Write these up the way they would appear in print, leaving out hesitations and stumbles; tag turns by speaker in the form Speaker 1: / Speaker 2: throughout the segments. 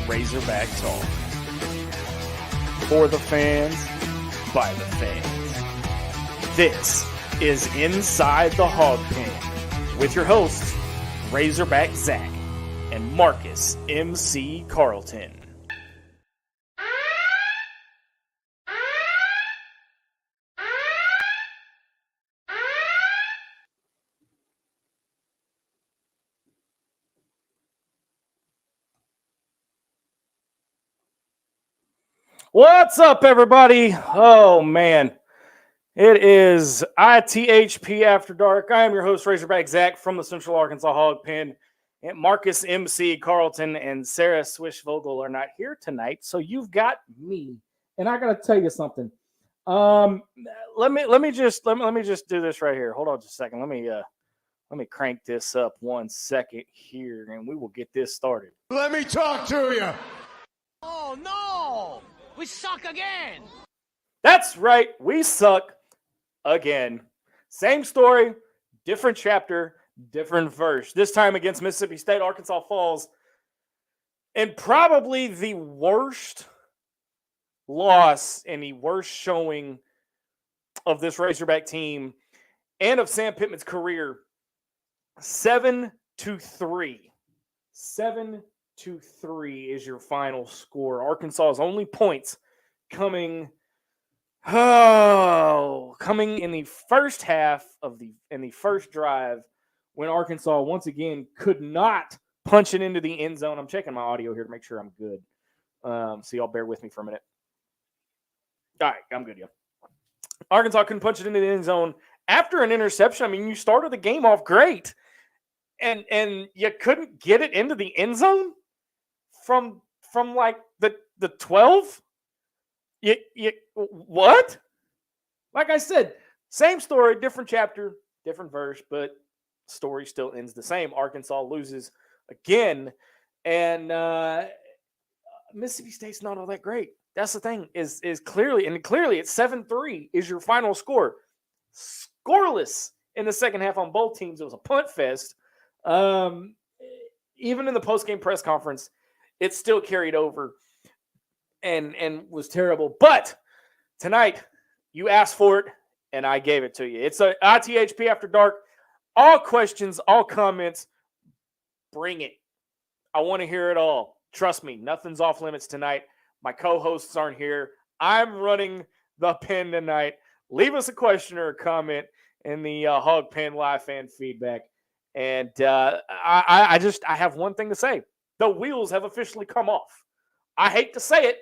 Speaker 1: Razorback Talk. For the fans, by the fans. This is Inside the Hawg Pen with your hosts, Razorback Zach and Marcus MC Carlton. What's up, everybody? Oh, man. It is ITHP After Dark. I am your host, Razorback Zach from the Central Arkansas Hawg Pen. And Marcus MC Carlton and Sarah Swishvogel are not here tonight, so you've got me. And I got to tell you something. Let me just do this right here. Hold on just a second. Let me crank this up 1 second here, and we will get this started.
Speaker 2: Let me talk to you.
Speaker 3: Oh, no. We suck again.
Speaker 1: That's right. We suck again. Same story, different chapter, different verse. This time against Mississippi State, Arkansas Falls. And probably the worst loss and the worst showing of this Razorback team and of Sam Pittman's career. 7-3. 7-3 is your final score. Arkansas's only points coming in the first half in the first drive when Arkansas once again could not punch it into the end zone. I'm checking my audio here to make sure I'm good. So y'all bear with me for a minute. All right, I'm good, y'all. Arkansas couldn't punch it into the end zone after an interception. I mean, you started the game off great, and you couldn't get it into the end zone from like the 12. What? Like I said, same story, different chapter, different verse, but story still ends the same. Arkansas loses again, and Mississippi State's not all that great. That's the thing. Is clearly it's 7-3 is your final score. Scoreless in the second half on both teams. It was a punt fest. Even in the post-game press conference, it still carried over and was terrible. But tonight, you asked for it, and I gave it to you. It's a ITHP After Dark. All questions, all comments, bring it. I want to hear it all. Trust me, nothing's off limits tonight. My co-hosts aren't here. I'm running the pen tonight. Leave us a question or a comment in the Hawg Pen live fan feedback. And I have one thing to say. The wheels have officially come off. I hate to say it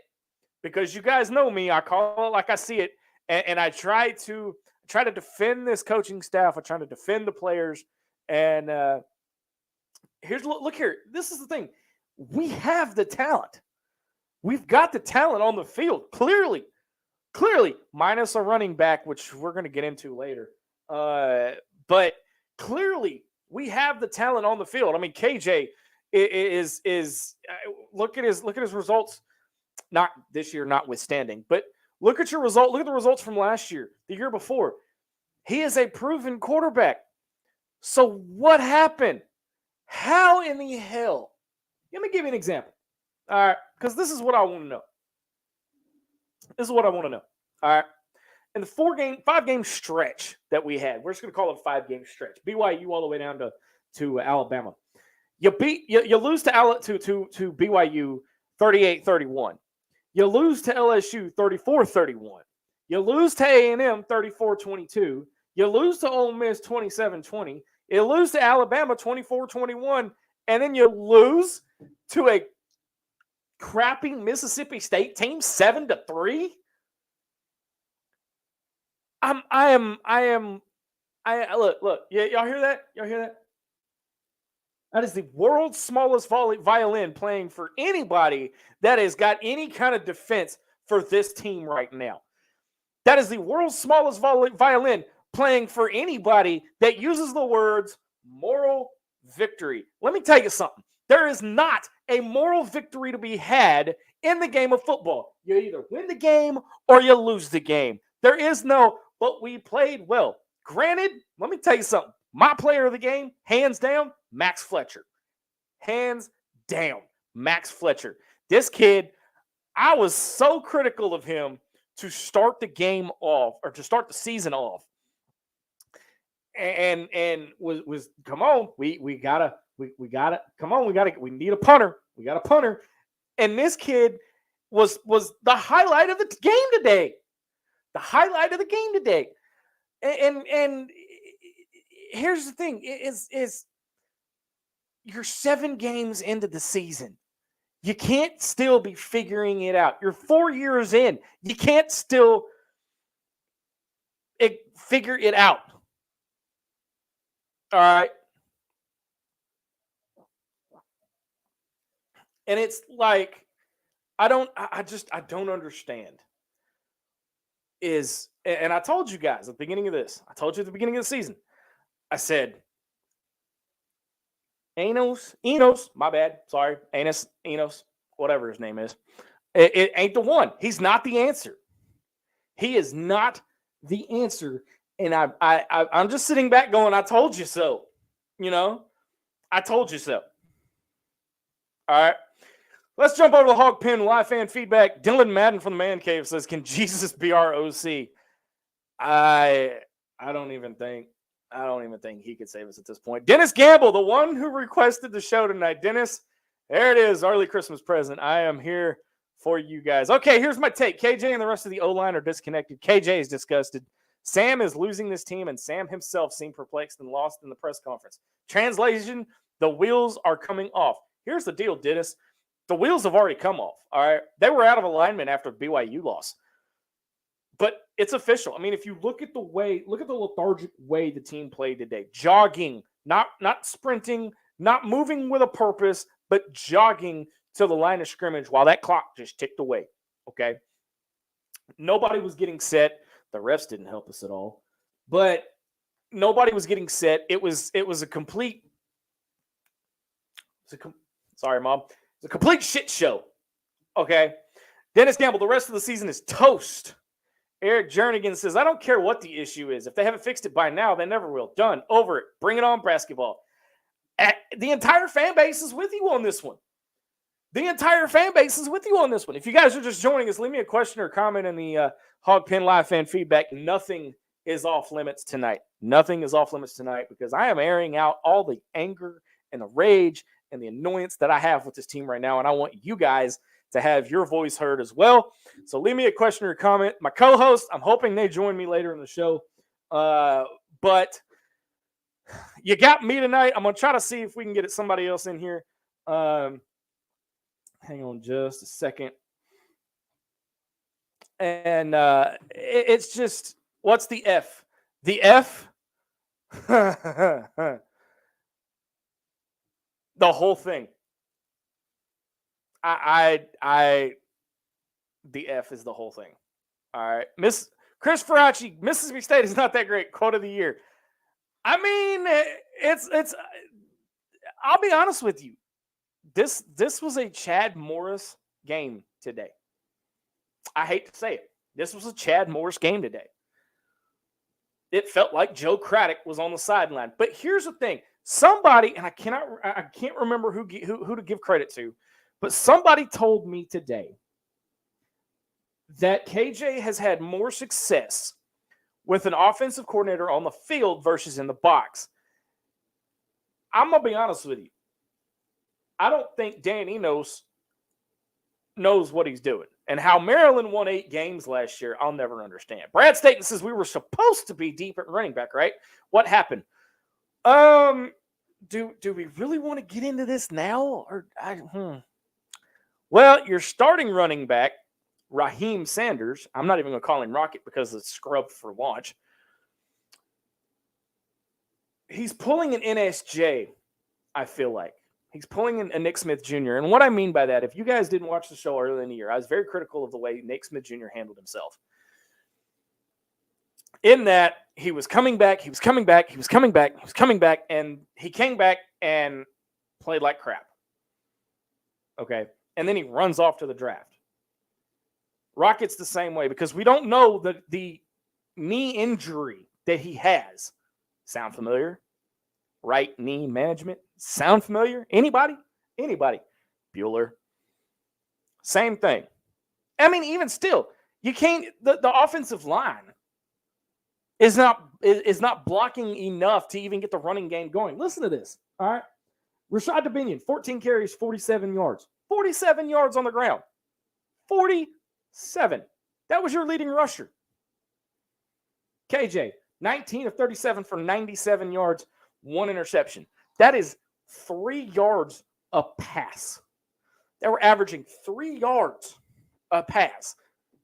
Speaker 1: because you guys know me. I call it like I see it. And I try to defend this coaching staff. I try to defend the players. And look here. This is the thing. We have the talent. We've got the talent on the field. Clearly, minus a running back, which we're going to get into later. But clearly, we have the talent on the field. I mean, KJ is look at his results. Not this year, notwithstanding, but look at your result. Look at the results from last year, the year before. He is a proven quarterback. So what happened? How in the hell? Let me give you an example. All right, because this is what I want to know. All right. In the 5-game stretch that we had, we're just going to call it a 5-game stretch. BYU all the way down to Alabama. You lose to BYU 38-31. You lose to LSU 34-31. You lose to A&M 34-22. You lose to Ole Miss 27-20. You lose to Alabama 24-21. And then you lose to a crappy Mississippi State team 7-3. Look. Y'all hear that? That is the world's smallest violin playing for anybody that has got any kind of defense for this team right now. That is the world's smallest violin playing for anybody that uses the words moral victory. Let me tell you something. There is not a moral victory to be had in the game of football. You either win the game or you lose the game. There is no, but we played well. Granted, let me tell you something. My player of the game, hands down, Max Fletcher. Hands down, Max Fletcher. This kid, I was so critical of him to start the game off or to start the season off. And was come on, we gotta come on, we need a punter. We got a punter. And this kid was the highlight of the game today. The highlight of the game today. And here's the thing is you're 7 games into the season. You can't still be figuring it out. You're 4 years in. You can't still figure it out. All right. And it's like, I don't understand. And I told you guys at the beginning of this, I told you at the beginning of the season, I said, Enos, my bad, sorry, Enos, whatever his name is, it ain't the one. He's not the answer. He is not the answer. And I'm just sitting back going, I told you so. I told you so. All right. Let's jump over to the Hawg Pen live fan feedback. Dylan Madden from the Man Cave says, "Can Jesus be our OC?" I don't even think he could save us at this point. Dennis Gamble, the one who requested the show tonight. Dennis, there it is, early Christmas present. I am here for you guys. Okay, here's my take. KJ and the rest of the O-line are disconnected. KJ is disgusted. Sam is losing this team, and Sam himself seemed perplexed and lost in the press conference. Translation, the wheels are coming off. Here's the deal, Dennis. The wheels have already come off, all right? They were out of alignment after BYU loss. But it's official. I mean, if you look at the lethargic way the team played today. Jogging, not sprinting, not moving with a purpose, but jogging to the line of scrimmage while that clock just ticked away, okay? Nobody was getting set. The refs didn't help us at all. But nobody was getting set. It was a complete sorry, Mom. It's a complete shit show. Okay. Dennis Gamble, the rest of the season is toast. Eric Jernigan says, I don't care what the issue is. If they haven't fixed it by now, they never will. Done. Over it. Bring it on, basketball. The entire fan base is with you on this one. The entire fan base is with you on this one. If you guys are just joining us, leave me a question or comment in the Hawg Pen live fan feedback. Nothing is off limits tonight. Nothing is off limits tonight because I am airing out all the anger and the rage and the annoyance that I have with this team right now, and I want you guys to have your voice heard as well. So leave me a question or comment. My co-host, I'm hoping they join me later in the show. But you got me tonight. I'm going to try to see if we can get somebody else in here. Hang on just a second. And it's just, what's the F? The F? The whole thing. The F is the whole thing. All right. Miss Chris Ferracci, Mississippi State is not that great. Quote of the year. I mean, it's I'll be honest with you. This was a Chad Morris game today. I hate to say it. This was a Chad Morris game today. It felt like Joe Craddock was on the sideline. But here's the thing. Somebody, and I can't remember who to give credit to, but somebody told me today that KJ has had more success with an offensive coordinator on the field versus in the box. I'm going to be honest with you. I don't think Dan Enos knows what he's doing. And how Maryland won 8 games last year, I'll never understand. Brad Staten says we were supposed to be deep at running back, right? What happened? Do we really want to get into this now? Well, your starting running back, Raheem Sanders, I'm not even going to call him Rocket because it's scrubbed for launch. He's pulling an NSJ, I feel like. He's pulling a Nick Smith Jr. And what I mean by that, if you guys didn't watch the show earlier in the year, I was very critical of the way Nick Smith Jr. handled himself. In that, he was coming back, and he came back and played like crap. Okay? And then he runs off to the draft. Rocket's the same way because we don't know the knee injury that he has. Sound familiar? Right knee management. Sound familiar? Anybody? Bueller. Same thing. I mean, even still, you can't. The offensive line is not blocking enough to even get the running game going. Listen to this. All right, Rashad Dominion, 14 carries, 47 yards, 47 yards on the ground, 47. That was your leading rusher. KJ, 19 of 37 for 97 yards, 1 interception. That is 3 yards a pass. They were averaging 3 yards a pass.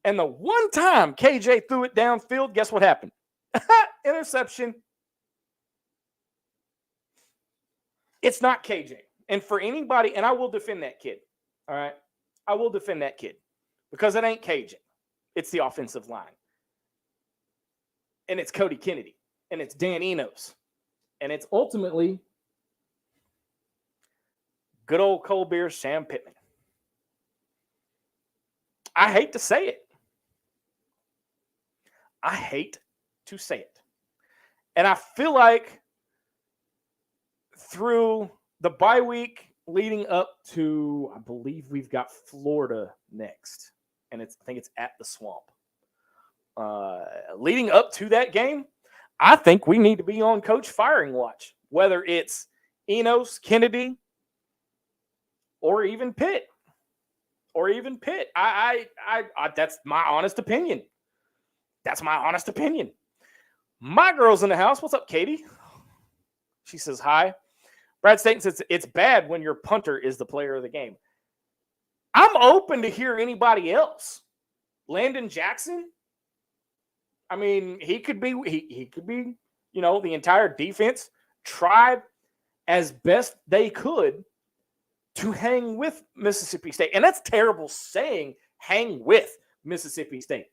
Speaker 1: And the one time KJ threw it downfield, guess what happened? Interception. It's not KJ. And for anybody, and I will defend that kid. All right? I will defend that kid because it ain't KJ. It's the offensive line. And it's Cody Kennedy. And it's Dan Enos. And it's ultimately good old cold beer Sam Pittman. I hate to say it. I hate to say it. And I feel like through the bye week leading up to, I believe we've got Florida next. And I think it's at the Swamp. Leading up to that game, I think we need to be on coach firing watch, whether it's Enos, Kennedy, or even Pitt. I that's my honest opinion. That's my honest opinion. My girl's in the house. What's up, Katie? She says hi. Brad Staten says it's bad when your punter is the player of the game. I'm open to hear anybody else. Landon Jackson. I mean, he could be, the entire defense tried as best they could to hang with Mississippi State. And that's terrible saying hang with Mississippi State.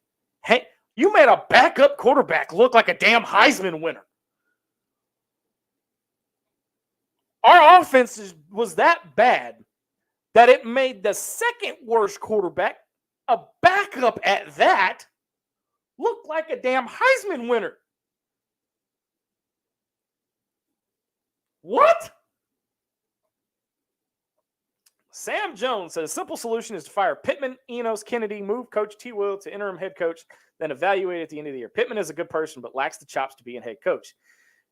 Speaker 1: Hey, you made a backup quarterback look like a damn Heisman winner. Our offense was that bad that it made the second worst quarterback, a backup at that, look like a damn Heisman winner. What? Sam Jones says, simple solution is to fire Pittman, Enos, Kennedy, move Coach T. Will to interim head coach, then evaluate at the end of the year. Pittman is a good person, but lacks the chops to be a head coach.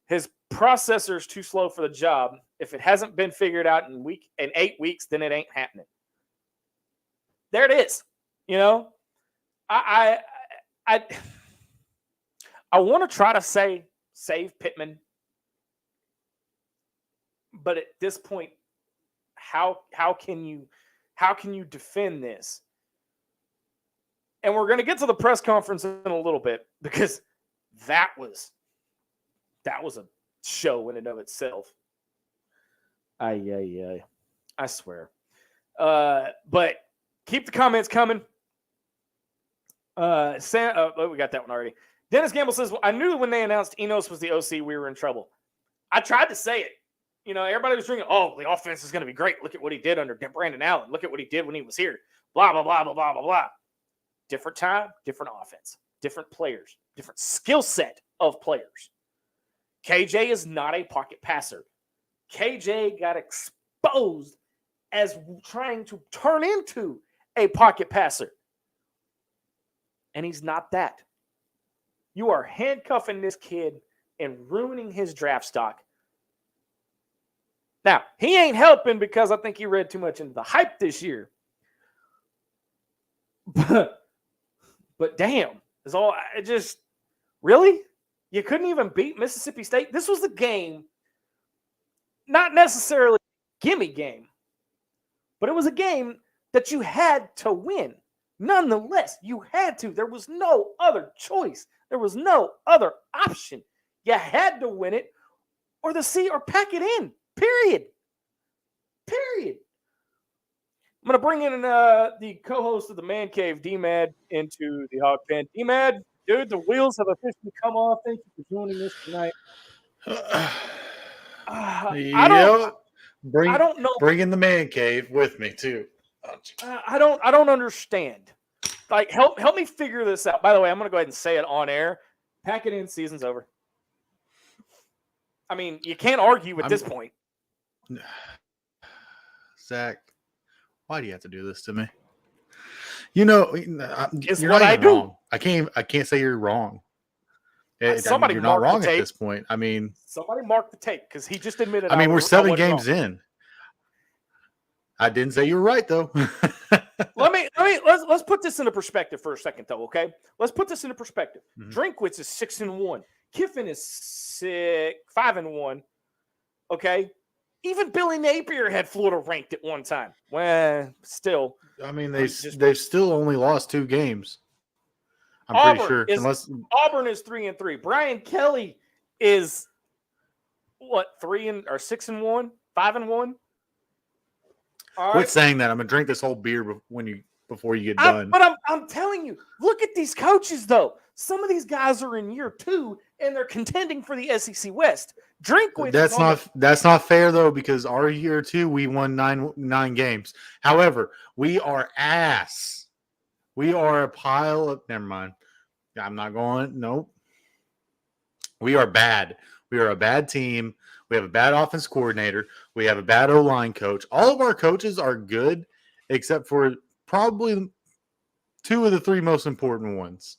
Speaker 1: His processor is too slow for the job. If it hasn't been figured out in 8 weeks, then it ain't happening. There it is. I want to try to say save Pittman, but at this point, how can you defend this? And we're going to get to the press conference in a little bit because that was a show in and of itself. I swear. But keep the comments coming. We got that one already. Dennis Gamble says, I knew when they announced Enos was the OC, we were in trouble. I tried to say it. Everybody was drinking, the offense is going to be great. Look at what he did under Brandon Allen. Look at what he did when he was here. Blah, blah, blah, blah, blah, blah, blah. Different time, different offense, different players, different skill set of players. KJ is not a pocket passer. KJ got exposed as trying to turn into a pocket passer. And he's not that. You are handcuffing this kid and ruining his draft stock. Now, he ain't helping because I think he read too much into the hype this year. But damn, really? You couldn't even beat Mississippi State? This was the game, not necessarily a gimme game, but it was a game that you had to win. Nonetheless, you had to. There was no other choice. There was no other option. You had to win it or pack it in. Period. I'm going to bring in the co-host of the Man Cave, D-Mad, into the Hawg Pen. D-Mad, dude, the wheels have officially come off. Thank you for joining us tonight. I don't know.
Speaker 2: Bring in the Man Cave with me, too.
Speaker 1: I don't understand. Like, help me figure this out. By the way, I'm going to go ahead and say it on air. Pack it in. Season's over. I mean, you can't argue at this point.
Speaker 2: Zach, why do you have to do this to me? You know,
Speaker 1: It's
Speaker 2: you're
Speaker 1: what
Speaker 2: not
Speaker 1: I
Speaker 2: even
Speaker 1: do.
Speaker 2: wrong. I can't say you're wrong.
Speaker 1: Somebody
Speaker 2: you're not
Speaker 1: mark the
Speaker 2: wrong at
Speaker 1: tape.
Speaker 2: this point. I mean,
Speaker 1: Somebody mark the tape because he just admitted.
Speaker 2: we're 7
Speaker 1: wasn't
Speaker 2: games
Speaker 1: wrong.
Speaker 2: in. I didn't say you were right though.
Speaker 1: Let's put this into perspective for a second though. Okay, let's put this into perspective.
Speaker 2: Mhm.
Speaker 1: Drinkwitz is 6-1. Kiffin is 5-1. Okay, even Billy Napier had Florida ranked at one time. Well, still,
Speaker 2: I mean, they've still only lost 2 games. I'm pretty sure,
Speaker 1: Auburn is 3-3. Brian Kelly is what 6-1, 5-1.
Speaker 2: Quit saying that. I'm gonna drink this whole beer before you get done.
Speaker 1: But I'm telling you, look at these coaches though. Some of these guys are in year 2 and they're contending for the SEC West.
Speaker 2: That's not fair though, because our year 2 we won nine games. However, we are ass. We are a pile of. Never mind. I'm not going. Nope. We are bad. We are a bad team. We have a bad offense coordinator. We have a bad O-line coach. All of our coaches are good, except for probably 2 of the 3 most important ones.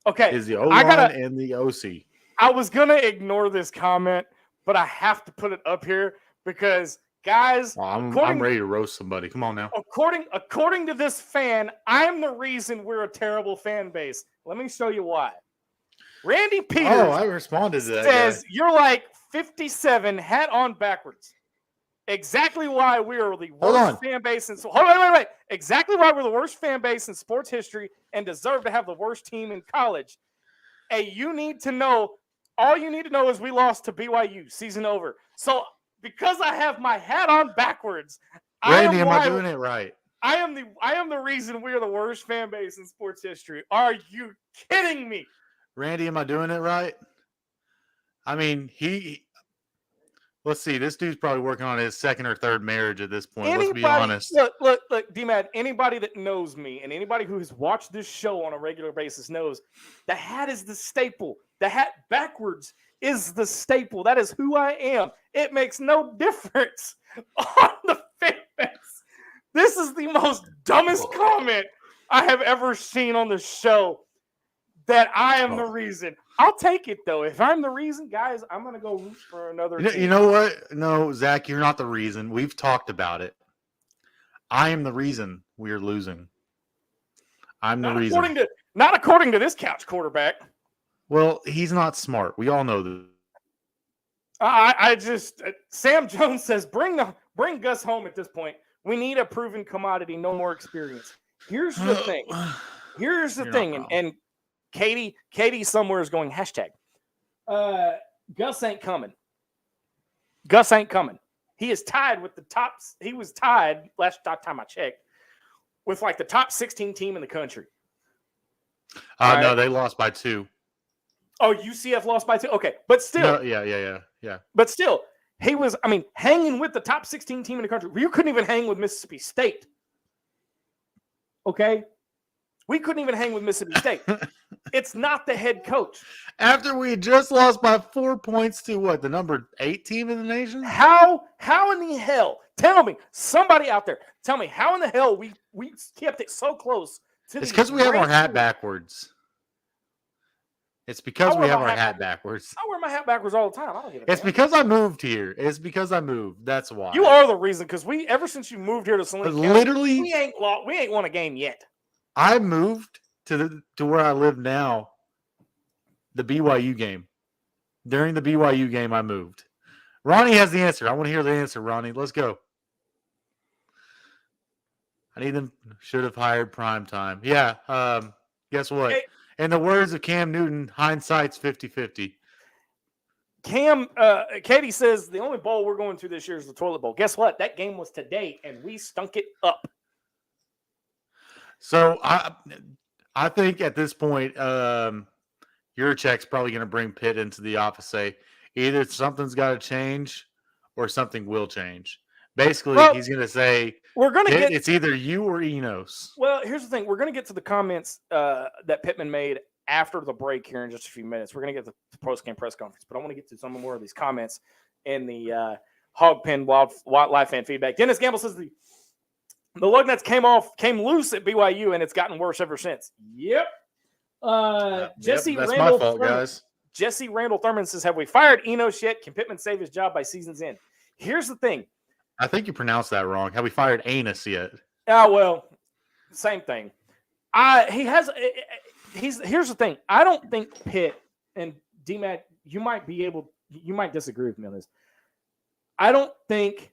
Speaker 1: Okay.
Speaker 2: Is the O-line and the OC.
Speaker 1: I was going to ignore this comment, but I have to put it up here because, guys,
Speaker 2: I'm ready to roast somebody. Come on now.
Speaker 1: According to this fan, I'm the reason we're a terrible fan base. Let me show you why. Randy Peters
Speaker 2: I responded to that
Speaker 1: says,
Speaker 2: guy.
Speaker 1: You're like 57, hat on backwards. Exactly why we are the worst fan base wait. Exactly why we're the worst fan base in sports history and deserve to have the worst team in college. Hey, all you need to know is we lost to BYU, season over. So because I have my hat on backwards,
Speaker 2: Randy, am I doing it right?
Speaker 1: I am the reason we are the worst fan base in sports history. Are you kidding me?
Speaker 2: Randy, am I doing it right? I mean, let's see. This dude's probably working on his 2nd or 3rd marriage at this point. Let's be honest.
Speaker 1: Look, D-Mad, anybody that knows me and anybody who has watched this show on a regular basis knows the hat is the staple. The hat backwards is the staple. That is who I am. It makes no difference on the fan base. This is the most dumbest comment I have ever seen on the show. That I am the reason. I'll take it though. If I'm the reason, guys, I'm gonna go root for another team.
Speaker 2: You know what? No, Zach, you're not the reason. We've talked about it. I am the reason we're losing. I'm the reason.
Speaker 1: Not according to this couch quarterback.
Speaker 2: Well, he's not smart. We all know that.
Speaker 1: Sam Jones says, bring Gus home at this point. We need a proven commodity, no more experience. Here's the thing. And Katie somewhere is going hashtag. Gus ain't coming. He is tied with the tops. He was tied last time I checked with like the top 16 team in the country.
Speaker 2: No, they lost by 2.
Speaker 1: Oh, UCF lost by 2. Okay, but still,
Speaker 2: no, yeah.
Speaker 1: But still, he was. Hanging with the top 16 team in the country. You couldn't even hang with Mississippi State. Okay. We couldn't even hang with Mississippi State. It's not the head coach.
Speaker 2: After we just lost by 4 points to what? The number 8 team in the nation?
Speaker 1: How in the hell? Tell me, somebody out there, tell me how in the hell we kept it so close to
Speaker 2: It's because we have our hat backwards. It's because we have our hat backwards.
Speaker 1: I wear my hat backwards all the time. I don't give a
Speaker 2: It's because I moved here. It's because I moved. That's why.
Speaker 1: You are the reason, because ever since you moved here to Saline County,
Speaker 2: literally,
Speaker 1: we ain't won a game yet.
Speaker 2: I moved to where I live now. The BYU game. During the BYU game, I moved. Ronnie has the answer. I want to hear the answer, Ronnie. Let's go. I need them. Should have hired prime time. Yeah. Guess what?
Speaker 1: Hey,
Speaker 2: in the words of Cam Newton, hindsight's 50-50.
Speaker 1: Katie says the only bowl we're going to this year is the toilet bowl. Guess what? That game was today, and we stunk it up.
Speaker 2: So I think at this point, your check's probably going to bring Pitt into the office. Say either something's got to change or something will change. Basically, he's going to say it's either you or Enos.
Speaker 1: Well, here's the thing: we're going to get to the comments that Pittman made after the break here in just a few minutes. We're going to get to the post-game press conference, but I want to get to some more of these comments in the Hawg Pen Wildlife fan feedback. Dennis Gamble says The lug nuts came loose at BYU, and it's gotten worse ever since. Yep. Jesse
Speaker 2: that's
Speaker 1: Randall
Speaker 2: my fault,
Speaker 1: Thurman.
Speaker 2: guys.
Speaker 1: Jesse Randall Thurman says, "Have we fired Enos yet? Can Pittman save his job by season's end?" Here's the thing.
Speaker 2: I think you pronounced that wrong. Have we fired Anus yet?
Speaker 1: Oh, well, same thing. Here's the thing. I don't think Pitt and DMAT, you might disagree with me on this. I don't think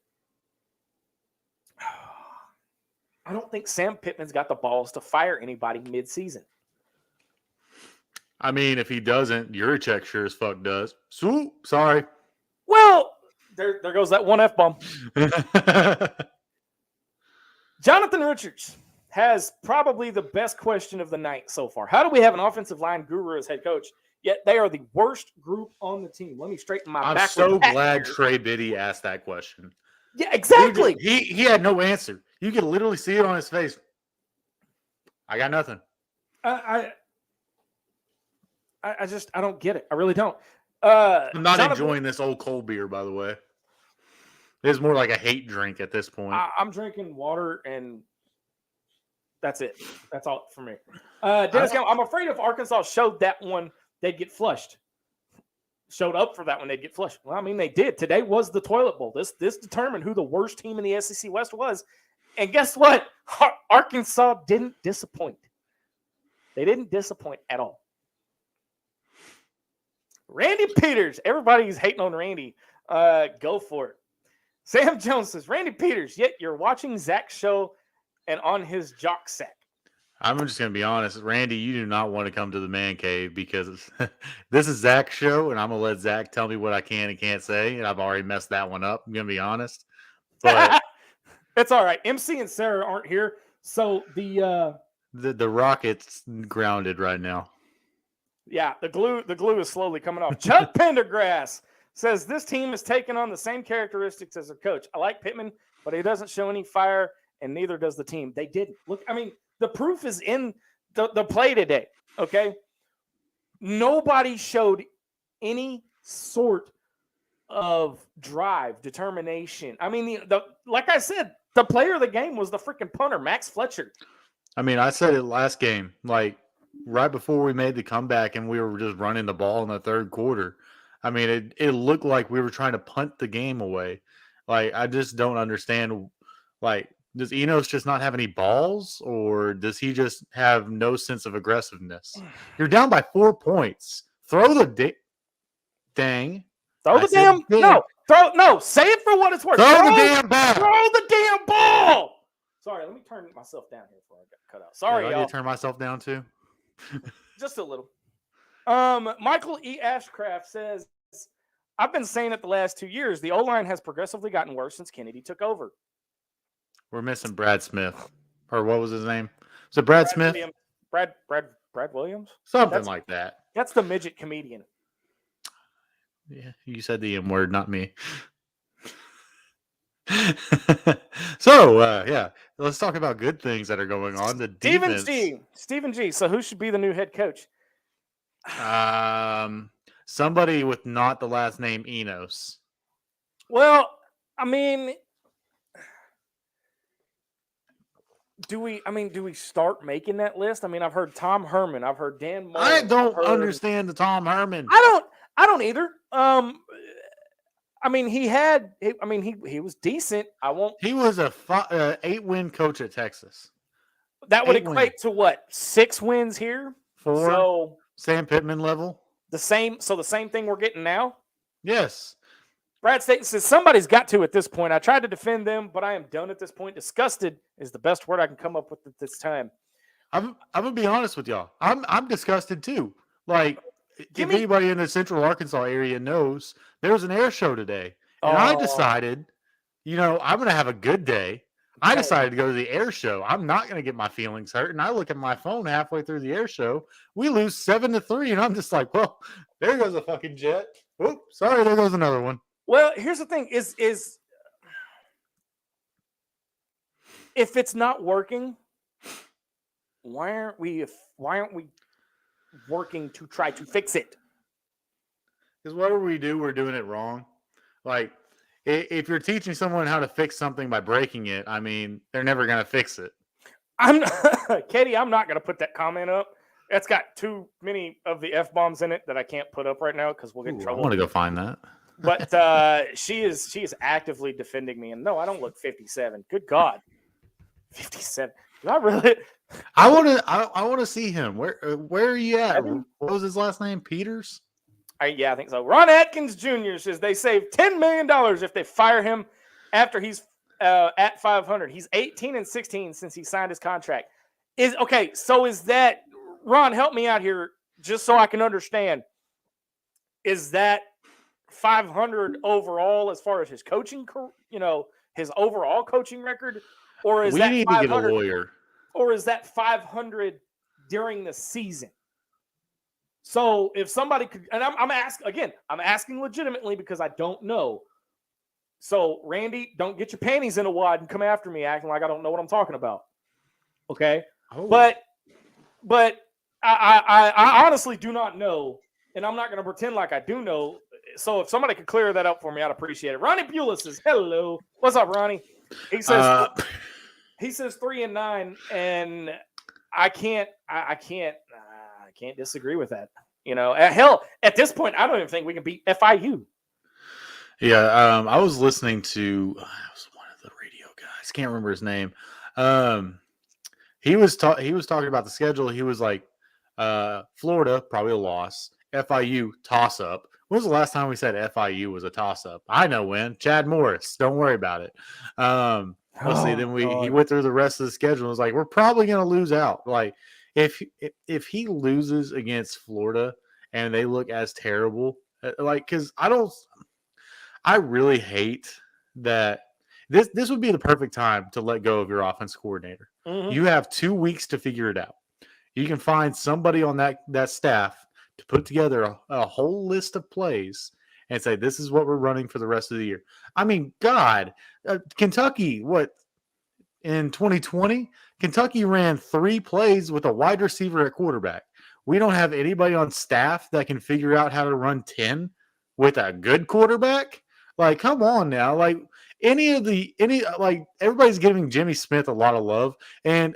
Speaker 1: Sam Pittman's got the balls to fire anybody mid-season.
Speaker 2: I mean, if he doesn't, Yurichek sure as fuck does. Sorry.
Speaker 1: Well, there goes that one F-bomb. Jonathan Richards has probably the best question of the night so far. How do we have an offensive line guru as head coach, yet they are the worst group on the team? Let me straighten my back.
Speaker 2: I'm so glad Trey Biddy asked that question.
Speaker 1: Yeah, exactly.
Speaker 2: He had no answer. You could literally see it on his face. I got nothing.
Speaker 1: I don't get it. I really don't.
Speaker 2: I'm not enjoying this old cold beer, by the way. It's more like a hate drink at this point.
Speaker 1: I'm drinking water, and that's it. That's all for me. Dennis, I'm afraid if Arkansas showed that one, they'd get flushed. Showed up for that one, they'd get flushed. Well, I mean, they did. Today was the toilet bowl. This determined who the worst team in the SEC West was. And guess what? Arkansas didn't disappoint. They didn't disappoint at all. Randy Peters. Everybody's hating on Randy. Go for it. Sam Jones says, Randy Peters, yet you're watching Zach's show and on his jock sack.
Speaker 2: I'm just going to be honest. Randy, you do not want to come to the man cave because this is Zach's show, and I'm going to let Zach tell me what I can and can't say, and I've already messed that one up. I'm going to be honest. But
Speaker 1: it's all right. MC and Sarah aren't here, so the
Speaker 2: rocket's grounded right now.
Speaker 1: Yeah, the glue is slowly coming off. Chuck Pendergrass says this team is taking on the same characteristics as their coach. I like Pittman, but he doesn't show any fire, and neither does the team. They didn't. Look, I mean, the proof is in the play today, okay? Nobody showed any sort of drive, determination. I mean, like I said, the player of the game was the freaking punter, Max Fletcher.
Speaker 2: I mean, I said it last game, like right before we made the comeback and we were just running the ball in the third quarter. I mean, it looked like we were trying to punt the game away. Like, I just don't understand. Like, does Enos just not have any balls, or does he just have no sense of aggressiveness? You're down by 4 points. Throw the dang.
Speaker 1: Throw the damn. No. Say it for what it's worth.
Speaker 2: Throw the damn ball.
Speaker 1: Throw the damn ball. Sorry, let me turn myself down here before I got cut out. Sorry,
Speaker 2: I
Speaker 1: y'all.
Speaker 2: need to turn myself down too.
Speaker 1: Just a little. Michael E. Ashcraft says, I've been saying it the last 2 years. The O-line has progressively gotten worse since Kennedy took over.
Speaker 2: We're missing Brad Smith. Or what was his name? Was it Brad Smith?
Speaker 1: Williams. Brad Williams?
Speaker 2: Something like that.
Speaker 1: That's the midget comedian.
Speaker 2: Yeah, you said the M word, not me. So, yeah, let's talk about good things that are going on. The defense.
Speaker 1: Stephen G. So who should be the new head coach?
Speaker 2: Somebody with not the last name Enos.
Speaker 1: Well, I mean, do we start making that list? I mean, I've heard Tom Herman. I've heard Dan Mullen.
Speaker 2: I don't understand the Tom Herman.
Speaker 1: I don't either. I mean, he was decent.
Speaker 2: He was a 8-win coach at Texas.
Speaker 1: That would equate to what? 6 wins here?
Speaker 2: 4.
Speaker 1: So
Speaker 2: Sam Pittman level.
Speaker 1: The same thing we're getting now?
Speaker 2: Yes.
Speaker 1: Brad Staten says somebody's got to at this point. I tried to defend them, but I am done at this point. Disgusted is the best word I can come up with at this time.
Speaker 2: I'm gonna be honest with y'all. I'm disgusted too. Like, if anybody in the Central Arkansas area knows, there was an air show today, and I decided, I'm gonna have a good day. I decided to go to the air show. I'm not going to get my feelings hurt. And I look at my phone halfway through the air show. We lose 7-3. And I'm just like, well, there goes a fucking jet. Oop, sorry, there goes another one.
Speaker 1: Well, here's the thing is if it's not working, why aren't we working to try to fix it?
Speaker 2: Because whatever we do, we're doing it wrong. Like, if you're teaching someone how to fix something by breaking it, I mean, they're never going to fix it.
Speaker 1: Katie, I'm not going to put that comment up. It's got too many of the F-bombs in it that I can't put up right now because we'll get in trouble.
Speaker 2: I want to go find that.
Speaker 1: But she is actively defending me. And no, I don't look 57. Good God. 57. Do I really?
Speaker 2: I want to see him. Where are you at? What was his last name? Peters?
Speaker 1: Yeah, I think so. Ron Atkins Jr. says they save $10 million if they fire him after he's at 500. He's 18-16 since he signed his contract. So is that, Ron, help me out here just so I can understand. Is that 500 overall as far as his coaching, his overall coaching record? Or is
Speaker 2: we
Speaker 1: that
Speaker 2: need to get a lawyer?
Speaker 1: Or is that 500 during the season? So if somebody could, and I'm asking legitimately because I don't know. So Randy, don't get your panties in a wad and come after me acting like I don't know what I'm talking about. Okay. Oh. But I honestly do not know, and I'm not going to pretend like I do know. So if somebody could clear that up for me, I'd appreciate it. Ronnie Beulah says, "Hello, what's up, Ronnie?" He says, he says 3-9, and I can't disagree with that. Hell, at this point, I don't even think we can beat FIU.
Speaker 2: Yeah, I was listening to one of the radio guys. Can't remember his name. He was talking about the schedule. He was like, Florida probably a loss. FIU toss up. When was the last time we said FIU was a toss up? I know when. Chad Morris. Don't worry about it. Let's see. Then he went through the rest of the schedule and was like, we're probably going to lose out. Like, if he loses against Florida and they look as terrible, because I really hate that this would be the perfect time to let go of your offense coordinator. Mm-hmm. You have 2 weeks to figure it out. You can find somebody on that staff to put together a whole list of plays and say, this is what we're running for the rest of the year. I mean, God, Kentucky, in 2020, Kentucky ran 3 plays with a wide receiver at quarterback. We don't have anybody on staff that can figure out how to run 10 with a good quarterback. Like, come on now. Like, everybody's giving Jimmy Smith a lot of love. And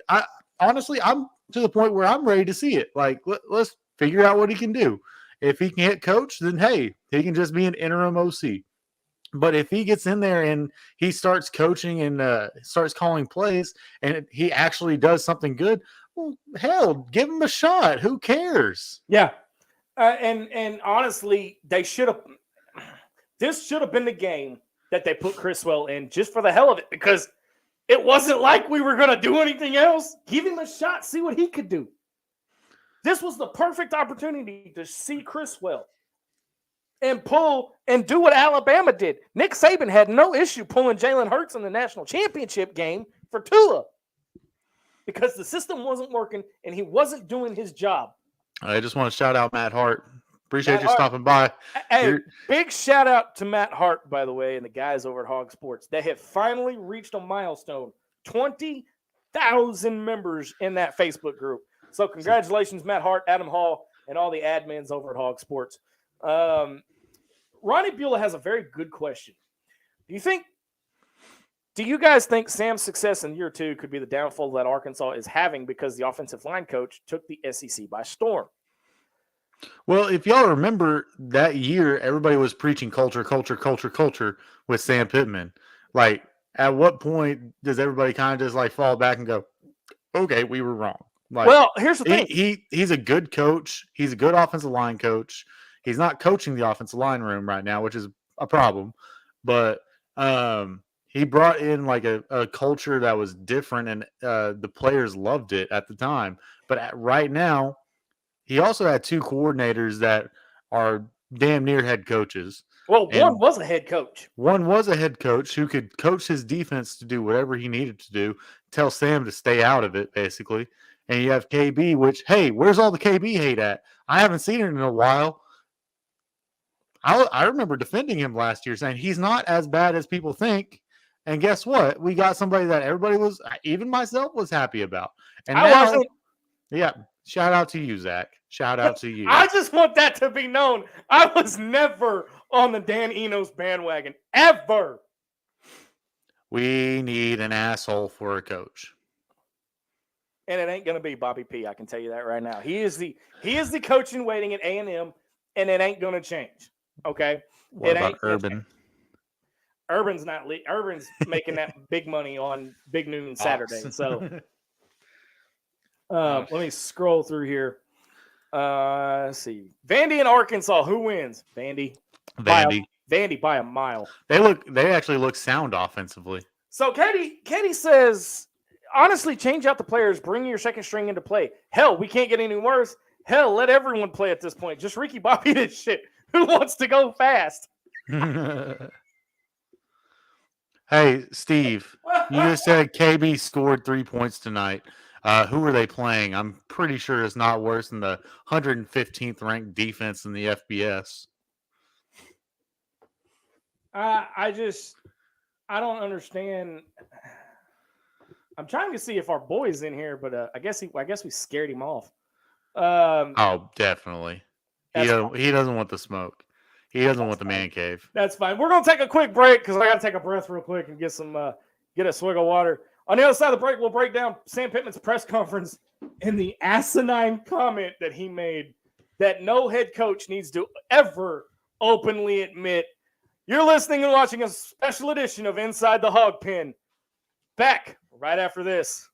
Speaker 2: honestly, I'm to the point where I'm ready to see it. Like, let's figure out what he can do. If he can't coach, then hey, he can just be an interim OC. But if he gets in there and he starts coaching and starts calling plays and he actually does something good, well, hell, give him a shot. Who cares?
Speaker 1: Yeah. And honestly, this should have been the game that they put Criswell in just for the hell of it, because it wasn't like we were going to do anything else. Give him a shot, see what he could do. This was the perfect opportunity to see Criswell and pull and do what Alabama did. Nick Saban had no issue pulling Jalen Hurts in the national championship game for Tua because the system wasn't working and he wasn't doing his job.
Speaker 2: I just want to shout out Matt Hart. Appreciate you stopping by.
Speaker 1: Hey, big shout out to Matt Hart, by the way, and the guys over at Hawg Sports. They have finally reached a milestone, 20,000 members in that Facebook group. So congratulations, Matt Hart, Adam Hall, and all the admins over at Hawg Sports. Ronnie Beulah has a very good question. Do you guys think Sam's success in year 2 could be the downfall that Arkansas is having because the offensive line coach took the SEC by storm?
Speaker 2: Well, if y'all remember that year, everybody was preaching culture with Sam Pittman. Like, at what point does everybody kind of just like fall back and go, okay, we were wrong? Like,
Speaker 1: well, here's the thing.
Speaker 2: He's a good coach. He's a good offensive line coach. He's not coaching the offensive line room right now, which is a problem. But he brought in like a culture that was different, and the players loved it at the time. But right now, he also had 2 coordinators that are damn near head coaches.
Speaker 1: Well, one was a head coach.
Speaker 2: One was a head coach who could coach his defense to do whatever he needed to do, tell Sam to stay out of it, basically. And you have KB, which, hey, where's all the KB hate at? I haven't seen it in a while. I remember defending him last year, saying he's not as bad as people think. And guess what? We got somebody that everybody was, even myself, was happy about. And Shout out to you, Zach. Shout out to you.
Speaker 1: I just want that to be known. I was never on the Dan Enos bandwagon, ever.
Speaker 2: We need an asshole for a coach.
Speaker 1: And it ain't going to be Bobby P. I can tell you that right now. He is the coach in waiting at A&M, and it ain't going to change. Okay?
Speaker 2: What about Urban?
Speaker 1: Urban's not Urban's making that big money on Big Noon Saturday. So let me scroll through here. Let's see. Vandy and Arkansas. Who wins? Vandy. Vandy by a mile.
Speaker 2: They actually look sound offensively.
Speaker 1: So Katie says, honestly, change out the players. Bring your second string into play. Hell, we can't get any worse. Hell, let everyone play at this point. Just Ricky Bobby this shit. Who wants to go fast?
Speaker 2: Hey, Steve, you just said KB scored 3 points tonight. Who are they playing? I'm pretty sure it's not worse than the 115th ranked defense in the FBS.
Speaker 1: I don't understand. I'm trying to see if our boy's in here, but I guess we scared him off.
Speaker 2: Oh, definitely. He doesn't want the smoke. He doesn't want the man cave.
Speaker 1: That's fine. We're gonna take a quick break because I got to take a breath real quick and get a swig of water. On the other side of the break, we'll break down Sam Pittman's press conference and the asinine comment that he made that no head coach needs to ever openly admit. You're listening and watching a special edition of Inside the Hog Pen. Back right after this.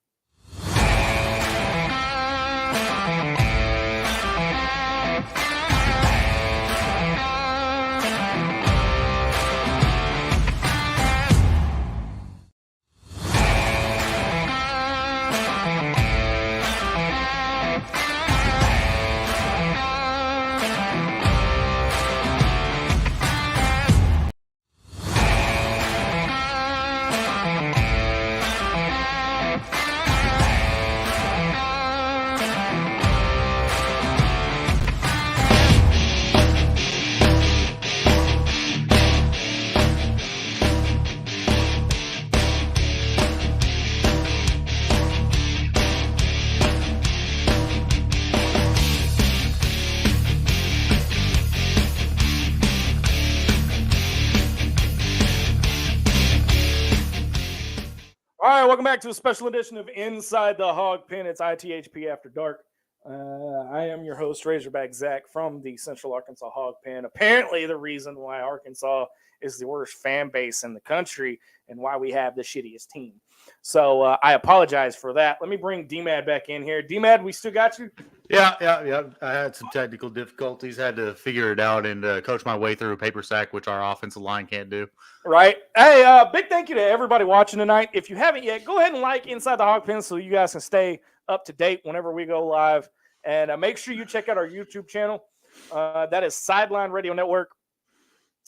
Speaker 1: All right, welcome back to a special edition of Inside the Hog Pen. It's ITHP After Dark. I am your host, Razorback Zach, from the Central Arkansas Hog Pen. Apparently, the reason why Arkansas is the worst fan base in the country and why we have the shittiest team. So I apologize for that. Let me bring D-Mad back in here. D-Mad, we still got you?
Speaker 2: Yeah. I had some technical difficulties. Had to figure it out and coach my way through a paper sack, which our offensive line can't do.
Speaker 1: Right. Hey, big thank you to everybody watching tonight. If you haven't yet, go ahead and like Inside the Hog Pen so you guys can stay up to date whenever we go live. And make sure you check out our YouTube channel. That is Sideline Radio Network.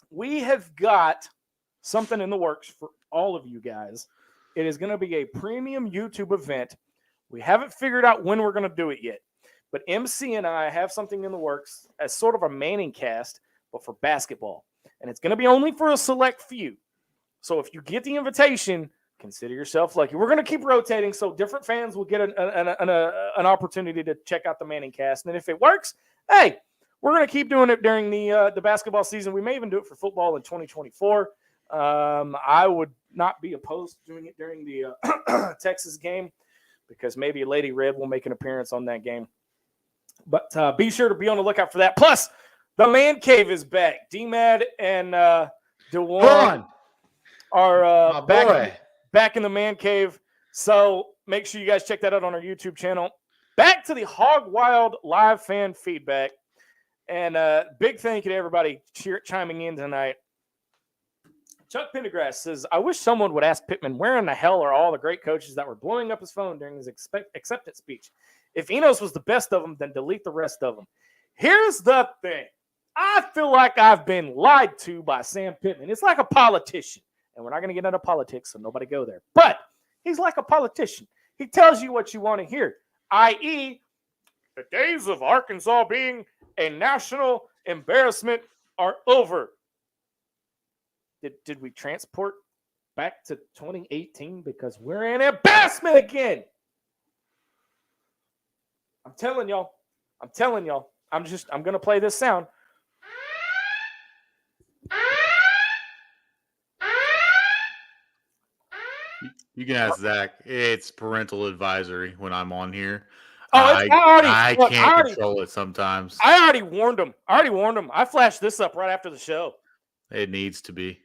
Speaker 1: We have got something in the works for all of you guys. It is going to be a premium YouTube event. We haven't figured out when we're going to do it yet. But MC and I have something in the works as sort of a Manning cast, but for basketball. And it's going to be only for a select few. So if you get the invitation, consider yourself lucky. We're going to keep rotating so different fans will get an opportunity to check out the Manning cast. And if it works, hey, we're going to keep doing it during the basketball season. We may even do it for football in 2024. I would not be opposed to doing it during the Texas game because maybe Lady Red will make an appearance on that game. But be sure to be on the lookout for that. Plus, the Man Cave is back. D-Mad and DeWan are back in the Man Cave. So make sure you guys check that out on our YouTube channel. Back to the Hog Wild live fan feedback. And big thank you to everybody chiming in tonight. Chuck Pendergrass says, I wish someone would ask Pittman, where in the hell are all the great coaches that were blowing up his phone during his acceptance speech? If Enos was the best of them, then delete the rest of them. Here's the thing. I feel like I've been lied to by Sam Pittman. It's like a politician. And we're not going to get into politics, so nobody go there. But he's like a politician. He tells you what you want to hear, i.e., the days of Arkansas being a national embarrassment are over. Did we transport back to 2018 because we're an embarrassment again? I'm telling y'all. I'm going to play this sound.
Speaker 2: You can ask Zach. It's parental advisory when I'm on here.
Speaker 1: Oh,
Speaker 2: I can't control it sometimes.
Speaker 1: I already warned him. I flashed this up right after the show.
Speaker 2: It needs to be.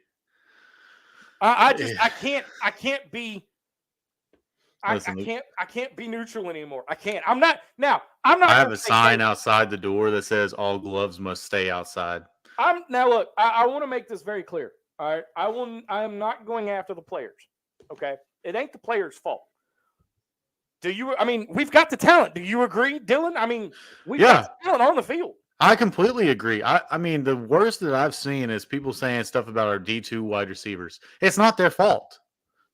Speaker 1: I can't be.
Speaker 2: Listen,
Speaker 1: I can't be neutral anymore. I can't. I'm not.
Speaker 2: I have a sign outside the door that says all gloves must stay outside.
Speaker 1: Look, I want to make this very clear. All right. I am not going after the players. Okay. It ain't the players' fault. We've got the talent. Do you agree, Dylan? We've got the talent on the field.
Speaker 2: I completely agree. I mean, the worst that I've seen is people saying stuff about our D2 wide receivers. It's not their fault.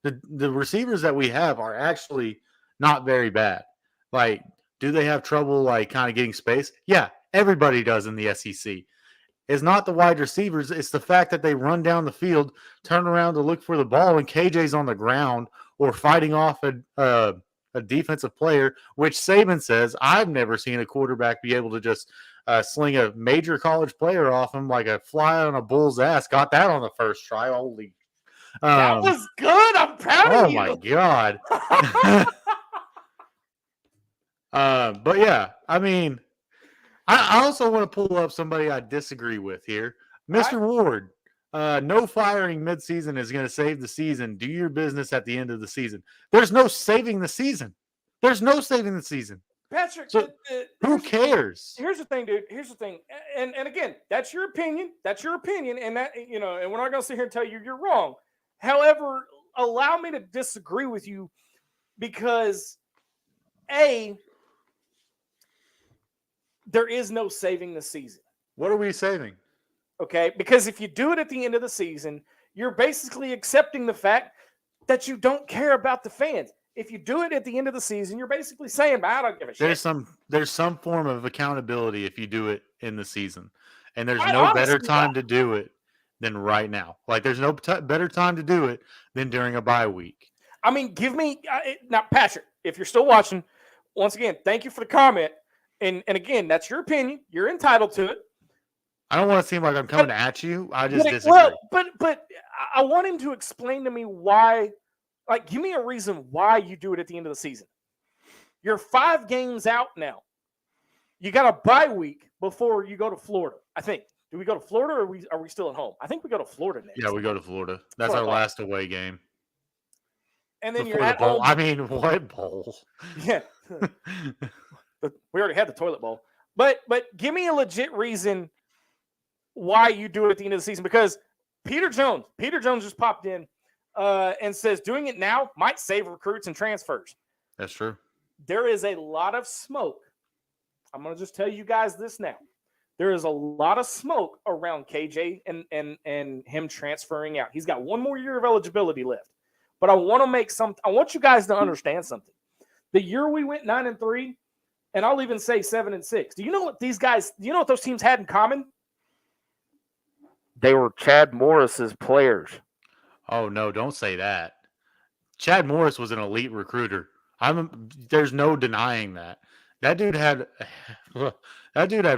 Speaker 2: The receivers that we have are actually not very bad. Like, do they have trouble, like, kind of getting space? Yeah, everybody does in the SEC. It's not the wide receivers. It's the fact that they run down the field, turn around to look for the ball, and KJ's on the ground or fighting off a defensive player, which Saban says, I've never seen a quarterback be able to just sling a major college player off him like a fly on a bull's ass. Got that on the first try. Holy.
Speaker 1: That was good. I'm proud of you.
Speaker 2: Oh, my God. But, yeah, I mean, I also want to pull up somebody I disagree with here. Mr. Ward, no firing midseason is going to save the season. Do your business at the end of the season. There's no saving the season.
Speaker 1: Patrick,
Speaker 2: so, who cares?
Speaker 1: Here's the thing, dude. And again, that's your opinion. And that, and we're not going to sit here and tell you you're wrong. However, allow me to disagree with you because, A, there is no saving the season.
Speaker 2: What are we saving?
Speaker 1: Okay, because if you do it at the end of the season, you're basically accepting the fact that you don't care about the fans. If you do it at the end of the season, you're basically saying, I don't give a shit.
Speaker 2: There's some form of accountability if you do it in the season. And there's no better time to do it than right now. Like, there's no better time to do it than during a bye week.
Speaker 1: Give me now, Patrick, if you're still watching, once again, thank you for the comment. And again, that's your opinion. You're entitled to it.
Speaker 2: I don't want to seem like I'm coming at you. I just disagree.
Speaker 1: Well, but I want him to explain to me why. Like, give me a reason why you do it at the end of the season. You're 5 games out now. You got a bye week before you go to Florida. I think. Do we go to Florida or are we still at home? I think we go to Florida next.
Speaker 2: Yeah, we go to Florida. That's our last away game.
Speaker 1: And then
Speaker 2: before
Speaker 1: you're at
Speaker 2: bowl.
Speaker 1: home.
Speaker 2: I mean, what bowl?
Speaker 1: Yeah. We already had the toilet bowl. But give me a legit reason why you do it at the end of the season. Because Peter Jones just popped in and says doing it now might save recruits and transfers.
Speaker 2: That's true.
Speaker 1: There is a lot of smoke. I'm going to just tell you guys this now. There is a lot of smoke around KJ and him transferring out. He's got 1 more year of eligibility left. But I want you guys to understand something. The year we went 9-3, and I'll even say 7-6. Do you know what those teams had in common? They were Chad Morris's players.
Speaker 2: Oh, no, don't say that. Chad Morris was an elite recruiter. There's no denying that. That dude had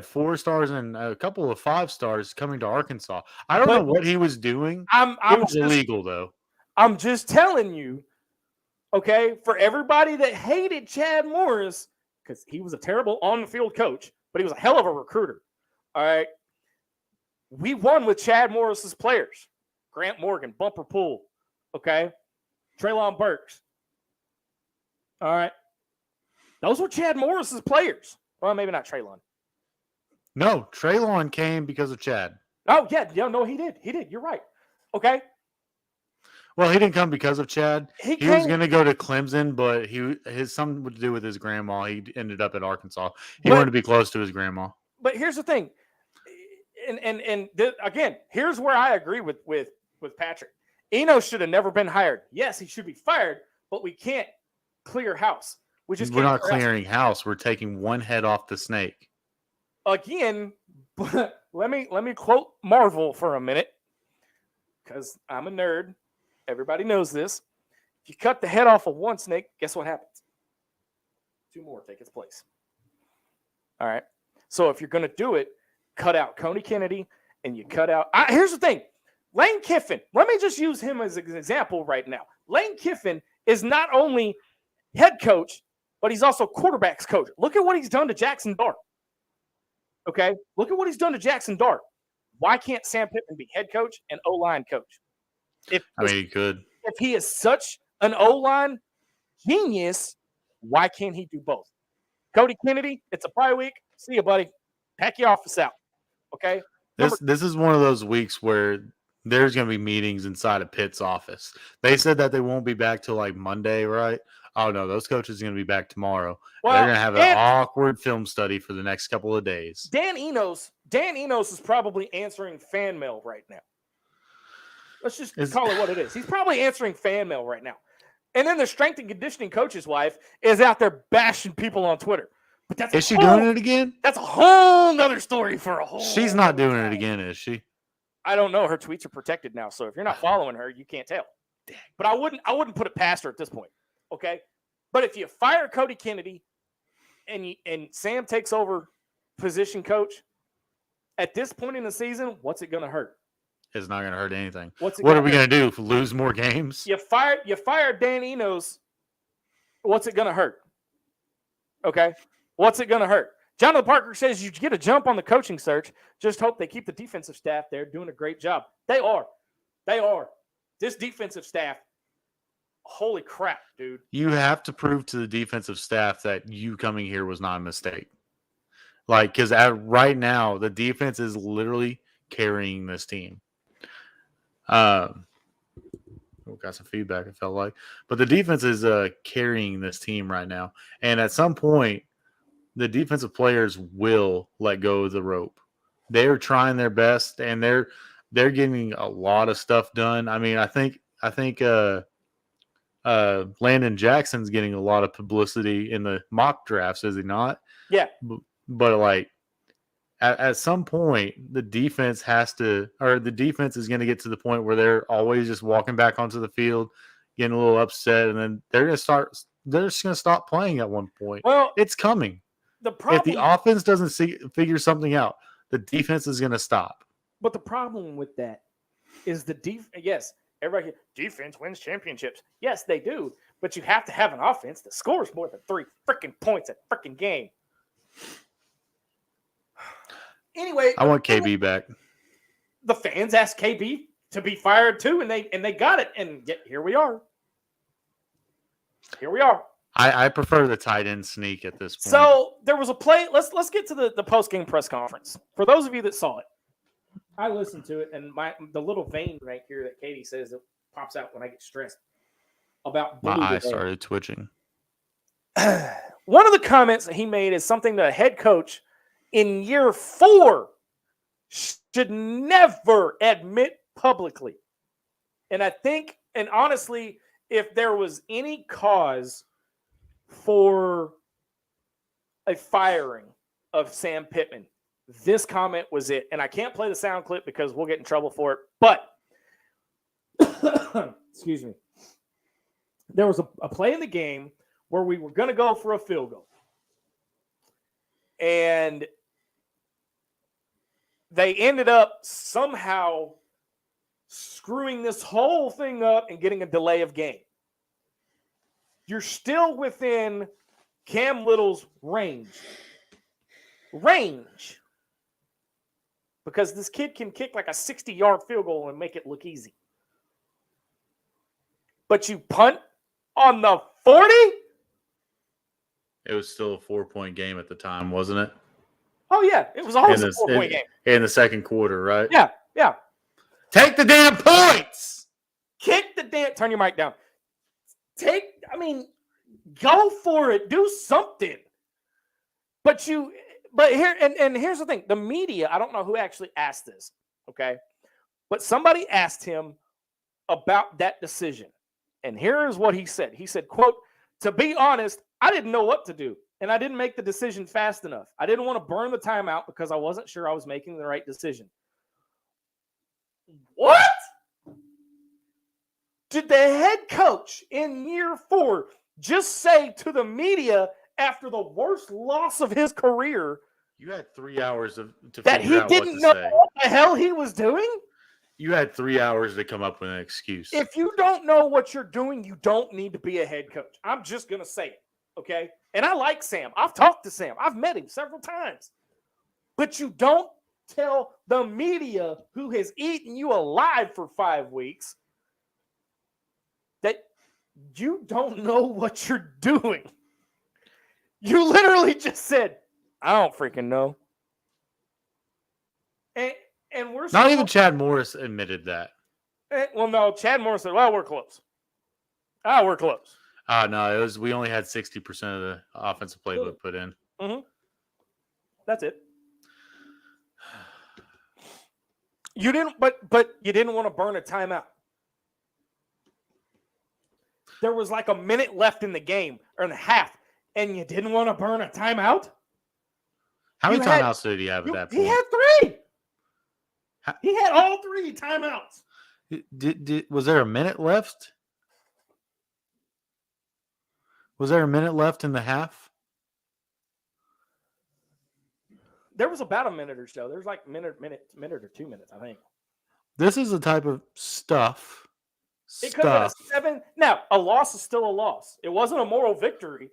Speaker 2: 4 stars and a couple of 5 stars coming to Arkansas. I don't know what he was doing. It was illegal, though.
Speaker 1: I'm just telling you, okay, for everybody that hated Chad Morris, because he was a terrible on-the-field coach, but he was a hell of a recruiter. All right. We won with Chad Morris's players. Grant Morgan, Bumper Pool, okay? Treylon Burks. All right. Those were Chad Morris's players. Well, maybe not Treylon.
Speaker 2: No, Treylon came because of Chad.
Speaker 1: Oh, yeah. No, he did. You're right. Okay.
Speaker 2: Well, he didn't come because of Chad. He was going to go to Clemson, but his something to do with his grandma. He ended up at Arkansas. He wanted to be close to his grandma.
Speaker 1: But here's the thing. Again, here's where I agree with Patrick. Eno should have never been hired. Yes, he should be fired, but we can't clear house.
Speaker 2: We're not clearing house. We're taking one head off the snake.
Speaker 1: Again, but let me quote Marvel for a minute, because I'm a nerd. Everybody knows this. If you cut the head off of one snake, guess what happens? 2 more take its place. All right. So if you're going to do it, cut out Coney Kennedy and you cut out. Here's the thing. Lane Kiffin, let me just use him as an example right now. Lane Kiffin is not only head coach, but he's also quarterback's coach. Look at what he's done to Jackson Dart. Okay? Look at what he's done to Jackson Dart. Why can't Sam Pittman be head coach and O-line coach?
Speaker 2: He could.
Speaker 1: If he is such an O-line genius, why can't he do both? Cody Kennedy, it's a bye week. See you, buddy. Pack your office out. Okay?
Speaker 2: This is one of those weeks where there's going to be meetings inside of Pitt's office. They said that they won't be back till like Monday, right? Oh, no, those coaches are going to be back tomorrow. Well, they're going to have an awkward film study for the next couple of days.
Speaker 1: Dan Enos is probably answering fan mail right now. Let's just call it what it is. He's probably answering fan mail right now. And then the strength and conditioning coach's wife is out there bashing people on Twitter. But
Speaker 2: is she doing it again?
Speaker 1: That's a whole nother story for a whole.
Speaker 2: She's not doing it again, is she?
Speaker 1: I don't know. Her tweets are protected now, so if you're not following her, you can't tell. But I wouldn't put it past her at this point. Okay, but if you fire Cody Kennedy and Sam takes over position coach, at this point in the season, what's it going to hurt?
Speaker 2: It's not going to hurt anything.
Speaker 1: What
Speaker 2: are we going to do? Lose more games?
Speaker 1: You fire Dan Enos. What's it going to hurt? Okay, what's it going to hurt? Jonathan Parker says you get a jump on the coaching search. Just hope they keep the defensive staff there doing a great job. They are. This defensive staff. Holy crap, dude.
Speaker 2: You have to prove to the defensive staff that you coming here was not a mistake. Like, because right now, the defense is literally carrying this team. Got some feedback, it felt like. But the defense is carrying this team right now. And at some point, the defensive players will let go of the rope. They're trying their best, and they're getting a lot of stuff done. I mean, I think Landon Jackson's getting a lot of publicity in the mock drafts, is he not?
Speaker 1: Yeah.
Speaker 2: But like at some point, the defense is going to get to the point where they're always just walking back onto the field, getting a little upset, and then they're just going to stop playing at one point. Well, it's coming. If the offense doesn't figure something out, the defense is going to stop.
Speaker 1: But the problem with that is yes, everybody, defense wins championships. Yes, they do. But you have to have an offense that scores more than 3 freaking points a freaking game. Anyway,
Speaker 2: I want KB back.
Speaker 1: The fans asked KB to be fired too, and they got it. And yet here we are.
Speaker 2: I prefer the tight end sneak at this point.
Speaker 1: So there was a play. Let's get to the post game press conference. For those of you that saw it, I listened to it, and the little vein right here that Katie says that pops out when I get stressed about
Speaker 2: my eye started twitching.
Speaker 1: One of the comments that he made is something that a head coach in year 4 should never admit publicly. And I think, and honestly, if there was any cause for a firing of Sam Pittman, this comment was it. And I can't play the sound clip because we'll get in trouble for it. But, excuse me, there was a play in the game where we were going to go for a field goal. And they ended up somehow screwing this whole thing up and getting a delay of game. You're still within Cam Little's range. Because this kid can kick like a 60-yard field goal and make it look easy. But you punt on the 40?
Speaker 2: It was still a 4-point game at the time, wasn't it?
Speaker 1: Oh, yeah. It was always a 4-point game.
Speaker 2: In the second quarter, right?
Speaker 1: Yeah.
Speaker 2: Take the damn points!
Speaker 1: Kick the damn... Turn your mic down. Go for it. Do something. But here's the thing. The media, I don't know who actually asked this, okay? But somebody asked him about that decision. And here is what he said. He said, quote, "To be honest, I didn't know what to do, and I didn't make the decision fast enough. I didn't want to burn the timeout because I wasn't sure I was making the right decision." What? Did the head coach in year 4 just say to the media after the worst loss of his career
Speaker 2: You had 3 hours to
Speaker 1: That
Speaker 2: figure
Speaker 1: he
Speaker 2: out
Speaker 1: didn't
Speaker 2: what
Speaker 1: know
Speaker 2: to say.
Speaker 1: what the hell he was doing?
Speaker 2: You had 3 hours to come up with an excuse.
Speaker 1: If you don't know what you're doing, you don't need to be a head coach. I'm just going to say it, okay? And I like Sam. I've talked to Sam. I've met him several times. But you don't tell the media who has eaten you alive for 5 weeks that you don't know what you're doing. You literally just said, I don't freaking know. And we're
Speaker 2: Not even Chad Morris admitted that.
Speaker 1: Well, no, Chad Morris said, well, we're close. We're close.
Speaker 2: No, we only had 60% of the offensive playbook put in.
Speaker 1: Mm-hmm. That's it. You didn't, but you didn't want to burn a timeout. There was like a minute left in the game or in the half, and you didn't want to burn a timeout.
Speaker 2: How many timeouts did he have at that point?
Speaker 1: He had 3. He had all 3 timeouts.
Speaker 2: Was there a minute left? Was there a minute left in the half?
Speaker 1: There was about a minute or so. There was like minute or 2 minutes, I think.
Speaker 2: This is the type of stuff.
Speaker 1: It could have been a 7. Now, a loss is still a loss. It wasn't a moral victory.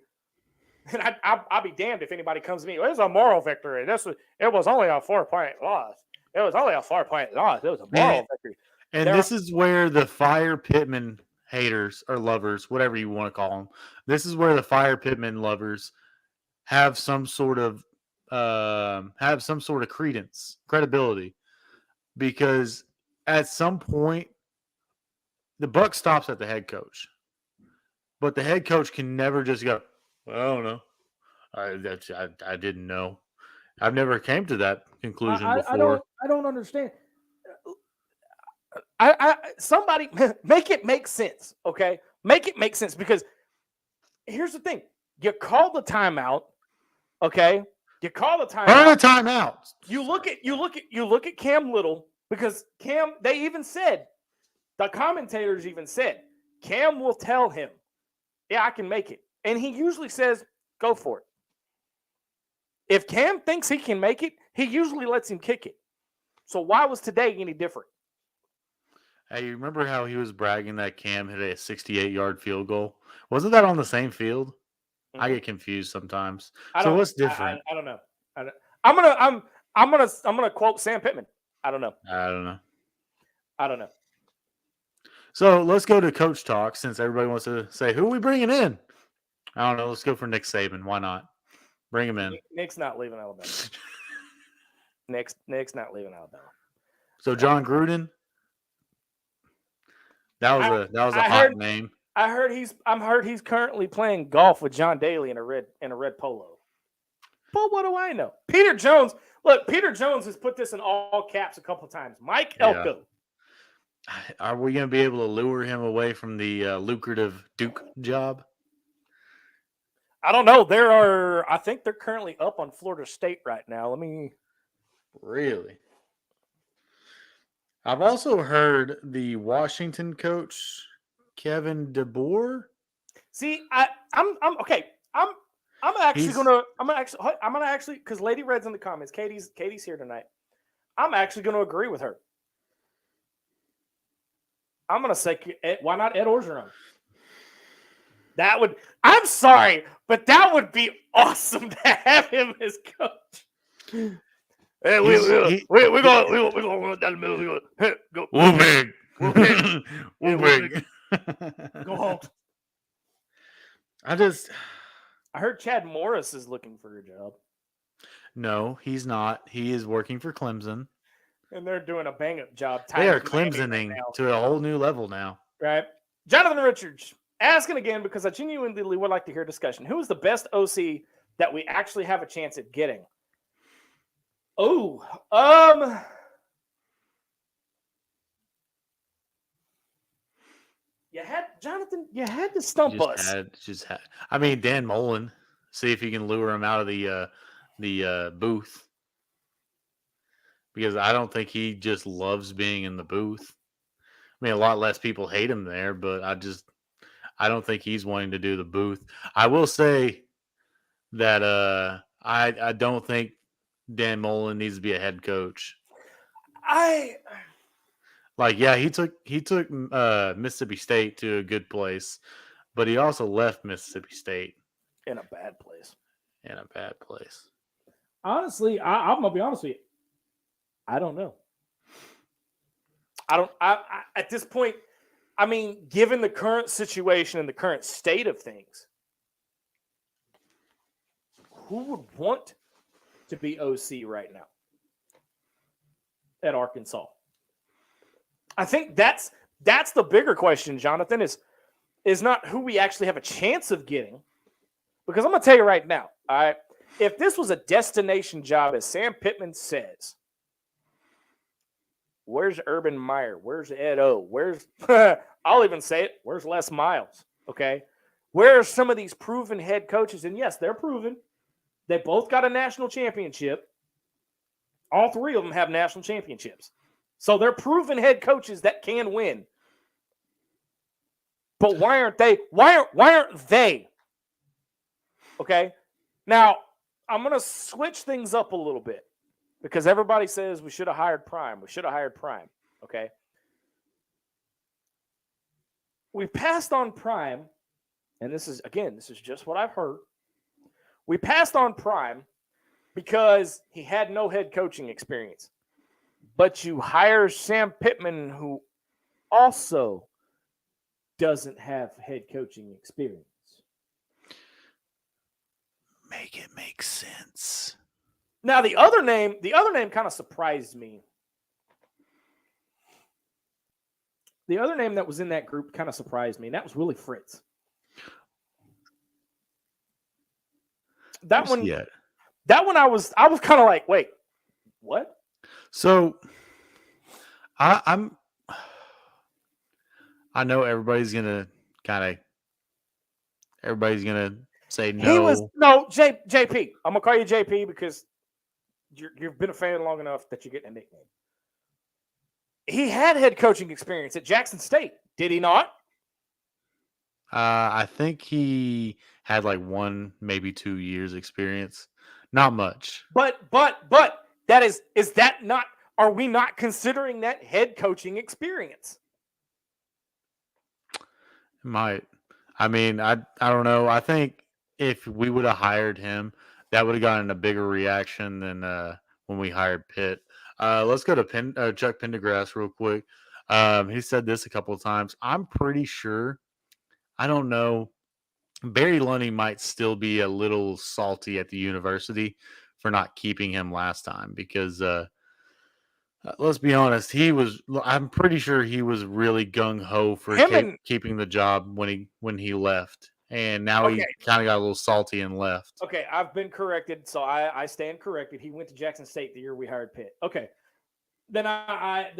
Speaker 1: And I'll be damned if anybody comes to me. It was a moral victory. It was only a 4-point loss. It was only a 4-point loss. It was a moral victory.
Speaker 2: And this is where the Fire Pittman haters or lovers, whatever you want to call them, this is where the Fire Pittman lovers have some sort of credibility, because at some point the buck stops at the head coach, but the head coach can never just go, well, I don't know. I didn't know. I've never came to that conclusion before.
Speaker 1: I don't understand. Somebody make it make sense, okay? Make it make sense, because here's the thing: you call the timeout, okay? You call the timeout.
Speaker 2: Burn a timeout.
Speaker 1: You look at Cam Little, because Cam. They even said, the commentators even said, Cam will tell him, yeah, I can make it, and he usually says, go for it. If Cam thinks he can make it, he usually lets him kick it. So why was today any different?
Speaker 2: Hey, you remember how he was bragging that Cam hit a 68-yard field goal? Wasn't that on the same field? Mm-hmm. I get confused sometimes. So what's different?
Speaker 1: I don't know. I'm gonna quote Sam Pittman. I don't know. I don't know.
Speaker 2: So let's go to coach talk, since everybody wants to say, who are we bringing in? I don't know. Let's go for Nick Saban. Why not? Bring him in.
Speaker 1: Nick's not leaving Alabama. Nick's not leaving Alabama.
Speaker 2: So John Gruden. That was a hot name.
Speaker 1: I'm heard he's currently playing golf with John Daly in a red polo. But what do I know? Peter Jones has put this in all caps a couple of times. Mike Elko.
Speaker 2: Are we going to be able to lure him away from the lucrative Duke job?
Speaker 1: I don't know. I think they're currently up on Florida State right now.
Speaker 2: Really? I've also heard the Washington coach, Kevin DeBoer.
Speaker 1: See, I'm okay. I'm actually because Lady Red's in the comments. Katie's here tonight. I'm actually going to agree with her. I'm going to say, why not Ed Orgeron? I'm sorry, but that would be awesome to have him as coach. Hey, we're going down the middle. Go big. Go home. I heard Chad Morris is looking for a job.
Speaker 2: No, he's not. He is working for Clemson.
Speaker 1: And they're doing a bang-up job.
Speaker 2: They are Clemsoning to a whole new level now.
Speaker 1: Right. Jonathan Richards, asking again because I genuinely would like to hear discussion. Who is the best OC that we actually have a chance at getting? Oh, you had to stump us.
Speaker 2: I mean, Dan Mullen. See if you can lure him out of the booth. Because I don't think he just loves being in the booth. I mean, a lot less people hate him there, but I don't think he's wanting to do the booth. I will say that I don't think Dan Mullen needs to be a head coach.
Speaker 1: Yeah,
Speaker 2: he took Mississippi State to a good place, but he also left Mississippi State
Speaker 1: in a bad place. Honestly, I'm gonna be honest with you. I don't know. I at this point, I mean, given the current situation and the current state of things, who would want to be OC right now at Arkansas? I think that's the bigger question, Jonathan, is not who we actually have a chance of getting. Because I'm going to tell you right now, all right, if this was a destination job, as Sam Pittman says, where's Urban Meyer? Where's Ed O? Where's, I'll even say it, where's Les Miles? Okay? Where are some of these proven head coaches? And yes, they're proven. They both got a national championship. All three of them have national championships. So they're proven head coaches that can win. But why aren't they? Why aren't they? Okay. Now, I'm going to switch things up a little bit because everybody says we should have hired Prime. Okay. We passed on Prime, and this is just what I've heard. We passed on Prime because he had no head coaching experience. But you hire Sam Pittman, who also doesn't have head coaching experience.
Speaker 2: Make it make sense.
Speaker 1: Now, the other name kind of surprised me. The other name that was in that group kind of surprised me, and that was Willie Fritz. That one I was kind of like, wait, what?
Speaker 2: So I know everybody's gonna say no.
Speaker 1: JP. I'm gonna call you JP because you've been a fan long enough that you're getting a nickname. He had head coaching experience at Jackson State, did he not?
Speaker 2: I think he had like 1, maybe 2 years experience. Not much.
Speaker 1: But that is that not? Are we not considering that head coaching experience?
Speaker 2: Might. I mean, I don't know. I think if we would have hired him, that would have gotten a bigger reaction than when we hired Pitt. Let's go to Chuck Pendergrass real quick. He said this a couple of times. I'm pretty sure. I don't know. Barry Lunny might still be a little salty at the university for not keeping him last time because let's be honest, I'm pretty sure he was really gung ho for keeping the job when he left, and now he kind of got a little salty and left.
Speaker 1: Okay, I've been corrected, so I stand corrected. He went to Jackson State the year we hired Pitt. Okay, then I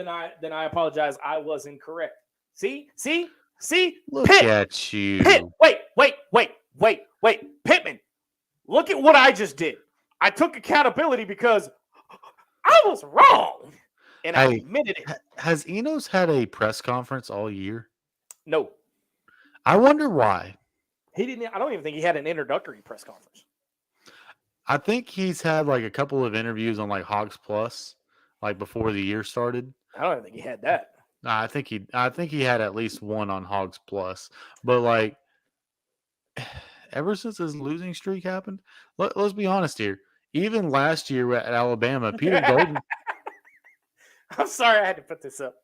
Speaker 1: apologize. I was incorrect. See,
Speaker 2: look
Speaker 1: Pitt,
Speaker 2: at you.
Speaker 1: Pitt, wait, Pittman. Look at what I just did. I took accountability because I was wrong. And I admitted it.
Speaker 2: Has Enos had a press conference all year?
Speaker 1: No.
Speaker 2: I wonder why.
Speaker 1: He didn't. I don't even think he had an introductory press conference.
Speaker 2: I think he's had like a couple of interviews on like Hogs Plus, like before the year started.
Speaker 1: I don't even think he had that.
Speaker 2: I think he had at least one on Hogs Plus. But like ever since his losing streak happened, let's be honest here. Even last year at Alabama, Peter Golden.
Speaker 1: I'm sorry I had to put this up.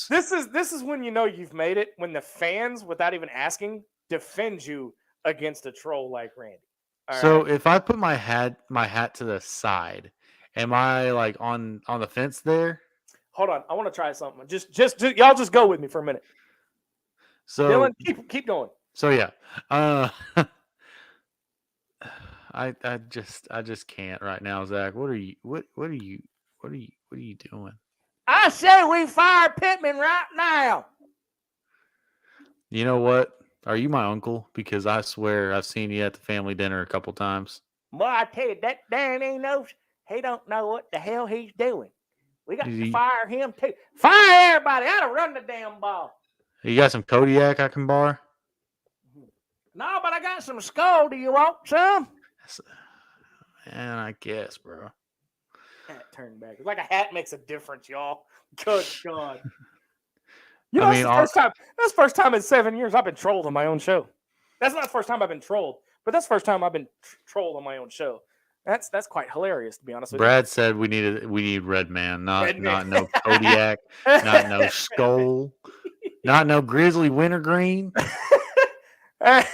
Speaker 1: This is when you know you've made it, when the fans, without even asking, defend you against a troll like Randy.
Speaker 2: If I put my hat to the side, am I like on the fence there?
Speaker 1: Hold on, I want to try something. Just y'all just go with me for a minute.
Speaker 2: So
Speaker 1: Dylan, keep going.
Speaker 2: So yeah, I just can't right now, Zach. What are you doing?
Speaker 1: I say we fire Pittman right now.
Speaker 2: You know what? Are you my uncle? Because I swear I've seen you at the family dinner a couple times.
Speaker 1: Well, I tell you, that Dan he don't know what the hell he's doing. We got to fire him too. Fire everybody. I don't run the damn ball.
Speaker 2: You got some Kodiak I can borrow?
Speaker 1: No, but I got got some skull. Do you want some?
Speaker 2: And I guess, bro.
Speaker 1: Hat turned back. It's like a hat makes a difference, y'all. Good God. You know,
Speaker 2: I mean,
Speaker 1: that's the first time in 7 years I've been trolled on my own show. That's not the first time I've been trolled, but that's the first time I've been trolled on my own show. That's quite hilarious, to be honest with you.
Speaker 2: Brad said we need Red Man,
Speaker 1: Red Man.
Speaker 2: not no Kodiak, not no Skull, not no Grizzly Wintergreen.
Speaker 1: I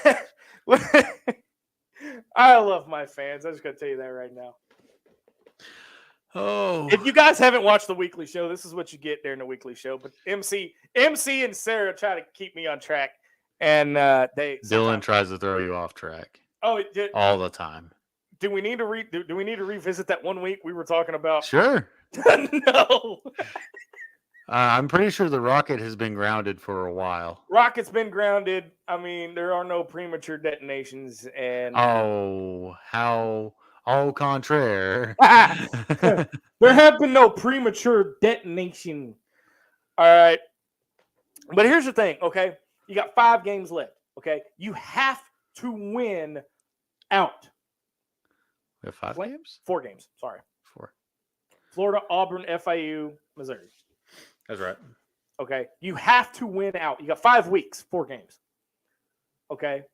Speaker 1: love my fans. I'm just gonna tell you that right now.
Speaker 2: Oh,
Speaker 1: If you guys haven't watched the weekly show, this is what you get during the weekly show. But MC and Sarah try to keep me on track, and
Speaker 2: Dylan tries to throw you off track.
Speaker 1: Oh,
Speaker 2: all the time.
Speaker 1: Do we need to revisit that 1 week we were talking about?
Speaker 2: Sure.
Speaker 1: No.
Speaker 2: I'm pretty sure the rocket has been grounded for a while.
Speaker 1: Rocket's been grounded. I mean, there are no premature detonations, and
Speaker 2: how au contraire.
Speaker 1: there have been no premature detonation. All right, but here's the thing. Okay, you got 5 games left. Okay, you have to win out.
Speaker 2: We have 5 games?
Speaker 1: 4 games. Sorry.
Speaker 2: 4.
Speaker 1: Florida, Auburn, FIU, Missouri.
Speaker 2: That's right.
Speaker 1: Okay. You have to win out. You got 5 weeks, 4 games. Okay.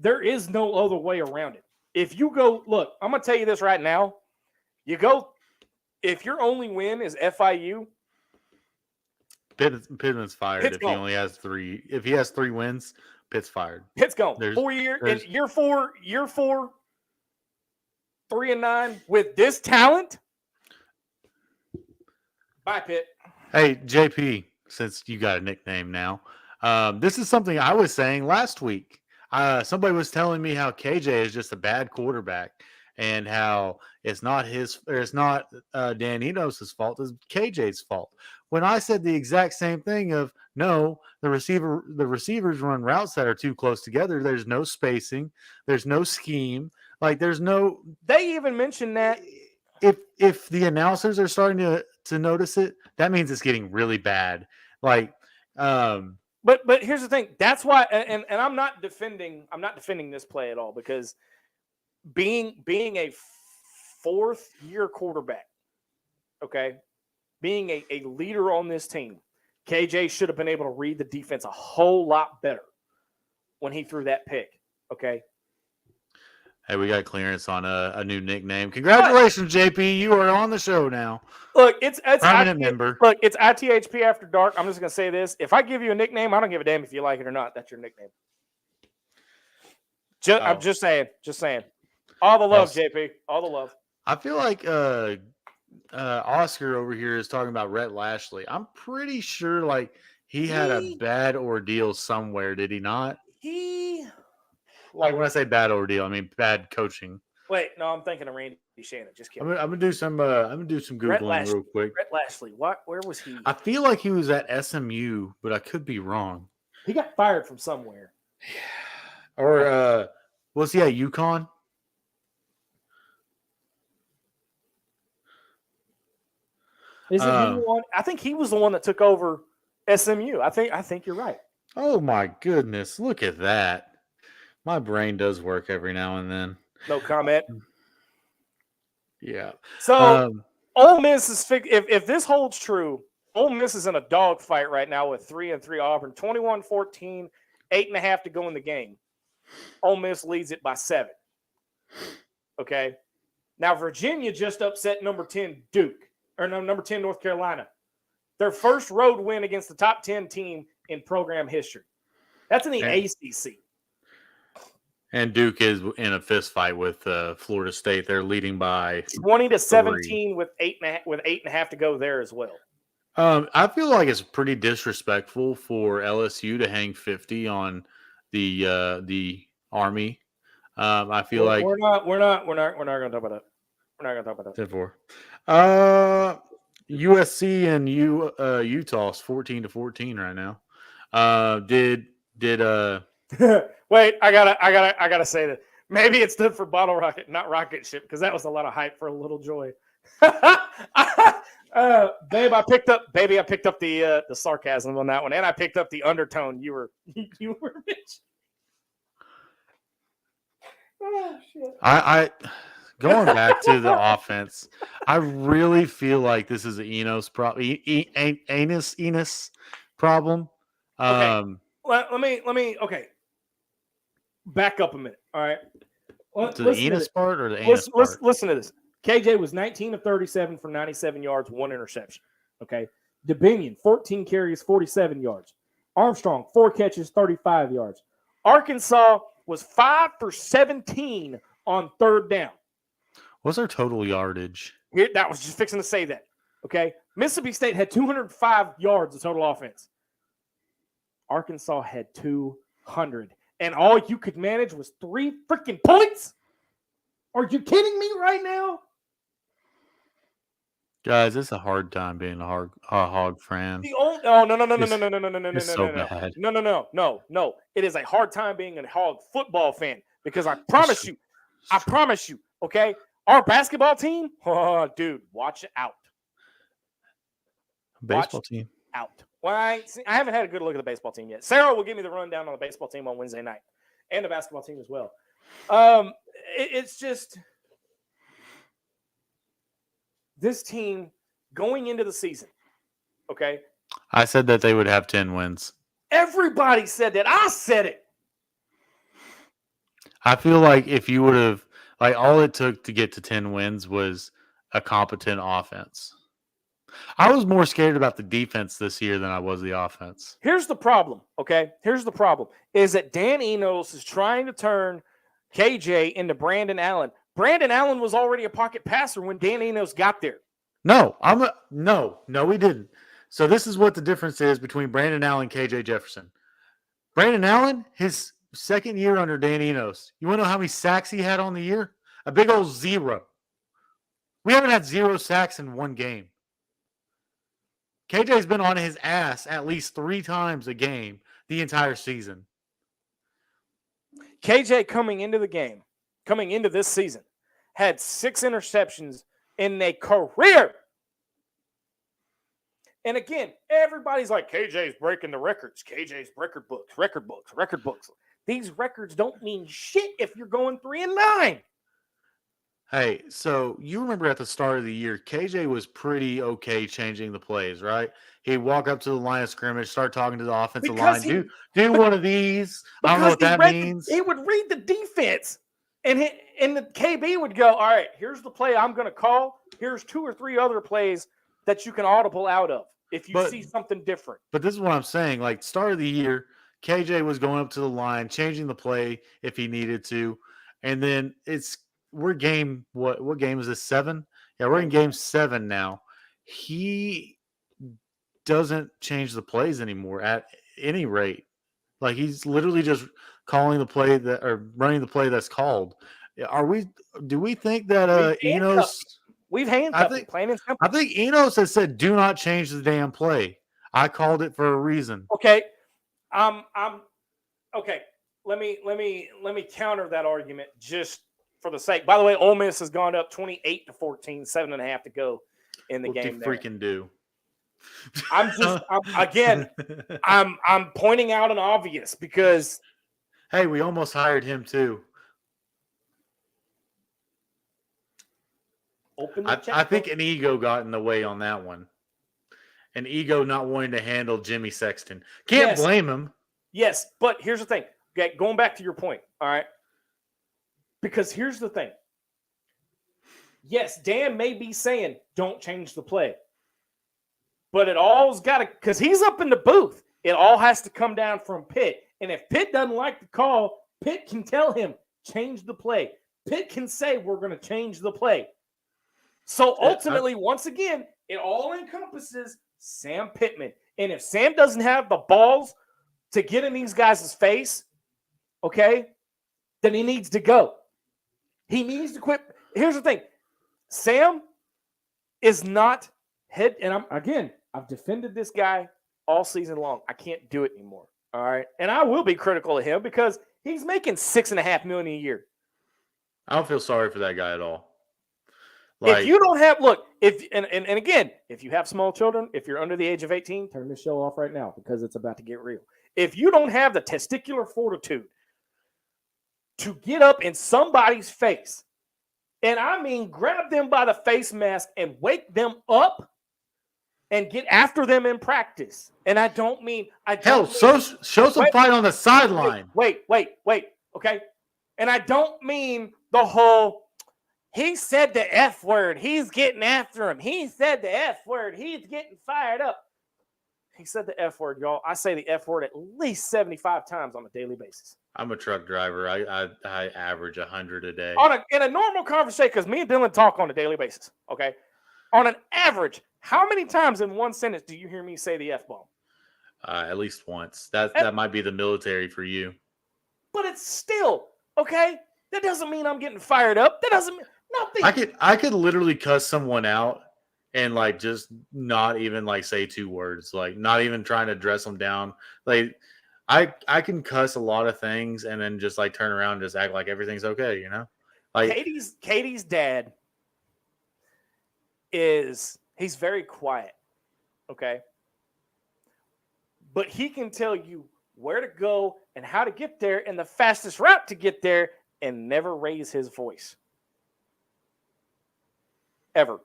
Speaker 1: There is no other way around it. If you go, look, I'm going to tell you this right now. If your only win is FIU,
Speaker 2: Pittman's fired
Speaker 1: Pitt's
Speaker 2: if
Speaker 1: gone.
Speaker 2: he only has 3. If he has 3 wins, Pitt's fired.
Speaker 1: Pitt's gone. Year 4, 3-9 with this talent. Bye, Pitt.
Speaker 2: Hey, JP, since you got a nickname now, this is something I was saying last week. Somebody was telling me how KJ is just a bad quarterback and how it's not Dan Enos' fault, it's KJ's fault. When I said the exact same thing of no, the receivers run routes that are too close together. There's no spacing. There's no scheme. Like there's no.
Speaker 1: They even mentioned that.
Speaker 2: If the announcers are starting to notice it, that means it's getting really bad. Like,
Speaker 1: but here's the thing. That's why, and I'm not defending this play at all, because being a 4th-year quarterback, okay, being a leader on this team, KJ should have been able to read the defense a whole lot better when he threw that pick. Okay.
Speaker 2: Hey, we got clearance on a new nickname. Congratulations, JP. You are on the show now.
Speaker 1: Look, it's
Speaker 2: permanent member.
Speaker 1: Look, it's ITHP After Dark. I'm just going to say this. If I give you a nickname, I don't give a damn if you like it or not. That's your nickname. I'm just saying. Just saying. All the love, JP. All the love.
Speaker 2: I feel like Oscar over here is talking about Rhett Lashley. I'm pretty sure like he had a bad ordeal somewhere. Did he not? Like when I say bad ordeal, I mean bad coaching.
Speaker 1: Wait, no, I'm thinking of Randy Shannon. Just kidding.
Speaker 2: I'm gonna do some Googling real quick.
Speaker 1: Rhett Lashley. Where was he?
Speaker 2: I feel like he was at SMU, but I could be wrong.
Speaker 1: He got fired from somewhere.
Speaker 2: Or was he at UConn?
Speaker 1: Is it the one? I think he was the one that took over SMU. I think you're right.
Speaker 2: Oh my goodness! Look at that. My brain does work every now and then.
Speaker 1: No comment.
Speaker 2: Yeah.
Speaker 1: So Ole Miss is if this holds true, Ole Miss is in a dogfight right now with 3-3 Auburn, 21-14, 8.5 to go in the game. Ole Miss leads it by 7. Okay. Now Virginia just upset number 10 number 10 North Carolina. Their first road win against the top 10 team in program history. That's in the ACC.
Speaker 2: And Duke is in a fist fight with Florida State. They're leading by
Speaker 1: 20-17 with 8.5 to go there as well.
Speaker 2: I feel like it's pretty disrespectful for LSU to hang 50 on the Army. I feel like
Speaker 1: we're not going to talk about that. We're not going to talk about
Speaker 2: that.
Speaker 1: that.
Speaker 2: USC and Utah's 14-14 right now. Did
Speaker 1: Wait, I gotta say that maybe it stood for bottle rocket, not rocket ship, because that was a lot of hype for a little joy. Babe, I picked up the sarcasm on that one, and I picked up the undertone you were mentioning. Oh, shit.
Speaker 2: I going back to the offense, I really feel like this is an Enos problem. Enos problem.
Speaker 1: Okay. Let me. Okay. Back up a minute. All right.
Speaker 2: To the
Speaker 1: Listen to
Speaker 2: Enos
Speaker 1: this.
Speaker 2: part or the Anus part?
Speaker 1: Listen to this. KJ was 19 of 37 for 97 yards, 1 interception. Okay. Dominion, 14 carries, 47 yards. Armstrong, 4 catches, 35 yards. Arkansas was 5 for 17 on third down.
Speaker 2: What's our total yardage?
Speaker 1: That was just fixing to say that. Okay. Mississippi State had 205 yards of total offense. Arkansas had 200. And all you could manage was 3 freaking points? Are you kidding me right now?
Speaker 2: Guys, it's a hard time being a Hog fan.
Speaker 1: No.
Speaker 2: It's so bad.
Speaker 1: No. It is a hard time being a Hog football fan because I promise you, okay? Our basketball team, oh, dude, watch out.
Speaker 2: Baseball team.
Speaker 1: Out. Well, I haven't had a good look at the baseball team yet. Sarah will give me the rundown on the baseball team on Wednesday night and the basketball team as well. It's just this team going into the season, okay?
Speaker 2: I said that they would have 10 wins.
Speaker 1: Everybody said that. I said it.
Speaker 2: I feel like if you would have, like, all it took to get to 10 wins was a competent offense. I was more scared about the defense this year than I was the offense.
Speaker 1: Here's the problem, okay? Here's the problem, is that Dan Enos is trying to turn KJ into Brandon Allen. Brandon Allen was already a pocket passer when Dan Enos got there.
Speaker 2: No, we didn't. So this is what the difference is between Brandon Allen and KJ Jefferson. Brandon Allen, his second year under Dan Enos, you want to know how many sacks he had on the year? A big old 0. We haven't had 0 sacks in one game. KJ's been on his ass at least 3 times a game the entire season.
Speaker 1: KJ coming into this season, had 6 interceptions in a career. And again, everybody's like, KJ's breaking the records. KJ's record books. These records don't mean shit if you're going 3-9.
Speaker 2: Hey, so you remember at the start of the year, KJ was pretty okay changing the plays, right? He'd walk up to the line of scrimmage, start talking to the offensive line, do one of these. I don't know what that means.
Speaker 1: He would read the defense, and the KB would go, all right, here's the play I'm going to call. Here's 2 or 3 other plays that you can audible out of if you see something different.
Speaker 2: But this is what I'm saying. Like, start of the year, KJ was going up to the line, changing the play if he needed to. And then we're game, what game is this, 7? Yeah, we're in game 7 now. He doesn't change the plays anymore at any rate. Like, he's literally just calling the play running the play that's called. Do we think that Enos?
Speaker 1: We've handcuffed him, plain and simple.
Speaker 2: I think Enos has said, "Do not change the damn play." I called it for a reason.
Speaker 1: Okay, okay. Let me counter that argument just for the sake. By the way, Ole Miss has gone up 28-14, 7.5 to go in the game.
Speaker 2: Freaking do.
Speaker 1: I'm pointing out an obvious because.
Speaker 2: Hey, we almost hired him too. I think an ego got in the way on that one. An ego not wanting to handle Jimmy Sexton. Can't blame him.
Speaker 1: Yes, but here's the thing. Okay, going back to your point, all right? Because here's the thing. Yes, Dan may be saying, don't change the play. But it all's got to, because he's up in the booth. It all has to come down from Pitt. And if Pitt doesn't like the call, Pitt can tell him, change the play. Pitt can say, we're going to change the play. So ultimately, once again, it all encompasses Sam Pittman. And if Sam doesn't have the balls to get in these guys' face, okay, then he needs to go. He needs to quit. Here's the thing. Sam is not head, and I've defended this guy all season long. I can't do it anymore. All right. And I will be critical of him because he's making $6.5 million a year.
Speaker 2: I don't feel sorry for that guy at all.
Speaker 1: If you don't have, if you have small children, if you're under the age of 18, turn this show off right now because it's about to get real. If you don't have the testicular fortitude to get up in somebody's face, and I mean grab them by the face mask and wake them up and get after them in practice. And I don't mean
Speaker 2: Hell, show some fight on the sideline.
Speaker 1: Wait. Okay. And I don't mean the whole, he said the F word, he's getting after him. He said the F word, he's getting fired up. He said the F word, y'all. I say the F word at least 75 times on a daily basis.
Speaker 2: I'm a truck driver. I average 100 a day.
Speaker 1: In a normal conversation, because me and Dylan talk on a daily basis, okay? On an average, how many times in one sentence do you hear me say the F-bomb?
Speaker 2: At least once. That might be the military for you.
Speaker 1: But it's still, okay? That doesn't mean I'm getting fired up. That doesn't mean nothing.
Speaker 2: I could literally cuss someone out and like just not even like say 2 words, like not even trying to dress them down. Like I can cuss a lot of things and then just like turn around and just act like everything's okay, you know? Like
Speaker 1: Katie's dad he's very quiet, okay? But he can tell you where to go and how to get there and the fastest route to get there and never raise his voice. Ever.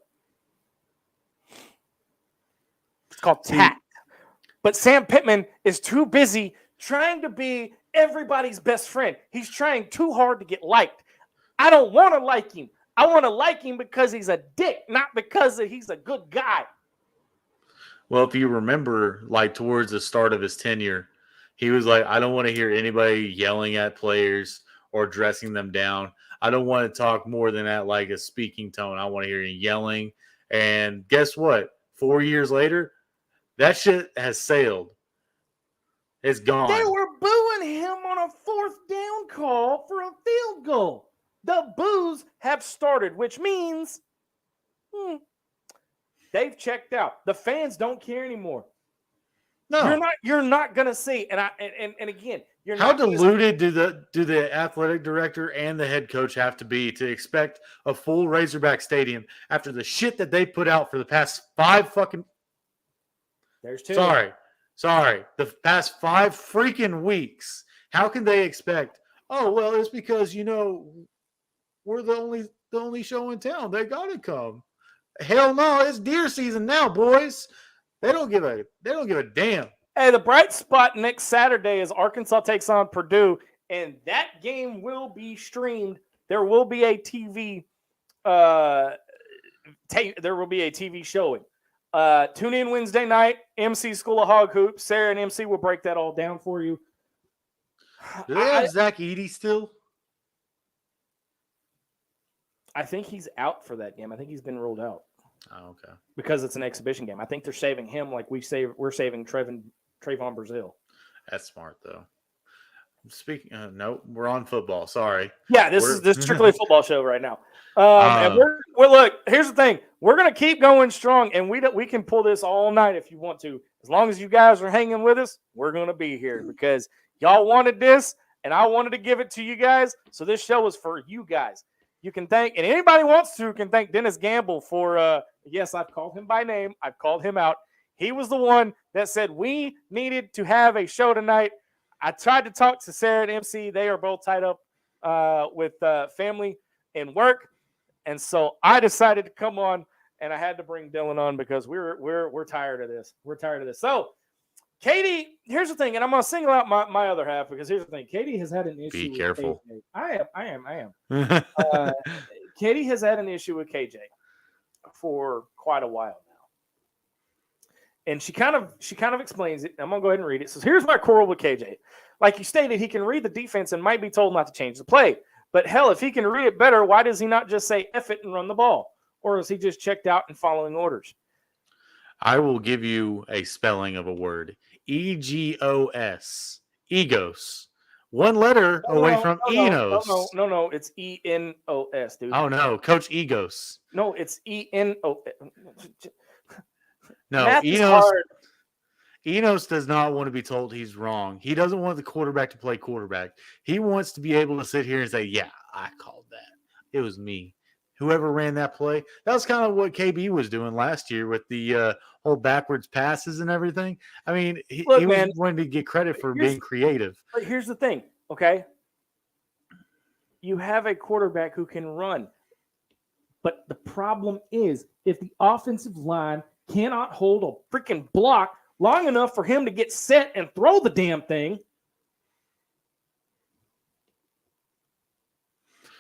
Speaker 1: It's called tact. But Sam Pittman is too busy trying to be everybody's best friend. He's trying too hard to get liked. I don't want to like him. I want to like him because he's a dick, not because he's a good guy.
Speaker 2: Well, if you remember, like towards the start of his tenure, he was like, I don't want to hear anybody yelling at players or dressing them down. I don't want to talk more than that, like a speaking tone. I want to hear you yelling. And guess what? 4 years later, that shit has sailed. It's gone.
Speaker 1: They were booing him on a 4th down call for a field goal. The boos have started, which means they've checked out. The fans don't care anymore.
Speaker 2: No,
Speaker 1: you're not gonna see. And again, you're
Speaker 2: how
Speaker 1: not
Speaker 2: deluded do the athletic director and the head coach have to be to expect a full Razorback stadium after the shit that they put out for the past 5 fucking?
Speaker 1: There's 2.
Speaker 2: Sorry. The past 5 freaking weeks. How can they expect? Oh well, it's because we're the only show in town. They gotta come. Hell no, it's deer season now, boys. They don't give a damn.
Speaker 1: Hey, the bright spot next Saturday is Arkansas takes on Purdue, and that game will be streamed. There will be a TV. There will be a TV showing. Tune in Wednesday night. MC School of Hawg Hoops. Sarah and MC will break that all down for you.
Speaker 2: Do they have Zach Edey still?
Speaker 1: I think he's out for that game. I think he's been ruled out.
Speaker 2: Oh, okay.
Speaker 1: Because it's an exhibition game. I think they're saving him like we're saving Trayvon Brazil.
Speaker 2: That's smart though. Speaking, no, we're on football. Sorry.
Speaker 1: Yeah, this is strictly a football show right now. And we're look. Here's the thing: we're gonna keep going strong, and we can pull this all night if you want to. As long as you guys are hanging with us, we're gonna be here because y'all wanted this, and I wanted to give it to you guys. So this show is for you guys. You can thank, and anybody wants to can thank Dennis Gamble for. Yes, I've called him by name. I've called him out. He was the one that said we needed to have a show tonight. I tried to talk to Sarah and MC. They are both tied up with family and work, and so I decided to come on, and I had to bring Dylan on because we're tired of this. We're tired of this. So, Katie, here's the thing, and I'm gonna single out my other half because here's the thing. Katie has had an issue.
Speaker 2: Be careful.
Speaker 1: With KJ. I am. Katie has had an issue with KJ for quite a while now. And she kind of explains it. I'm going to go ahead and read it. So here's my quarrel with KJ. Like you stated, he can read the defense and might be told not to change the play. But hell, if he can read it better, why does he not just say F it and run the ball? Or is he just checked out and following orders?
Speaker 2: I will give you a spelling of a word. EGOS. Egos. One letter away from Enos.
Speaker 1: No. It's ENOS, dude.
Speaker 2: Oh, no. Coach Egos.
Speaker 1: No, it's ENO.
Speaker 2: No, Enos does not want to be told he's wrong. He doesn't want the quarterback to play quarterback. He wants to be able to sit here and say, yeah, I called that. It was me. Whoever ran that play. That was kind of what KB was doing last year with the whole backwards passes and everything. I mean, he was wanting to get credit for being creative.
Speaker 1: But here's the thing, okay? you have a quarterback who can run. But the problem is, if the offensive line cannot hold a freaking block long enough for him to get set and throw the damn thing.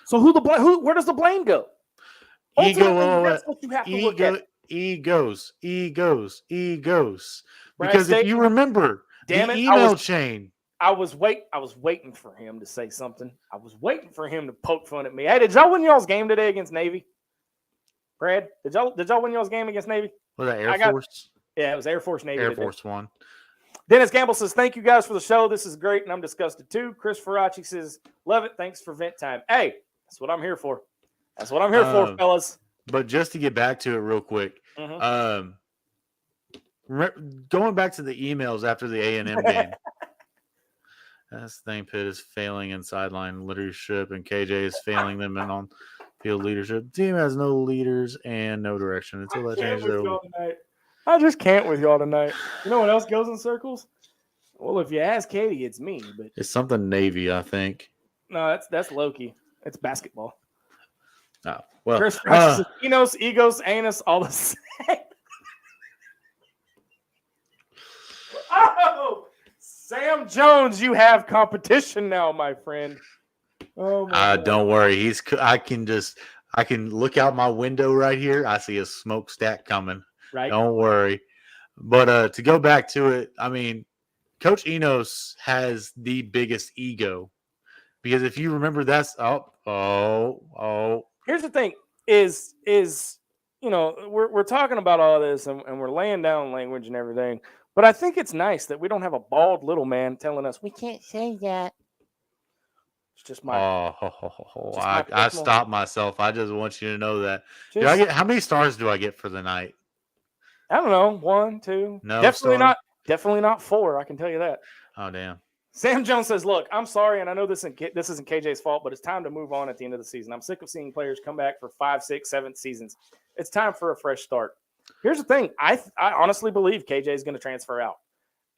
Speaker 1: So where does the blame go? Ultimately, that's what you have to look at.
Speaker 2: Egos.
Speaker 1: Brad
Speaker 2: Because if
Speaker 1: State,
Speaker 2: you remember
Speaker 1: damn
Speaker 2: the
Speaker 1: it,
Speaker 2: email chain.
Speaker 1: I was waiting for him to say something. I was waiting for him to poke fun at me. Hey, did y'all win y'all's game today against Navy? Brad, did y'all win y'all's game against Navy?
Speaker 2: Was that Air Force?
Speaker 1: Yeah, it was Air Force Navy.
Speaker 2: Air Force One.
Speaker 1: Dennis Gamble says, thank you guys for the show. This is great, and I'm disgusted too. Chris Faraci says, love it. Thanks for vent time. Hey, that's what I'm here for. That's what I'm here for, fellas.
Speaker 2: But just to get back to it real quick, going back to the emails after the A&M game, this thing Pitt is failing in sideline leadership, and KJ is failing them in on-field leadership. The team has no leaders and no direction until that changes.
Speaker 1: I just can't with y'all tonight. You know what else goes in circles? Well, if you ask Katie, it's me. But
Speaker 2: it's something Navy, I think.
Speaker 1: No, that's Loki. It's basketball.
Speaker 2: Oh, well.
Speaker 1: Chris says, Enos, egos, anus, all the same. Oh, Sam Jones, you have competition now, my friend. Oh my God.
Speaker 2: Don't worry. I can look out my window right here. I see a smokestack coming.
Speaker 1: Right.
Speaker 2: Don't worry. But to go back to it, I mean, Coach Enos has the biggest ego because if you remember, that's
Speaker 1: Here's the thing: is we're talking about all this and we're laying down language and everything, but I think it's nice that we don't have a bald little man telling us we can't say that. It's just my.
Speaker 2: I stopped myself. I just want you to know that. How many stars do I get for the night?
Speaker 1: I don't know. 1, 2.
Speaker 2: No,
Speaker 1: definitely not 4. I can tell you that.
Speaker 2: Oh, damn.
Speaker 1: Sam Jones says, look, I'm sorry, and I know this isn't KJ's fault, but it's time to move on at the end of the season. I'm sick of seeing players come back for 5, 6, 7 seasons. It's time for a fresh start. Here's the thing. I honestly believe KJ is going to transfer out.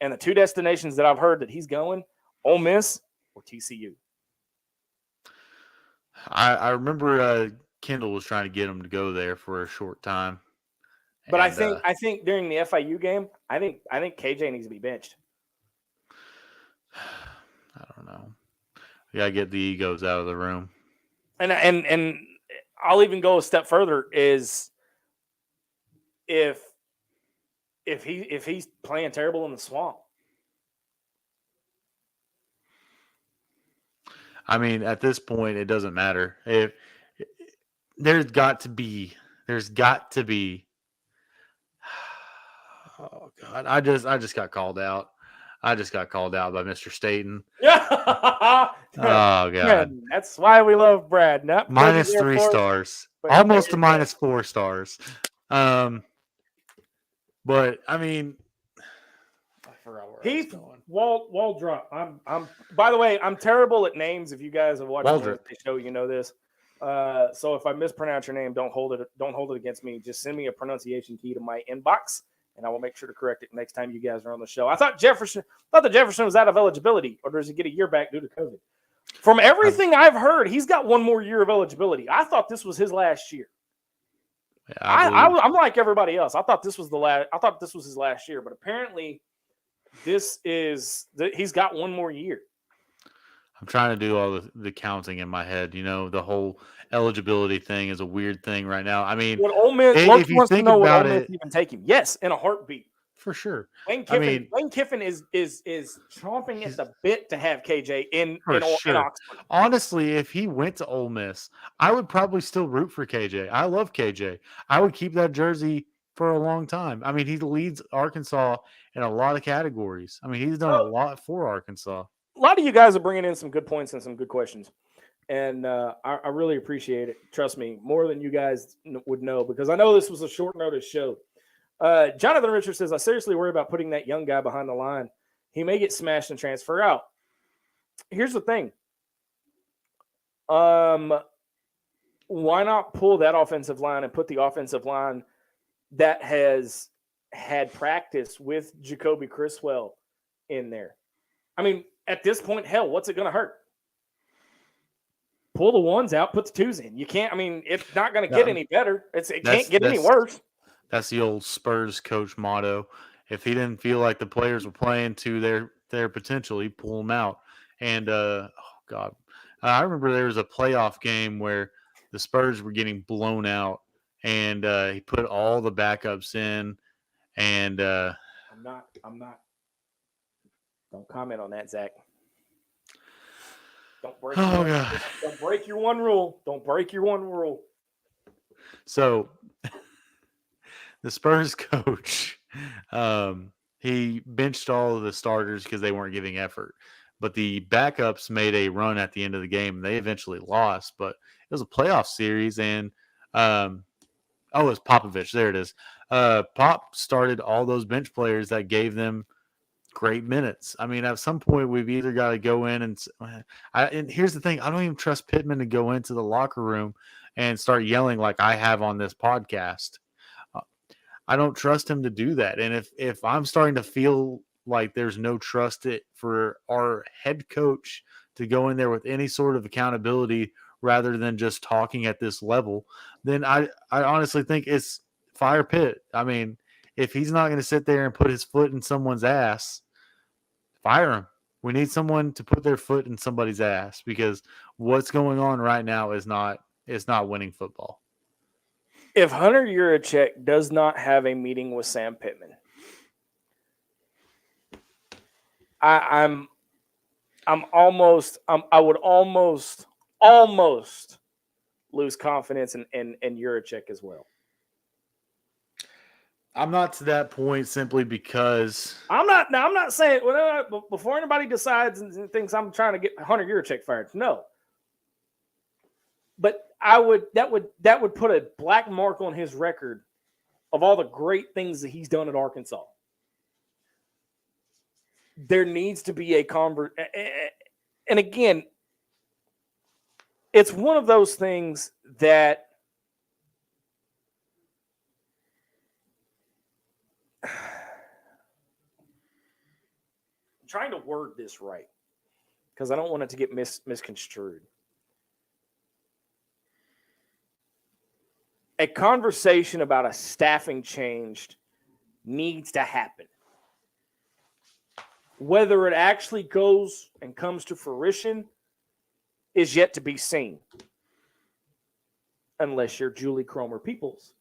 Speaker 1: And the 2 destinations that I've heard that he's going, Ole Miss or TCU.
Speaker 2: I remember Kendall was trying to get him to go there for a short time.
Speaker 1: But I think during the FIU game, I think KJ needs to be benched.
Speaker 2: I don't know. You gotta get the egos out of the room.
Speaker 1: And I'll even go a step further is if he's playing terrible in the swamp.
Speaker 2: I mean, at this point, it doesn't matter. If there's got to be. Oh God! I just got called out. I just got called out by Mr. Staten.
Speaker 1: Oh
Speaker 2: God!
Speaker 1: Man, that's why we love Brad. Not
Speaker 2: -3 stars, almost to -4 stars. But I mean, I forgot where
Speaker 1: Heath Waldrop. I'm. By the way, I'm terrible at names. If you guys have watched the show, you know this. So if I mispronounce your name, don't hold it against me. Just send me a pronunciation key to my inbox, and I will make sure to correct it next time you guys are on the show. I thought Jefferson was out of eligibility, or does he get a year back due to COVID? From everything I've heard, he's got 1 more year of eligibility. I thought this was his last year. Yeah, I'm like everybody else. I thought this was his last year, but apparently, he's got 1 more year.
Speaker 2: I'm trying to do all the counting in my head. You know, the whole eligibility thing is a weird thing right now. I mean,
Speaker 1: if you think about it, even take him. Yes, in a heartbeat.
Speaker 2: For sure.
Speaker 1: Lane Kiffin is chomping at the bit to have KJ in Oxford.
Speaker 2: Honestly, if he went to Ole Miss, I would probably still root for KJ. I love KJ. I would keep that jersey for a long time. I mean, he leads Arkansas in a lot of categories. I mean, he's done a lot for Arkansas.
Speaker 1: A lot of you guys are bringing in some good points and some good questions. And I really appreciate it. Trust me, more than you guys would know, because I know this was a short notice show. Jonathan Richards says, I seriously worry about putting that young guy behind the line. He may get smashed and transfer out. Here's the thing. Why not pull that offensive line and put the offensive line that has had practice with Jacoby Criswell in there? I mean, at this point, hell, what's it going to hurt? pull the ones out, put the twos in. You can't. I mean, it's not going to get any better. It can't get any worse.
Speaker 2: That's the old Spurs coach motto. If he didn't feel like the players were playing to their potential, he'd pull them out. And oh God, I remember there was a playoff game where the Spurs were getting blown out, and he put all the backups in. And
Speaker 1: I'm not. Don't comment on that, Zach. Don't break. Don't break your one rule. Don't break your one rule.
Speaker 2: So the Spurs coach, he benched all of the starters because they weren't giving effort. But the backups made a run at the end of the game, and they eventually lost. But it was a playoff series, and it was Popovich. There it is. Pop started all those bench players that gave them great minutes. I mean, at some point, we've either got to go in and here's the thing. I don't even trust Pittman to go into the locker room and start yelling like I have on this podcast. I don't trust him to do that. And if I'm starting to feel like there's no trust for our head coach to go in there with any sort of accountability rather than just talking at this level, then I honestly think it's fire Pitt. I mean, if he's not going to sit there and put his foot in someone's ass, fire him. We need someone to put their foot in somebody's ass because what's going on right now is not winning football.
Speaker 1: If Hunter Yurachek does not have a meeting with Sam Pittman, I would almost lose confidence in Yurachek as well.
Speaker 2: I'm not to that point simply because
Speaker 1: I'm not saying before anybody decides and thinks I'm trying to get Hunter Yurachek fired. No, but that would put a black mark on his record of all the great things that he's done at Arkansas. There needs to be a and again, it's one of those things that I'm trying to word this right because I don't want it to get misconstrued. A conversation about a staffing change needs to happen. Whether it actually goes and comes to fruition is yet to be seen. Unless you're Julie Cromer Peoples.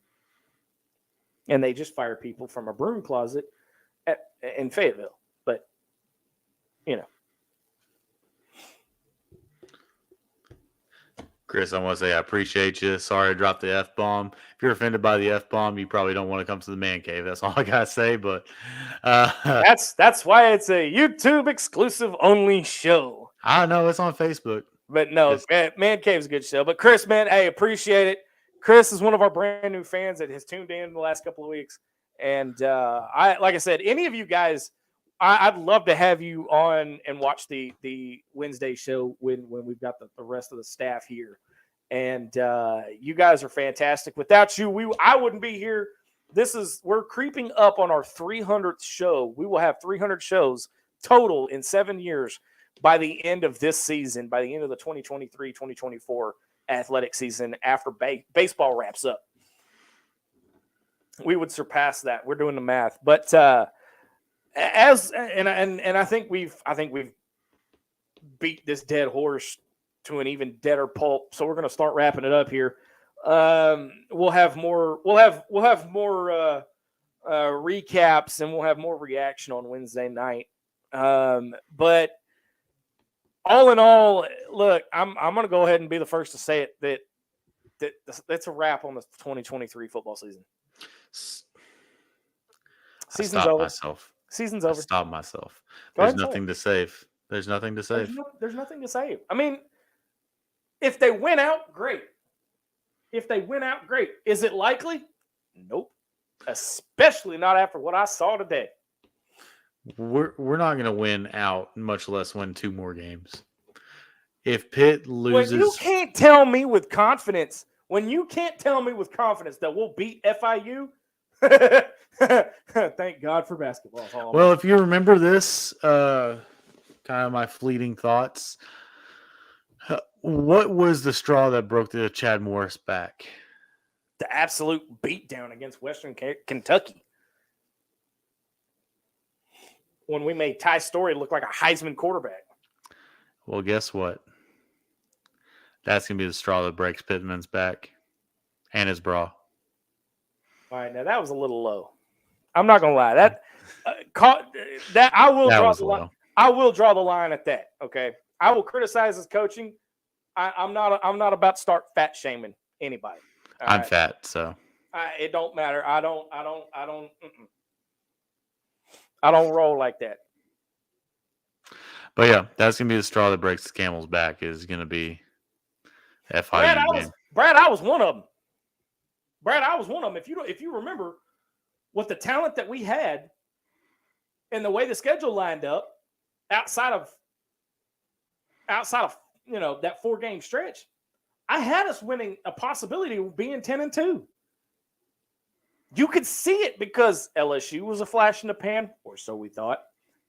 Speaker 1: And they just fire people from a broom closet in Fayetteville. But, you know.
Speaker 2: Chris, I want to say I appreciate you. Sorry I dropped the F-bomb. If you're offended by the F-bomb, you probably don't want to come to the man cave. That's all I got to say. But
Speaker 1: that's why it's a YouTube exclusive only show.
Speaker 2: I know it's on Facebook.
Speaker 1: But no, Man Cave's a good show. But Chris, man, hey, appreciate it. Chris is one of our brand new fans that has tuned in the last couple of weeks. And like I said, any of you guys, I'd love to have you on and watch the Wednesday show when we've got the rest of the staff here. And you guys are fantastic. Without you, I wouldn't be here. We're creeping up on our 300th show. We will have 300 shows total in 7 years by the end of this season, by the end of the 2023-2024 athletic season after baseball wraps up. We would surpass that. We're doing the math. But I think we've beat this dead horse to an even deader pulp. So we're going to start wrapping it up here. We'll have more recaps and we'll have more reaction on Wednesday night. But all in all, look, I'm going to go ahead and be the first to say it that's a wrap on the 2023 football season. Season's over. Season's over.
Speaker 2: Stop myself. There's nothing to save. There's nothing to save.
Speaker 1: There's nothing to save. I mean, if they win out, great. Is it likely? Nope. Especially not after what I saw today.
Speaker 2: We're not going to win out, much less win 2 more games. If Pitt loses,
Speaker 1: when you can't tell me with confidence that we'll beat FIU. Thank God for basketball.
Speaker 2: Well, if you remember this, kind of my fleeting thoughts. What was the straw that broke the Chad Morris back?
Speaker 1: The absolute beatdown against Western Kentucky. When we made Ty Story look like a Heisman quarterback.
Speaker 2: Well, guess what? That's going to be the straw that breaks Pittman's back and his bra.
Speaker 1: All right, now that was a little low. I'm not going to lie. That I will draw the line. I will draw the line at that, okay? I will criticize his coaching. I'm not about to start fat shaming anybody.
Speaker 2: I'm fat, so
Speaker 1: it don't matter. I don't roll like that.
Speaker 2: But yeah, that's gonna be the straw that breaks the camel's back. Is gonna be FIU.
Speaker 1: Brad, I was one of them. If you remember, with the talent that we had, and the way the schedule lined up, outside of that 4-game stretch, I had us winning a possibility of being 10-2. You could see it because LSU was a flash in the pan, or so we thought.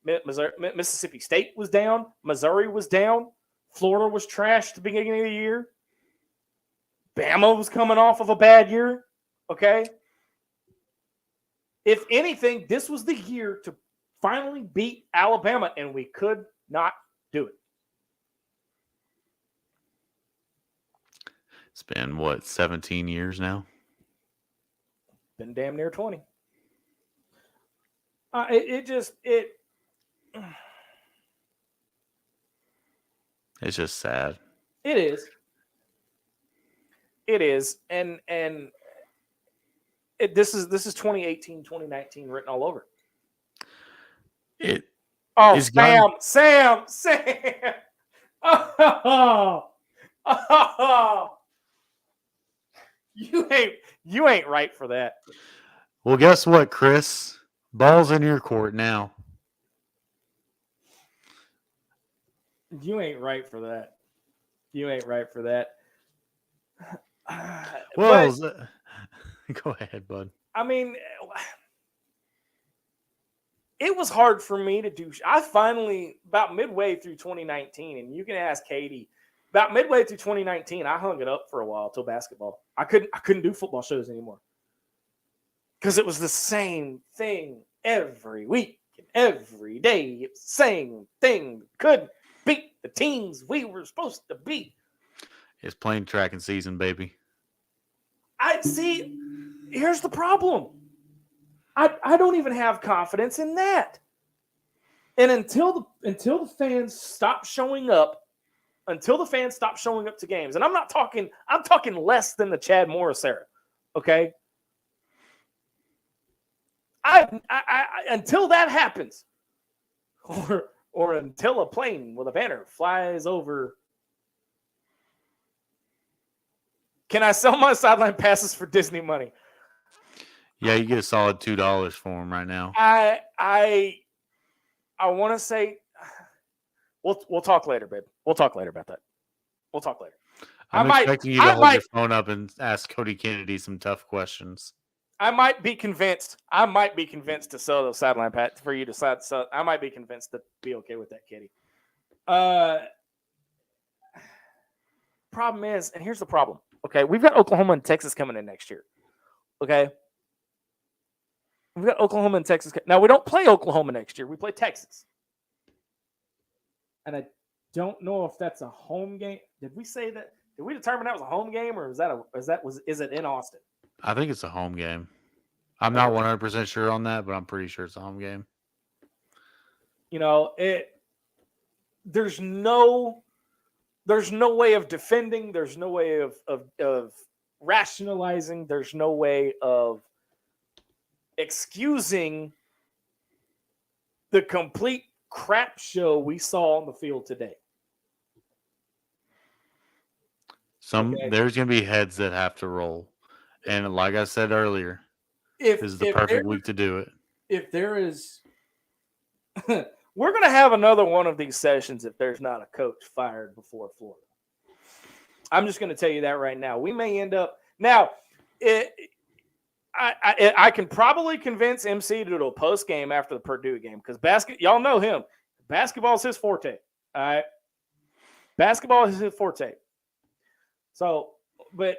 Speaker 1: Mississippi State was down. Missouri was down. Florida was trashed at the beginning of the year. Bama was coming off of a bad year. Okay? If anything, this was the year to finally beat Alabama, and we could not do it.
Speaker 2: It's been, 17 years now?
Speaker 1: Been damn near 20.
Speaker 2: It's just sad.
Speaker 1: It is. And this is 2018, 2019 written all over. Sam. Oh. You ain't right for that.
Speaker 2: Well, guess what, Chris? Ball's in your court now.
Speaker 1: You ain't right for that.
Speaker 2: Well, go ahead, bud.
Speaker 1: I mean, it was hard for me to do. I finally, about midway through 2019, and you can ask Katie, about midway through 2019, I hung it up for a while till basketball. I couldn't do football shows anymore because it was the same thing every week, every day. It's the same thing. Couldn't beat the teams we were supposed to beat.
Speaker 2: It's plain track and season, baby.
Speaker 1: I see. Here's the problem. I don't even have confidence in that. And until the fans stop showing up, to games, and I'm talking less than the Chad Morris era, okay? Until that happens, or until a plane with a banner flies over. Can I sell my sideline passes for Disney money?
Speaker 2: Yeah, you get a solid $2 for them right now.
Speaker 1: I want to say we'll talk later, babe. We'll talk later about that. We'll talk later.
Speaker 2: I'm expecting you to hold your phone up and ask Cody Kennedy some tough questions.
Speaker 1: I might be convinced to sell those sideline passes for you to sell. I might be convinced to be okay with that, Kitty. Problem is, and here's the problem. Okay, we've got Oklahoma and Texas coming in next year. Okay, we've got Oklahoma and Texas. Now we don't play Oklahoma next year. We play Texas, and I don't know if that's a home game. Did we say that? Did we determine that was a home game, or is it in Austin?
Speaker 2: I think it's a home game. I'm not 100% sure on that, but I'm pretty sure it's a home game.
Speaker 1: There's no way of defending. There's no way of rationalizing. There's no way of excusing the complete crap show we saw on the field today.
Speaker 2: There's going to be heads that have to roll. And like I said earlier, this is the perfect week to do it.
Speaker 1: If there is, we're going to have another one of these sessions if there's not a coach fired before Florida. I'm just going to tell you that right now. We may end up now. I can probably convince MC to do a post game after the Purdue game because y'all know him. Basketball's his forte. All right. Basketball is his forte. So, but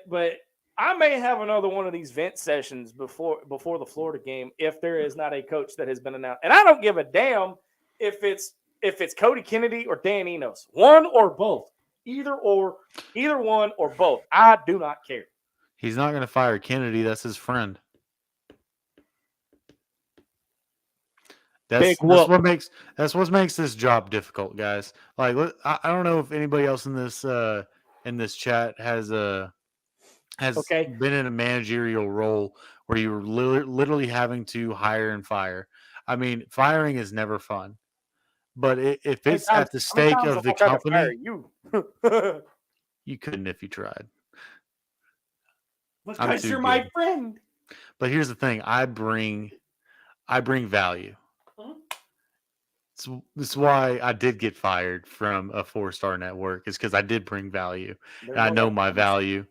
Speaker 1: I may have another one of these vent sessions before the Florida game if there is not a coach that has been announced. And I don't give a damn if it's Cody Kennedy or Dan Enos, one or both, either one or both. I do not care.
Speaker 2: He's not going to fire Kennedy. That's his friend. That's what makes this job difficult, guys. Like, I don't know if anybody else in this chat has been in a managerial role where you're literally having to hire and fire. I mean, firing is never fun, but if it's at the stake of the company, you couldn't if you tried.
Speaker 1: Because you're my friend.
Speaker 2: But here's the thing: I bring value. This is why I did get fired from a 4-star network, is because I did bring value. And I know my value.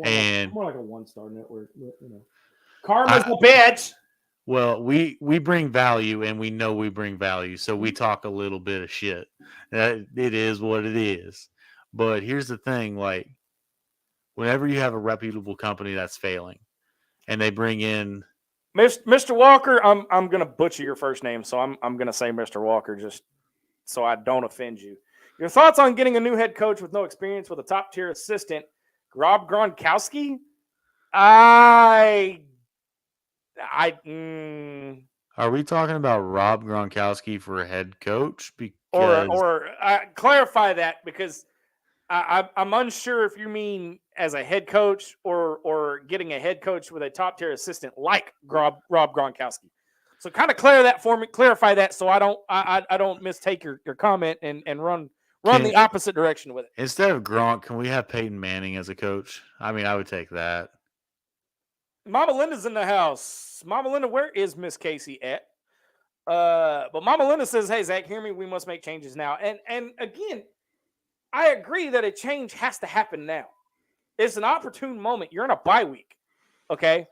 Speaker 2: And
Speaker 1: more like a 1-star network, but, you know. Karma's a bitch.
Speaker 2: Well, we bring value, and we know we bring value, so we talk a little bit of shit. It is what it is. But here's the thing: like, whenever you have a reputable company that's failing, and they bring in
Speaker 1: Mr. Walker, I'm gonna butcher your first name, so I'm gonna say Mr. Walker just so I don't offend you. Your thoughts on getting a new head coach with no experience with a top tier assistant, Rob Gronkowski? Are
Speaker 2: we talking about Rob Gronkowski for a head coach?
Speaker 1: Or clarify that, because I'm unsure if you mean as a head coach or getting a head coach with a top tier assistant like Rob Gronkowski. So kind of clarify that so I don't mistake your comment and run the opposite direction with it.
Speaker 2: Instead of Gronk, can we have Peyton Manning as a coach? I mean, I would take that.
Speaker 1: Mama Linda's in the house. Mama Linda, where is Miss Casey at? But Mama Linda says, "Hey Zach, hear me. We must make changes now." And again, I agree that a change has to happen now. It's an opportune moment. You're in a bye week, okay?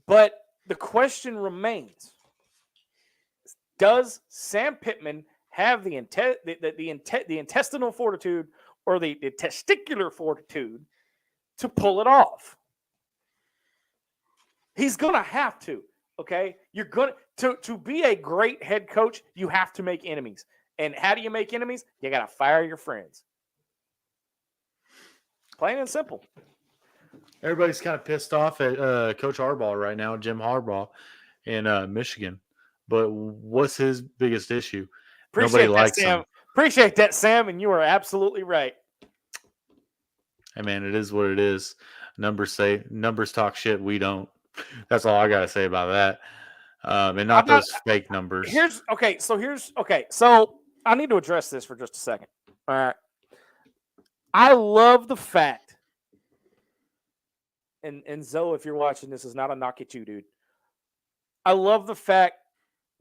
Speaker 1: But the question remains: does Sam Pittman have the intestinal fortitude or the testicular fortitude to pull it off? He's gonna have to. Okay, you're gonna to be a great head coach. You have to make enemies, and how do you make enemies? You gotta fire your friends. Plain and simple.
Speaker 2: Everybody's kind of pissed off at Coach Harbaugh right now, Jim Harbaugh in Michigan. But what's his biggest issue? Nobody likes him.
Speaker 1: Appreciate that, Sam, and you are absolutely right.
Speaker 2: Hey man, it is what it is. Numbers talk shit. We don't. That's all I gotta say about that. And not those fake numbers.
Speaker 1: So I need to address this for just a second. All right. I love the fact, and Zoe, if you're watching, this is not a knock at you, dude. I love the fact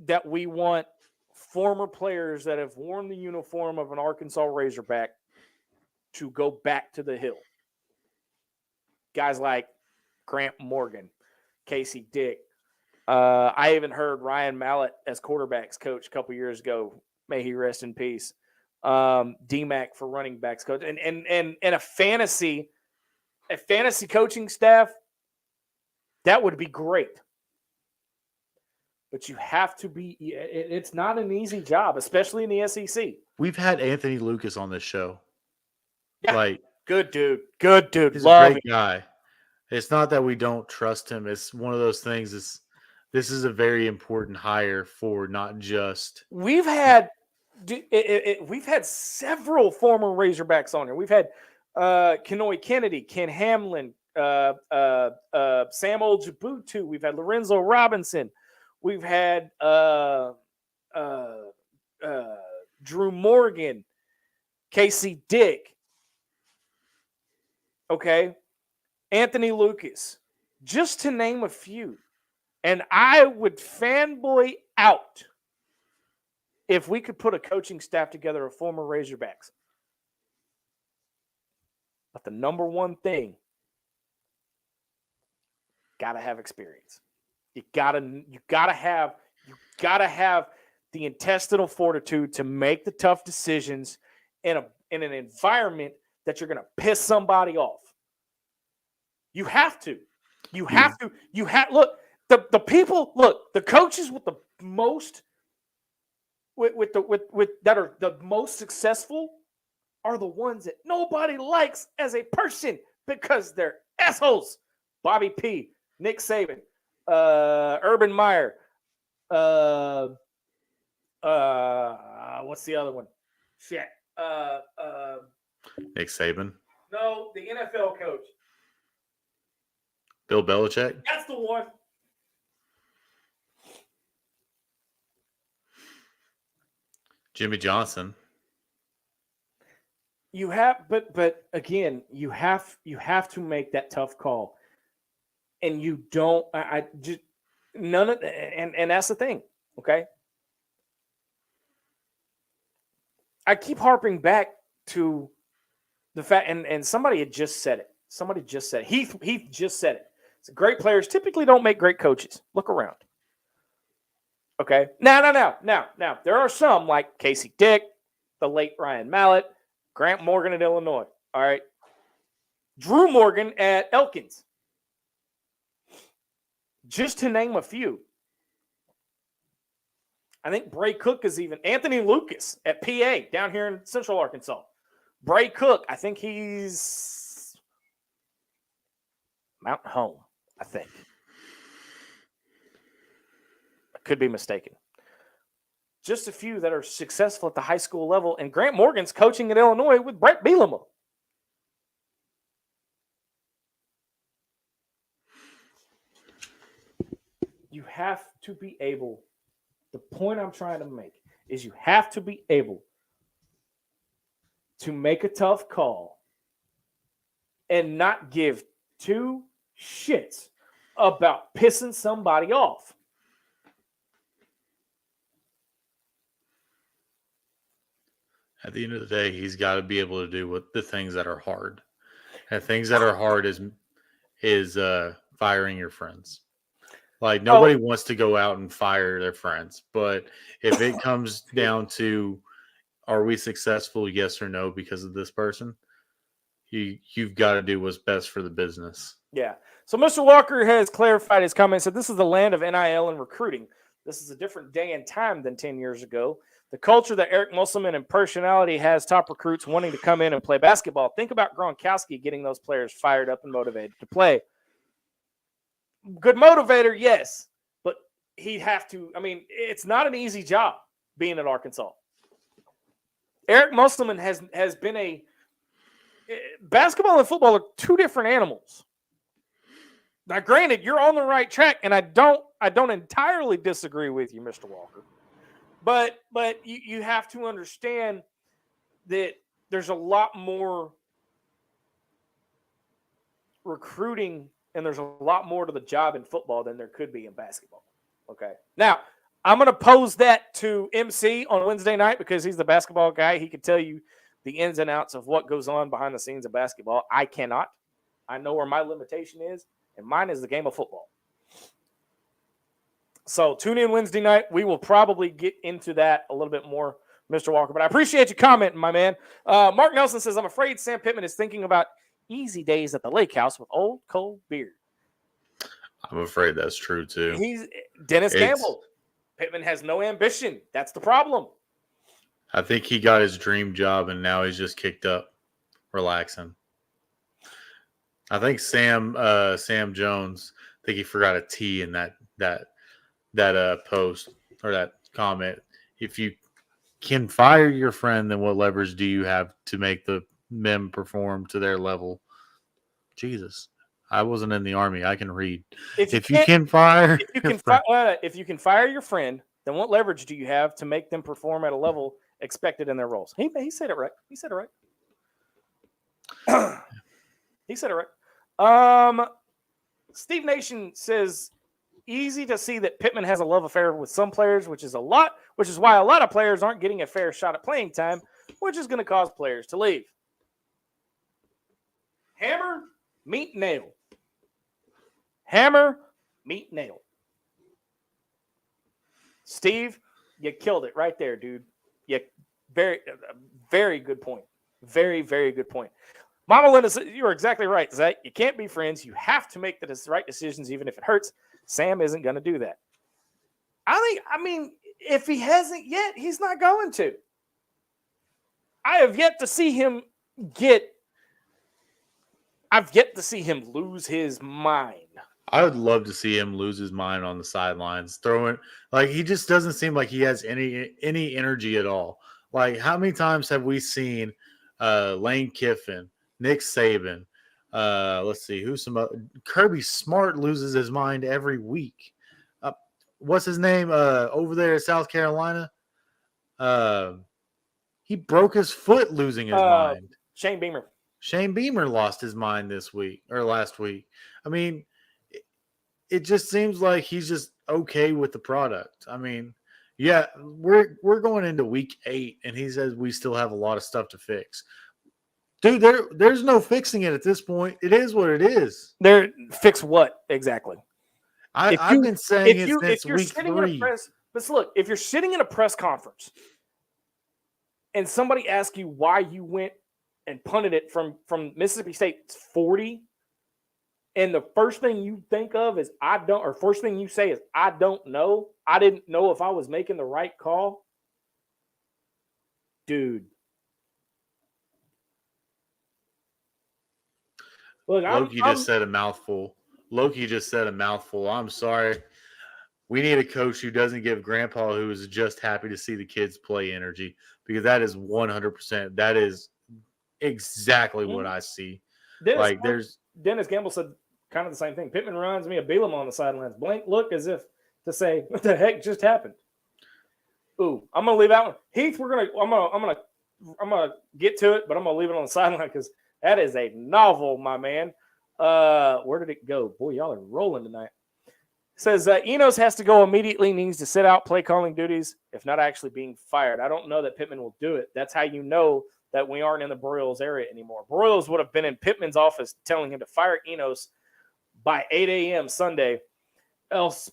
Speaker 1: that we want former players that have worn the uniform of an Arkansas Razorback to go back to the Hill. Guys like Grant Morgan, Casey Dick. I even heard Ryan Mallett as quarterbacks coach a couple years ago. May he rest in peace. DMAC for running backs coach, and a fantasy coaching staff. That would be great. But you have to be. It's not an easy job, especially in the SEC.
Speaker 2: We've had Anthony Lucas on this show.
Speaker 1: Yeah,
Speaker 2: like,
Speaker 1: good dude.
Speaker 2: He's
Speaker 1: Love
Speaker 2: a great guy. It's not that we don't trust him. It's one of those things. This is a very important hire for not just.
Speaker 1: We've had several former Razorbacks on here. We've had Kenoy Kennedy, Ken Hamlin, Sam Oljabutu. We've had Lorenzo Robinson. We've had Drew Morgan, Casey Dick. Okay. Anthony Lucas, just to name a few. And I would fanboy out if we could put a coaching staff together of former Razorbacks. But the number one thing, gotta have experience. You gotta have the intestinal fortitude to make the tough decisions in an environment that you're going to piss somebody off. You have to. You have to. You have look. The people look. The coaches with the most with that are the most successful are the ones that nobody likes as a person because they're assholes. Bobby P, Nick Saban, Urban Meyer, what's the other one? Shit.
Speaker 2: Nick Saban.
Speaker 1: No, the NFL coach.
Speaker 2: Bill Belichick.
Speaker 1: That's the one.
Speaker 2: Jimmy Johnson.
Speaker 1: You have, but again, you have to make that tough call, and you don't. I just none of, and that's the thing. Okay, I keep harping back to the fact, and somebody had just said it. Somebody just said it. Heath just said it. It's great players typically don't make great coaches. Look around. Okay. Now. There are some like Casey Dick, the late Ryan Mallett, Grant Morgan at Illinois. All right. Drew Morgan at Elkins. Just to name a few. I think Bray Cook is even Anthony Lucas at PA down here in Central Arkansas. Bray Cook, I think he's Mountain Home, I think. I could be mistaken. Just a few that are successful at the high school level, and Grant Morgan's coaching at Illinois with Brett Bielema. You have to be able, the point I'm trying to make is you have to be able to make a tough call and not give two shits about pissing somebody off.
Speaker 2: At the end of the day, he's got to be able to do what the things that are hard. And things that are hard is firing your friends. Like nobody wants to go out and fire their friends, but if it comes down to are we successful, yes or no, because of this person, you've got to do what's best for the business.
Speaker 1: Yeah. So Mr. Walker has clarified his comment. Said this is the land of NIL and recruiting. This is a different day and time than 10 years ago. The culture that Eric Musselman and personality has top recruits wanting to come in and play basketball. Think about Gronkowski getting those players fired up and motivated to play. Good motivator, yes, but he'd have to. I mean, it's not an easy job being at Arkansas. Eric Musselman has been a basketball and football are two different animals. Now, granted, you're on the right track, and I don't entirely disagree with you, Mr. Walker. But you have to understand that there's a lot more recruiting and there's a lot more to the job in football than there could be in basketball. Okay. Now, I'm going to pose that to MC on Wednesday night because he's the basketball guy. He can tell you the ins and outs of what goes on behind the scenes of basketball. I cannot. I know where my limitation is, and mine is the game of football. So tune in Wednesday night. We will probably get into that a little bit more, Mr. Walker. But I appreciate you commenting, my man. Mark Nelson says, I'm afraid Sam Pittman is thinking about easy days at the lake house with old, cold beer.
Speaker 2: I'm afraid that's true, too.
Speaker 1: He's Dennis Gamble. Pittman has no ambition. That's the problem.
Speaker 2: I think he got his dream job, and now he's just kicked up, relaxing. I think Sam Jones, I think he forgot a T in that post or that comment. If you can fire your friend, then what leverage do you have to make them perform to their level? Jesus, I wasn't in the Army. I can read. If you can fire
Speaker 1: your friend, then what leverage do you have to make them perform at a level expected in their roles? He said it right. He said it right. He said it right. Steve Nation says, easy to see that Pittman has a love affair with some players, which is why a lot of players aren't getting a fair shot at playing time, which is going to cause players to leave. Hammer, meet, nail. Hammer, meet, nail. Steve, You killed it right there, dude. You very, very good point. Very, very good point. Mama Linda, you're exactly right, Zach. You can't be friends. You have to make the right decisions, even if it hurts. Sam isn't going to do that. I mean, if he hasn't yet, he's not going to. I have yet to see him I've yet to see him lose his mind.
Speaker 2: I would love to see him lose his mind on the sidelines, throwing like he just doesn't seem like he has any energy at all. Like how many times have we seen Lane Kiffin, Nick Saban, let's see who's some Kirby Smart loses his mind every week. What's his name over there in South Carolina? He broke his foot losing his mind.
Speaker 1: Shane Beamer.
Speaker 2: Shane Beamer lost his mind this week or last week. I mean, it just seems like he's just okay with the product. I mean, yeah, we're going into week 8, and he says we still have a lot of stuff to fix. Dude, there's no fixing it at this point. It is what it is.
Speaker 1: Fix what exactly?
Speaker 2: I've been saying it since week 3.
Speaker 1: But look, if you're sitting in a press conference and somebody asks you why you went and punted it from Mississippi State's 40, and the first thing you think of is first thing you say is I don't know. I didn't know if I was making the right call. Dude. Look,
Speaker 2: Loki just said a mouthful. Loki just said a mouthful. I'm sorry. We need a coach who doesn't give Grandpa, who is just happy to see the kids play, energy, because that is 100%. That is exactly what I see.
Speaker 1: Dennis Gamble said kind of the same thing. Pittman reminds me of Bielema on the sidelines. Blank look as if to say, "What the heck just happened?" Ooh, I'm gonna leave that one. Heath, I'm gonna get to it, but I'm gonna leave it on the sideline because that is a novel, my man. Where did it go? Boy, y'all are rolling tonight. Says Enos has to go immediately, needs to sit out play calling duties, if not actually being fired. I don't know that Pittman will do it. That's how you know that we aren't in the Broyles area anymore. Broyles would have been in Pittman's office telling him to fire Enos by 8 a.m. Sunday, else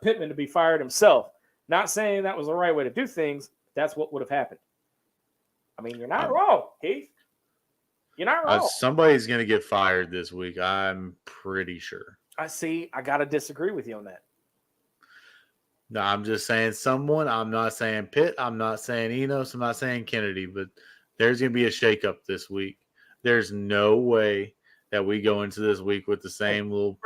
Speaker 1: Pittman to be fired himself. Not saying that was the right way to do things. That's what would have happened. I mean, you're not wrong, Keith. You're not wrong.
Speaker 2: Somebody's going to get fired this week. I'm pretty sure.
Speaker 1: I got to disagree with you on that.
Speaker 2: No, I'm just saying someone. I'm not saying Pitt. I'm not saying Enos. I'm not saying Kennedy. But there's going to be a shakeup this week. There's no way that we go into this week with the same little.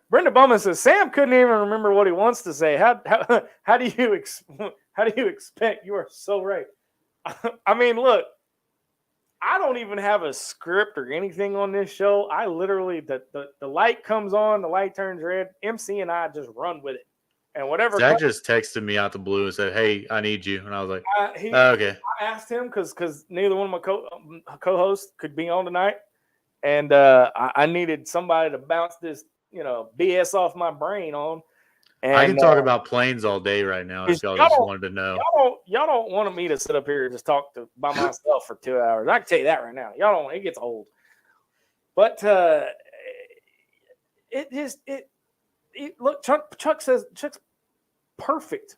Speaker 1: Brenda Bowman says Sam couldn't even remember what he wants to say. How do you expect? You are so right. I mean, look, I don't even have a script or anything on this show. I literally the light comes on, the light turns red. MC and I just run with it, and whatever.
Speaker 2: Zach just texted me out the blue and said, "Hey, I need you," and I was like, "Okay."
Speaker 1: I asked him because neither one of my co-hosts could be on tonight, and I needed somebody to bounce this BS off my brain on. And,
Speaker 2: I can talk about planes all day right now if y'all just wanted to know.
Speaker 1: Y'all don't want me to sit up here and just talk by myself for 2 hours. I can tell you that right now. Y'all don't. It gets old. But look. Chuck says Chuck's perfect.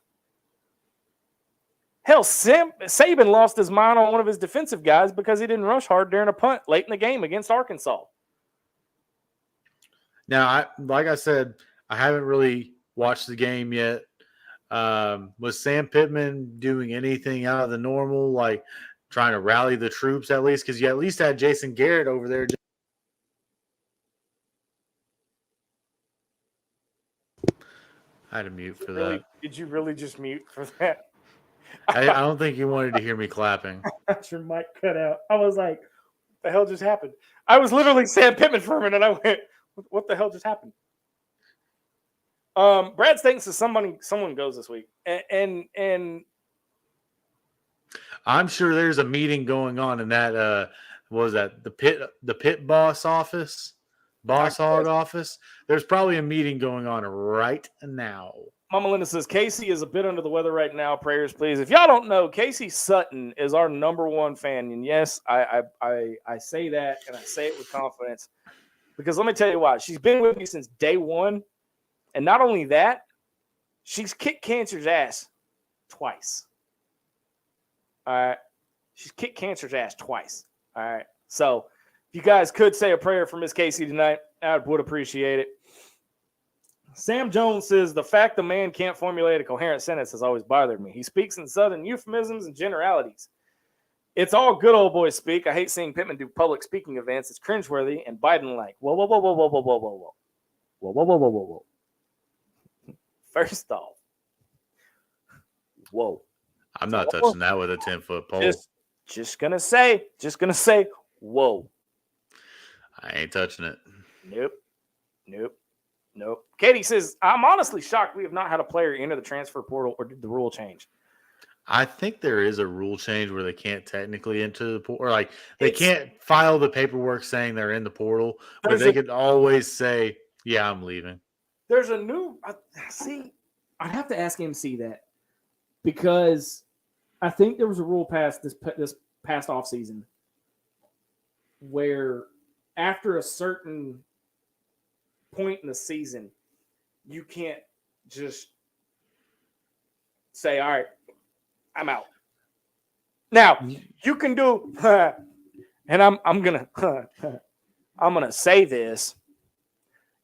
Speaker 1: Hell, Saban lost his mind on one of his defensive guys because he didn't rush hard during a punt late in the game against Arkansas.
Speaker 2: Now, like I said, I haven't really watched the game yet. Was Sam Pittman doing anything out of the normal, like trying to rally the troops at least? Because you at least had Jason Garrett over there. I had to mute for that.
Speaker 1: Did you really just mute for that?
Speaker 2: I don't think you wanted to hear me clapping.
Speaker 1: Your mic cut out. I was like, what the hell just happened? I was literally Sam Pittman for a minute, and I went, what the hell just happened? Brad thinks that someone goes this week, and
Speaker 2: I'm sure there's a meeting going on in that. What was that the pit boss office, Hawg office? There's probably a meeting going on right now.
Speaker 1: Mama Linda says Casey is a bit under the weather right now. Prayers, please. If y'all don't know, Casey Sutton is our #1 fan, and yes, I say that, and I say it with confidence because let me tell you why. She's been with me since day one. And not only that, she's kicked cancer's ass twice. All right. She's kicked cancer's ass twice. All right. So if you guys could say a prayer for Miss Casey tonight, I would appreciate it. Sam Jones says, the fact the man can't formulate a coherent sentence has always bothered me. He speaks in Southern euphemisms and generalities. It's all good old boy speak. I hate seeing Pittman do public speaking events. It's cringeworthy and Biden-like. Whoa, whoa, whoa, whoa, whoa, whoa, whoa, whoa, whoa. Whoa, whoa, whoa, whoa, whoa, whoa. First off, whoa.
Speaker 2: I'm not touching that with a 10-foot pole.
Speaker 1: Just gonna say, whoa.
Speaker 2: I ain't touching it.
Speaker 1: Nope. Katie says, I'm honestly shocked we have not had a player enter the transfer portal, or did the rule change?
Speaker 2: I think there is a rule change where they can't technically enter the portal, or like they can't file the paperwork saying they're in the portal, but they could always say, yeah, I'm leaving.
Speaker 1: There's a new, I'd have to ask MC that, because I think there was a rule passed this past offseason where after a certain point in the season, you can't just say, all right, I'm out. Now, you can do, and I'm gonna say this,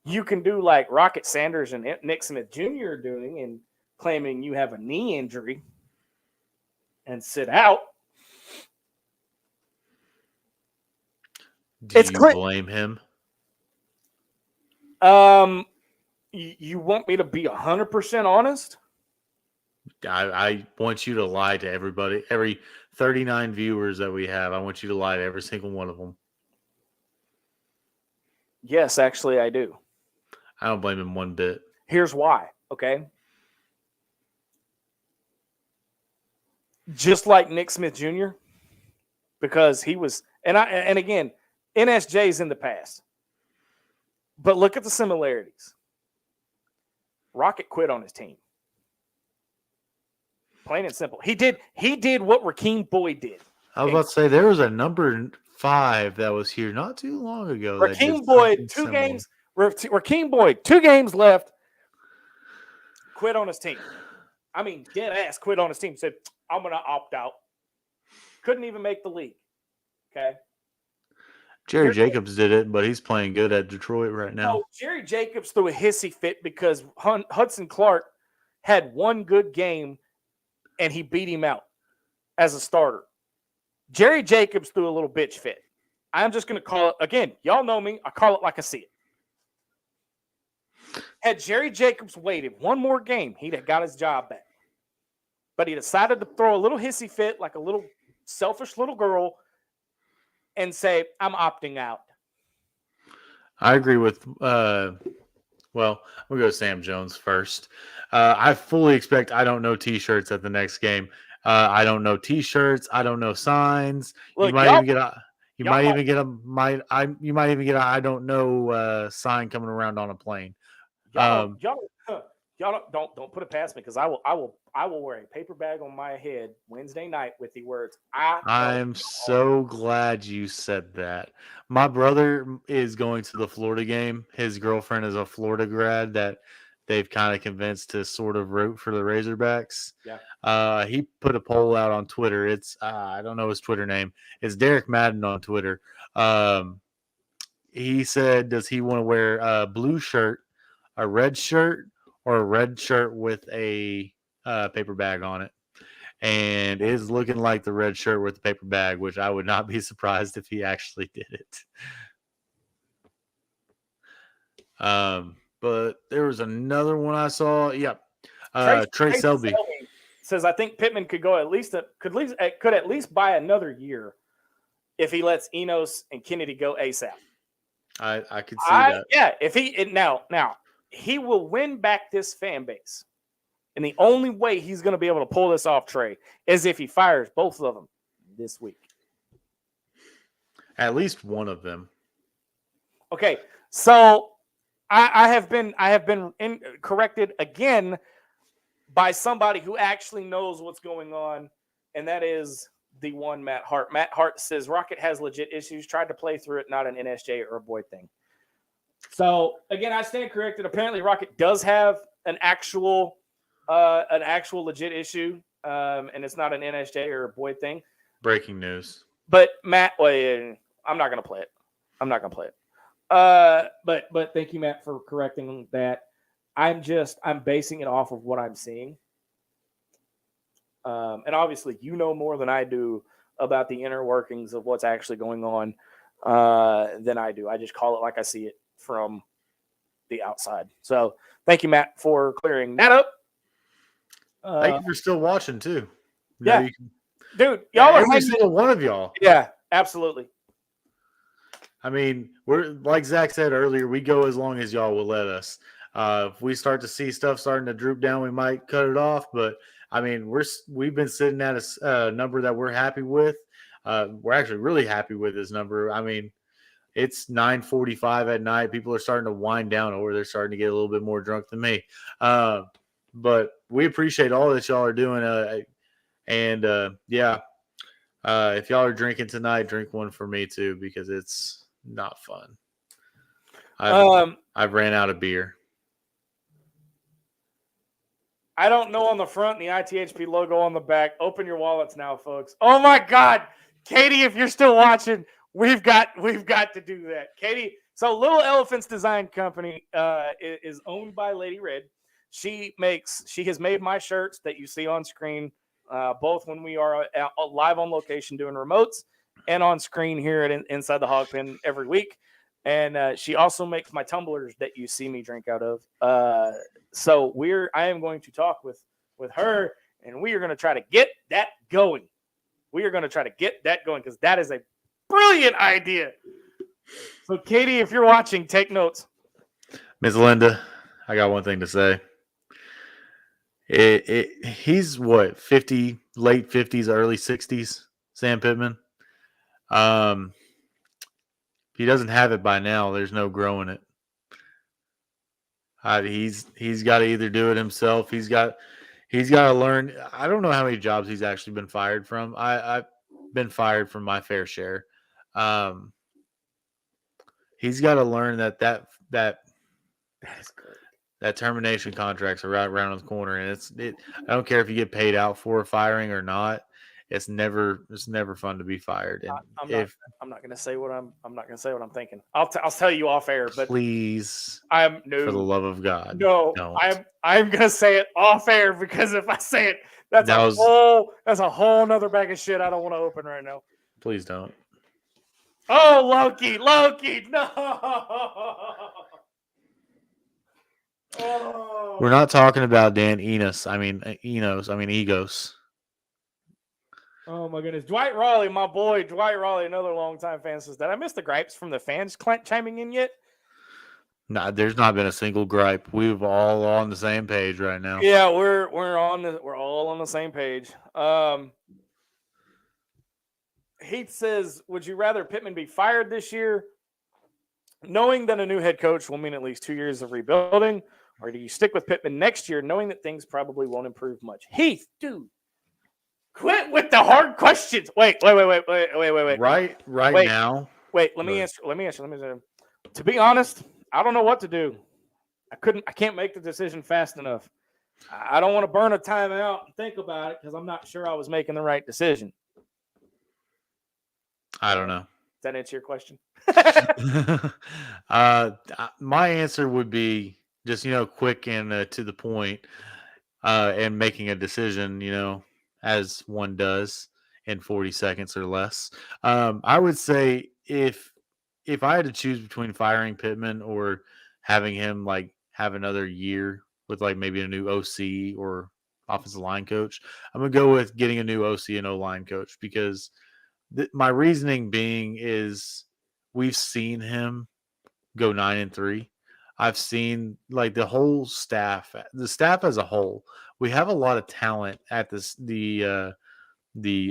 Speaker 1: you can do like Rocket Sanders and Nick Smith Jr. are doing and claiming you have a knee injury and sit out.
Speaker 2: Do you blame him?
Speaker 1: You want me to be 100% honest?
Speaker 2: I want you to lie to everybody, every 39 viewers that we have. I want you to lie to every single one of them.
Speaker 1: Yes, actually, I do.
Speaker 2: I don't blame him one bit.
Speaker 1: Here's why, okay? Just like Nick Smith Jr., because he was, and again, NSJ's in the past. But look at the similarities. Rocket quit on his team. Plain and simple. He did what Rakeem Boyd did.
Speaker 2: I was about to say there was a number 5 that was here not too long ago.
Speaker 1: Rakeem Boyd, 2 games. Rakeem Boyd, 2 games left. Quit on his team. I mean, dead ass quit on his team. Said, I'm going to opt out. Couldn't even make the league. Okay.
Speaker 2: Jerry Jacobs did it, but he's playing good at Detroit right now.
Speaker 1: No, Jerry Jacobs threw a hissy fit because Hudson Clark had 1 good game and he beat him out as a starter. Jerry Jacobs threw a little bitch fit. I'm just going to call it, again, y'all know me, I call it like I see it. Had Jerry Jacobs waited 1 more game, he'd have got his job back. But he decided to throw a little hissy fit like a little selfish little girl and say, I'm opting out.
Speaker 2: I agree with, we'll go to Sam Jones first. I fully expect I don't know T-shirts at the next game. I don't know T-shirts. I don't know signs.
Speaker 1: Look,
Speaker 2: you might even get a I don't know sign coming around on a plane.
Speaker 1: Y'all don't put it past me, because I will wear a paper bag on my head Wednesday night with the words
Speaker 2: I'm so glad you said that. My brother is going to the Florida game. His girlfriend is a Florida grad that they've kind of convinced to sort of root for the Razorbacks.
Speaker 1: Yeah.
Speaker 2: He put a poll out on Twitter. It's I don't know his Twitter name. It's Derek Madden on Twitter. He said, does he want to wear a blue shirt, a red shirt, or a red shirt with a paper bag on it? And it is looking like the red shirt with the paper bag, which I would not be surprised if he actually did it. But there was another one I saw. Yep. Trey Selby
Speaker 1: says, I think Pittman could go could at least buy another year if he lets Enos and Kennedy go ASAP.
Speaker 2: I could see that.
Speaker 1: Yeah, if now he will win back this fan base. And the only way he's going to be able to pull this off, Trey, is if he fires both of them this week.
Speaker 2: At least one of them.
Speaker 1: Okay, so I have been corrected again by somebody who actually knows what's going on, and that is the one Matt Hart. Matt Hart says Rocket has legit issues. Tried to play through it, not an NSJ or a Boyd thing. So again, I stand corrected. Apparently, Rocket does have an actual legit issue. and it's not an NSJ or a Boyd thing.
Speaker 2: Breaking news.
Speaker 1: But Matt, I'm not gonna play it. But thank you, Matt, for correcting that. I'm basing it off of what I'm seeing. And obviously, you know more than I do about the inner workings of what's actually going on than I do. I just call it like I see it from the outside. So thank you, Matt, for clearing that up.
Speaker 2: Thank you for still watching too.
Speaker 1: Yeah, dude, y'all are
Speaker 2: every single one of y'all.
Speaker 1: Yeah, absolutely.
Speaker 2: I mean, we're like Zach said earlier. We go as long as y'all will let us. If we start to see stuff starting to droop down, we might cut it off. But I mean, we've been sitting at a number that we're happy with. We're actually really happy with this number. I mean, it's 9:45 at night. People are starting to wind down, or they're starting to get a little bit more drunk than me. But we appreciate all that y'all are doing. If y'all are drinking tonight, drink one for me too, because it's not fun. I've ran out of beer.
Speaker 1: I don't know on the front, the ITHP logo on the back. Open your wallets now, folks. Oh my God, Katie, if you're still watching, we've got to do that, Katie. So Little Elephants Design Company is owned by Lady Red. She has made my shirts that you see on screen, both when we are live on location doing remotes and on screen here at Inside the Hawg Pen every week. And she also makes my tumblers that you see me drink out of. So I am going to talk with her, and we are going to try to get that going. Because that is a brilliant idea. So Katie, if you're watching, take notes.
Speaker 2: Ms. Linda, I got one thing to say. He's what, 50, late 50s, early 60s, Sam Pittman. If he doesn't have it by now, there's no growing it. He's got to either do it himself. He's got to learn. I don't know how many jobs he's actually been fired from. I've been fired from my fair share. He's got to learn that is good. That termination contracts are right around the corner, and I don't care if you get paid out for a firing or not. It's never fun to be fired. And
Speaker 1: I'm not going to say what I'm not going to say what I'm thinking. I'll tell you off air, but
Speaker 2: please,
Speaker 1: for
Speaker 2: the love of God,
Speaker 1: no,
Speaker 2: don't.
Speaker 1: I'm going to say it off air, because if I say it, that's a whole nother bag of shit I don't want to open right now.
Speaker 2: Please don't.
Speaker 1: Oh, Loki, no. Oh.
Speaker 2: We're not talking about Dan Enos. I mean Egos.
Speaker 1: Oh my goodness. Dwight Raleigh, my boy, another longtime fan, says, did I miss the gripes from the fans chiming in yet?
Speaker 2: Nah, there's not been a single gripe. We're all on the same page right now.
Speaker 1: Yeah, we're all on the same page. Heath says, would you rather Pittman be fired this year, knowing that a new head coach will mean at least 2 years of rebuilding, or do you stick with Pittman next year, knowing that things probably won't improve much? Heath, dude, quit with the hard questions. Wait.
Speaker 2: Right now.
Speaker 1: Wait, let me answer. To be honest, I don't know what to do. I can't make the decision fast enough. I don't want to burn a timeout and think about it, because I'm not sure I was making the right decision.
Speaker 2: I don't know.
Speaker 1: Does that answer your question?
Speaker 2: My answer would be just, quick and to the point, and making a decision, as one does in 40 seconds or less. I would say if I had to choose between firing Pittman or having him have another year with maybe a new OC or offensive line coach, I'm going to go with getting a new OC and O-line coach, because my reasoning being is we've seen him go 9-3. I've seen the whole staff, the staff as a whole. We have a lot of talent at the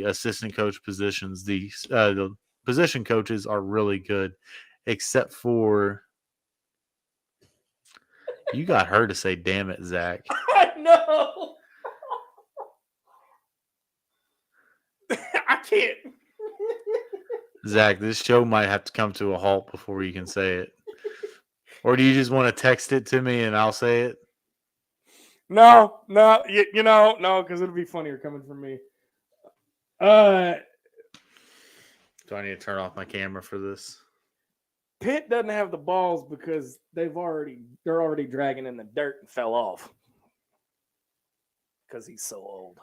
Speaker 2: assistant coach positions. The position coaches are really good, except for you got her to say, "Damn it, Zach."
Speaker 1: I know. I can't.
Speaker 2: Zach, this show might have to come to a halt before you can say it. Or do you just want to text it to me and I'll say it?
Speaker 1: No, because it'll be funnier coming from me.
Speaker 2: Do I need to turn off my camera for this?
Speaker 1: Pitt doesn't have the balls because they're already dragging in the dirt and fell off because he's so old.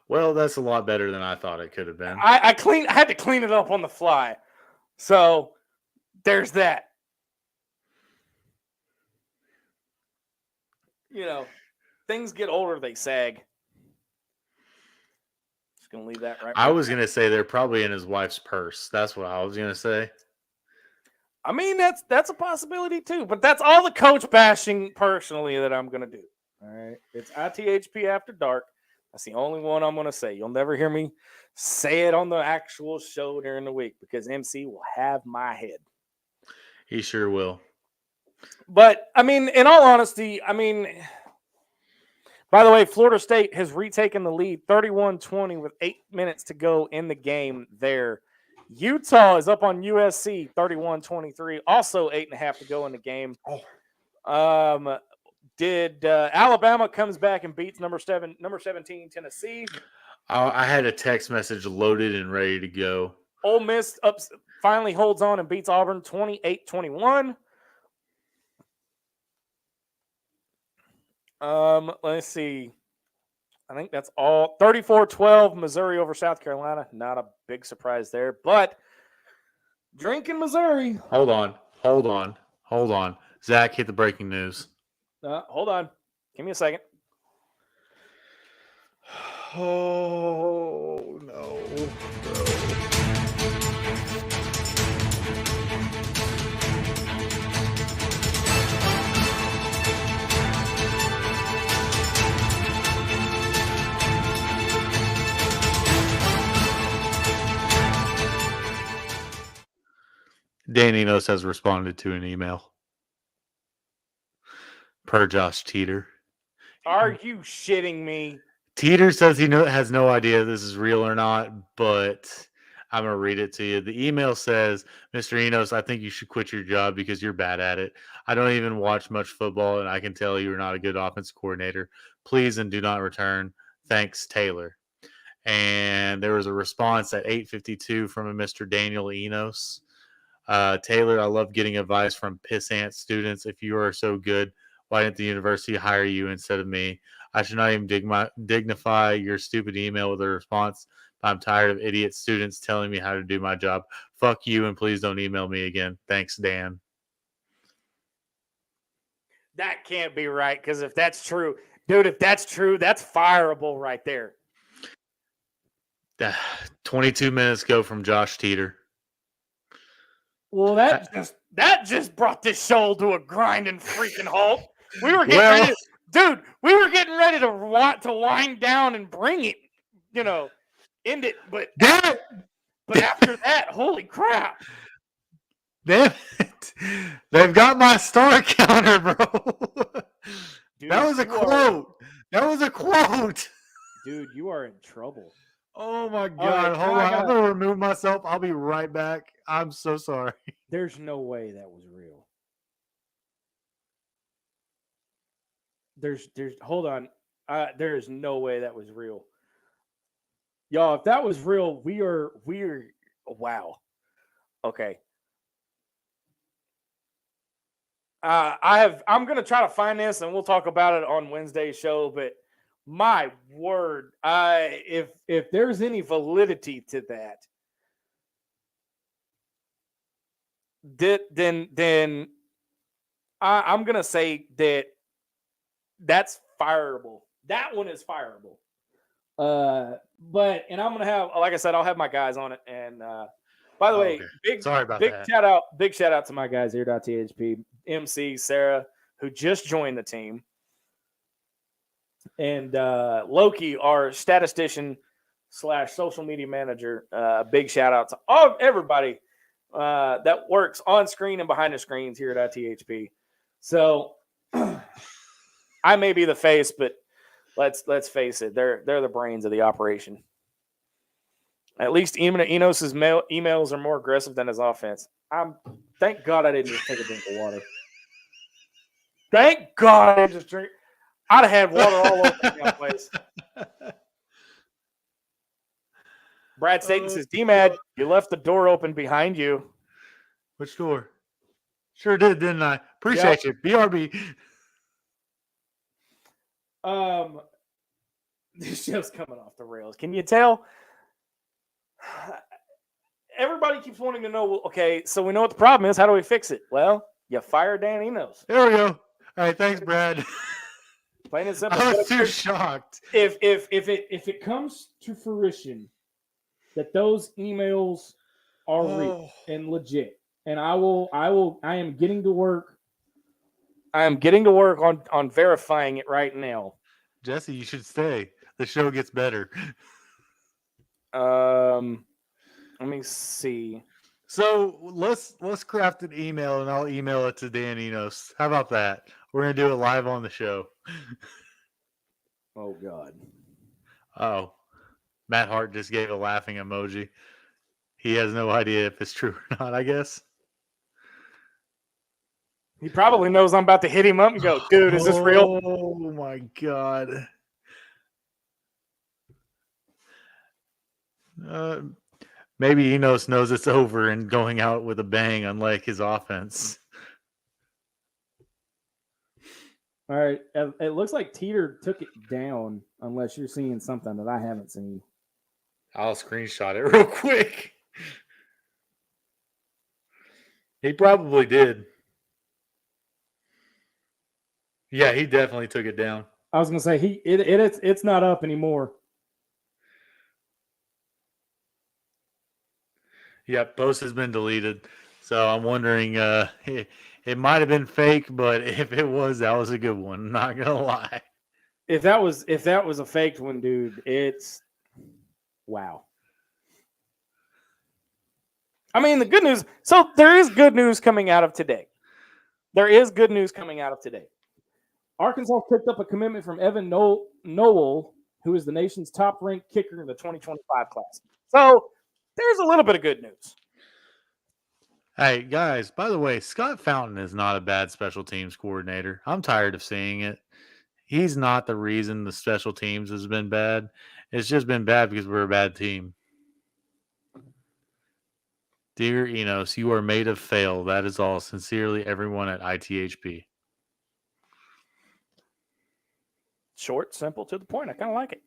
Speaker 2: Well, that's a lot better than I thought it could have been.
Speaker 1: I had to clean it up on the fly, so there's that. Things get older, they sag. Just gonna leave that right.
Speaker 2: I was gonna say they're probably in his wife's purse. That's what I was gonna say.
Speaker 1: I mean, that's a possibility too, but that's all the coach bashing personally that I'm gonna do. All right, it's ITHP After Dark. That's the only one I'm gonna say. You'll never hear me say it on the actual show during the week because MC will have my head.
Speaker 2: He sure will.
Speaker 1: But I mean, in all honesty, by the way, Florida State has retaken the lead 31-20 with 8 minutes to go in the game there. Utah is up on USC 31-23, also 8.5 to go in the game. Alabama comes back and beats number 17 Tennessee.
Speaker 2: I had a text message loaded and ready to go.
Speaker 1: Ole Miss finally holds on and beats Auburn 28-21. Let's see. I think that's all. 34-12, Missouri over South Carolina. Not a big surprise there, but drinking Missouri.
Speaker 2: Hold on. Zach, hit the breaking news.
Speaker 1: Hold on. Give me a second.
Speaker 2: Oh, no. Dan Enos has responded to an email. Per Josh Teeter.
Speaker 1: Are you shitting me?
Speaker 2: Teeter says he has no idea if this is real or not, but I'm going to read it to you. The email says, Mr. Enos, I think you should quit your job because you're bad at it. I don't even watch much football, and I can tell you're not a good offensive coordinator. Please and do not return. Thanks, Taylor. And there was a response at 8:52 from a Mr. Daniel Enos. Taylor, I love getting advice from pissant students. If you are so good, why didn't the university hire you instead of me? I should not even dignify your stupid email with a response. I'm tired of idiot students telling me how to do my job. Fuck you, and please don't email me again. Thanks, Dan.
Speaker 1: That can't be right, because if that's true, dude, that's fireable right there.
Speaker 2: 22 minutes go from Josh Teeter.
Speaker 1: Well, that just brought this show to a grinding freaking halt. We were getting ready to wind down and bring it, end it. But after that, holy crap!
Speaker 2: Damn it! They've got my star counter, bro.
Speaker 1: Dude,
Speaker 2: that was a quote. That was a quote.
Speaker 1: Dude, you are in trouble.
Speaker 2: Oh my God! Hold on, I'm gonna remove myself. I'll be right back. I'm so sorry.
Speaker 1: There's no way that was real. Hold on. There is no way that was real. Y'all, if that was real, we are wow. Okay. I'm gonna try to find this and we'll talk about it on Wednesday's show, but my word, if there's any validity to that, then I'm gonna say that's fireable. That one is fireable. But I'm gonna have, like I said, I'll have my guys on it. And by the way, big shout out to my guys here at THP, MC, Sarah, who just joined the team, and Loki, our statistician / social media manager. Big shout out to everybody that works on screen and behind the screens here at ITHP. So I may be the face, but let's face it, they're the brains of the operation. At least Enos's emails are more aggressive than his offense. Thank God I didn't just take a drink of water. Thank God I didn't just drink. I'd have had water all over the damn place. Brad Staten says, D-Mad, you left the door open behind you.
Speaker 2: Which door? Sure did, didn't I? Appreciate you. BRB.
Speaker 1: This show's coming off the rails. Can you tell? Everybody keeps wanting to know, okay, so we know what the problem is. How do we fix it? Well, you fire Dan Enos.
Speaker 2: There we go. All right, thanks, Brad.
Speaker 1: Plain and simple.
Speaker 2: I was too shocked.
Speaker 1: If it comes to fruition that those emails are real and legit, and I am getting to work. I am getting to work on verifying it right now.
Speaker 2: Jesse, you should stay. The show gets better.
Speaker 1: Let me see.
Speaker 2: So let's craft an email, and I'll email it to Dan Enos. How about that? We're gonna do it live on the show.
Speaker 1: Oh God.
Speaker 2: Oh, Matt Hart just gave a laughing emoji. He has no idea if it's true or not, I guess.
Speaker 1: He probably knows I'm about to hit him up and go, dude, is this real?
Speaker 2: Oh my God. Maybe Enos knows it's over and going out with a bang, unlike his offense.
Speaker 1: All right. It looks like Teeter took it down, unless you're seeing something that I haven't seen.
Speaker 2: I'll screenshot it real quick. He probably did. Yeah, he definitely took it down.
Speaker 1: I was gonna say it's not up anymore.
Speaker 2: Yep, post has been deleted. So I'm wondering, it might have been fake, but if it was, that was a good one. I'm not gonna lie.
Speaker 1: If that was a faked one, dude, it's wow. I mean, the good news. So there is good news coming out of today. There is good news coming out of today. Arkansas picked up a commitment from Evan Noel, who is the nation's top-ranked kicker in the 2025 class. So there's a little bit of good news.
Speaker 2: Hey, guys, by the way, Scott Fountain is not a bad special teams coordinator. I'm tired of seeing it. He's not the reason the special teams has been bad. It's just been bad because we're a bad team. Dear Enos, you are made of fail. That is all. Sincerely, everyone at ITHP.
Speaker 1: Short, simple, to the point. I kind of like it.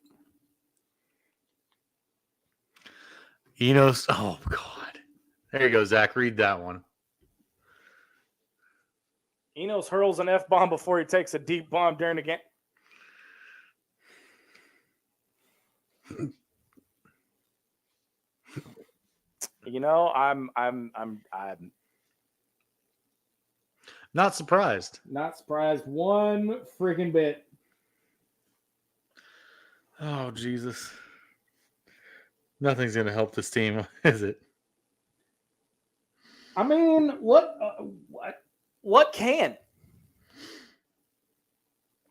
Speaker 2: Enos, oh, God. There you go, Zach. Read that one.
Speaker 1: Enos hurls an F-bomb before he takes a deep bomb during the game. You know, I'm
Speaker 2: not surprised.
Speaker 1: Not surprised one freaking bit.
Speaker 2: Oh, Jesus. Nothing's going to help this team, is it?
Speaker 1: I mean, what can?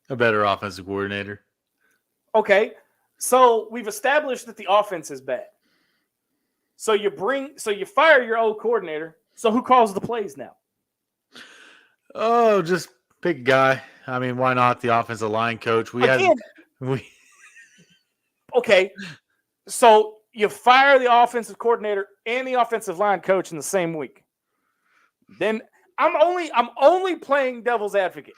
Speaker 2: A better offensive coordinator.
Speaker 1: Okay, so we've established that the offense is bad. So you fire your old coordinator. So who calls the plays now?
Speaker 2: Oh, just pick a guy. I mean, why not the offensive line coach?
Speaker 1: Okay, so you fire the offensive coordinator and the offensive line coach in the same week. Then I'm only playing devil's advocate.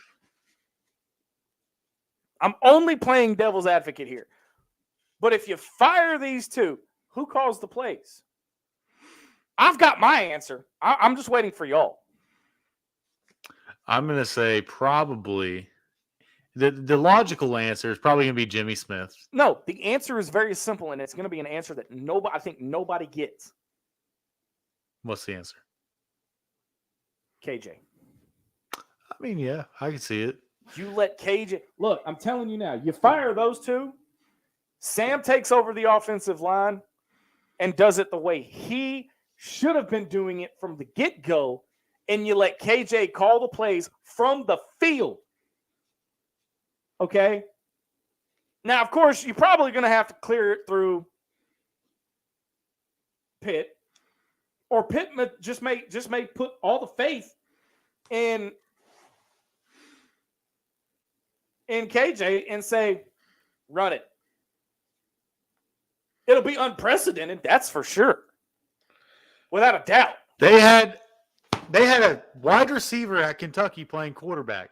Speaker 1: I'm only playing devil's advocate here. But if you fire these two, who calls the plays? I've got my answer. I'm just waiting for y'all.
Speaker 2: I'm going to say probably the logical answer is probably going to be Jimmy Smith.
Speaker 1: No, the answer is very simple, and it's going to be an answer that I think nobody gets.
Speaker 2: What's the answer?
Speaker 1: KJ.
Speaker 2: I mean, yeah, I can see it.
Speaker 1: You let KJ look. I'm telling you now. You fire those two. Sam takes over the offensive line and does it the way he should have been doing it from the get-go, and you let KJ call the plays from the field. Okay? Now, of course, you're probably going to have to clear it through Pitt, or Pitt just may put all the faith in in KJ and say, run it. It'll be unprecedented, that's for sure. Without a doubt.
Speaker 2: They had a wide receiver at Kentucky playing quarterback.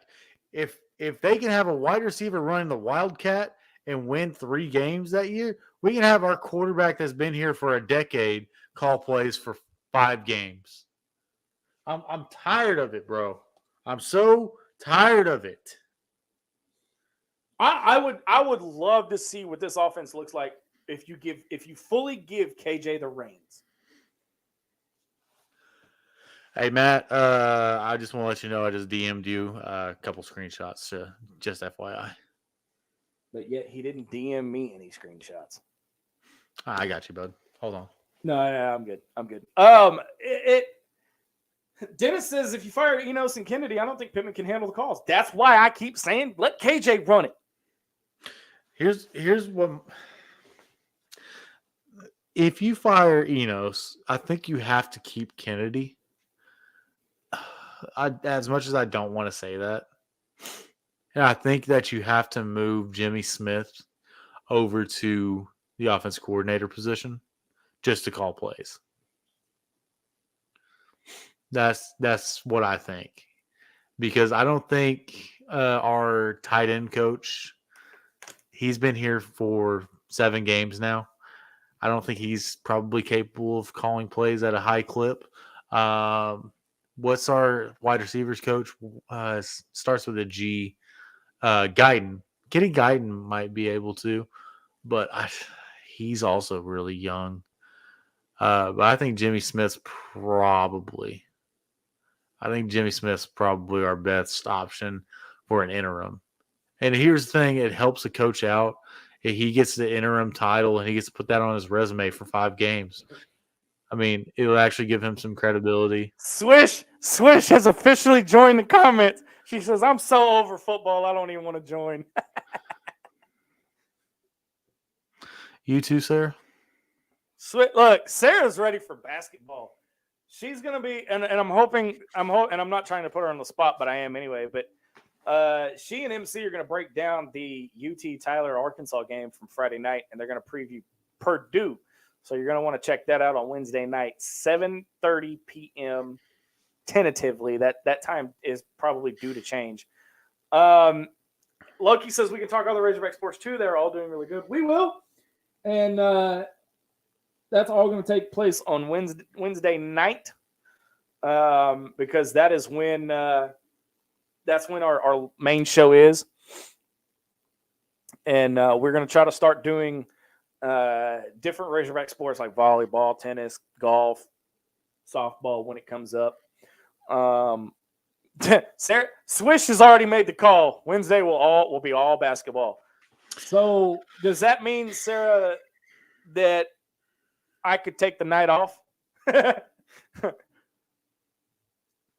Speaker 2: If they can have a wide receiver running the Wildcat and win 3 games that year, we can have our quarterback that's been here for a decade call plays for 5 games. I'm tired of it, bro. I'm so tired of it.
Speaker 1: I would love to see what this offense looks like if you fully give KJ the reins.
Speaker 2: Hey, Matt, I just want to let you know I just DM'd you a couple screenshots, just FYI.
Speaker 1: But yet he didn't DM me any screenshots.
Speaker 2: I got you, bud. Hold on.
Speaker 1: No, I'm good. I'm good. Dennis says if you fire Enos and Kennedy, I don't think Pittman can handle the calls. That's why I keep saying let KJ run it.
Speaker 2: Here's what. If you fire Enos, I think you have to keep Kennedy. As much as I don't want to say that, and I think that you have to move Jimmy Smith over to the offense coordinator position just to call plays. That's what I think, because I don't think our tight end coach, he's been here for 7 games now. I don't think he's probably capable of calling plays at a high clip. What's our wide receivers coach? Starts with a G. Guyton. Kenny Guyton might be able to, but he's also really young. But I think Jimmy Smith's probably our best option for an interim. And here's the thing, it helps the coach out. If he gets the interim title and he gets to put that on his resume for 5 games. I mean, it'll actually give him some credibility.
Speaker 1: Swish has officially joined the comments. She says, I'm so over football, I don't even want to join.
Speaker 2: You too, Sarah?
Speaker 1: Look, Sarah's ready for basketball. She's going to be, and I'm hoping, and I'm not trying to put her on the spot, but I am anyway, but she and MC are going to break down the UT Tyler Arkansas game from Friday night, and they're going to preview Purdue. So you're going to want to check that out on Wednesday night, 7:30 p.m. tentatively. That time is probably due to change. Loki says we can talk other Razorback sports too. They're all doing really good. We will. And that's all going to take place on Wednesday night because that is when that's when our main show is. And we're going to try to start doing different Razorback sports like volleyball, tennis, golf, softball when it comes up. Sarah, Swish has already made the call. Wednesday will be all basketball. So does that mean, Sarah, that I could take the night off?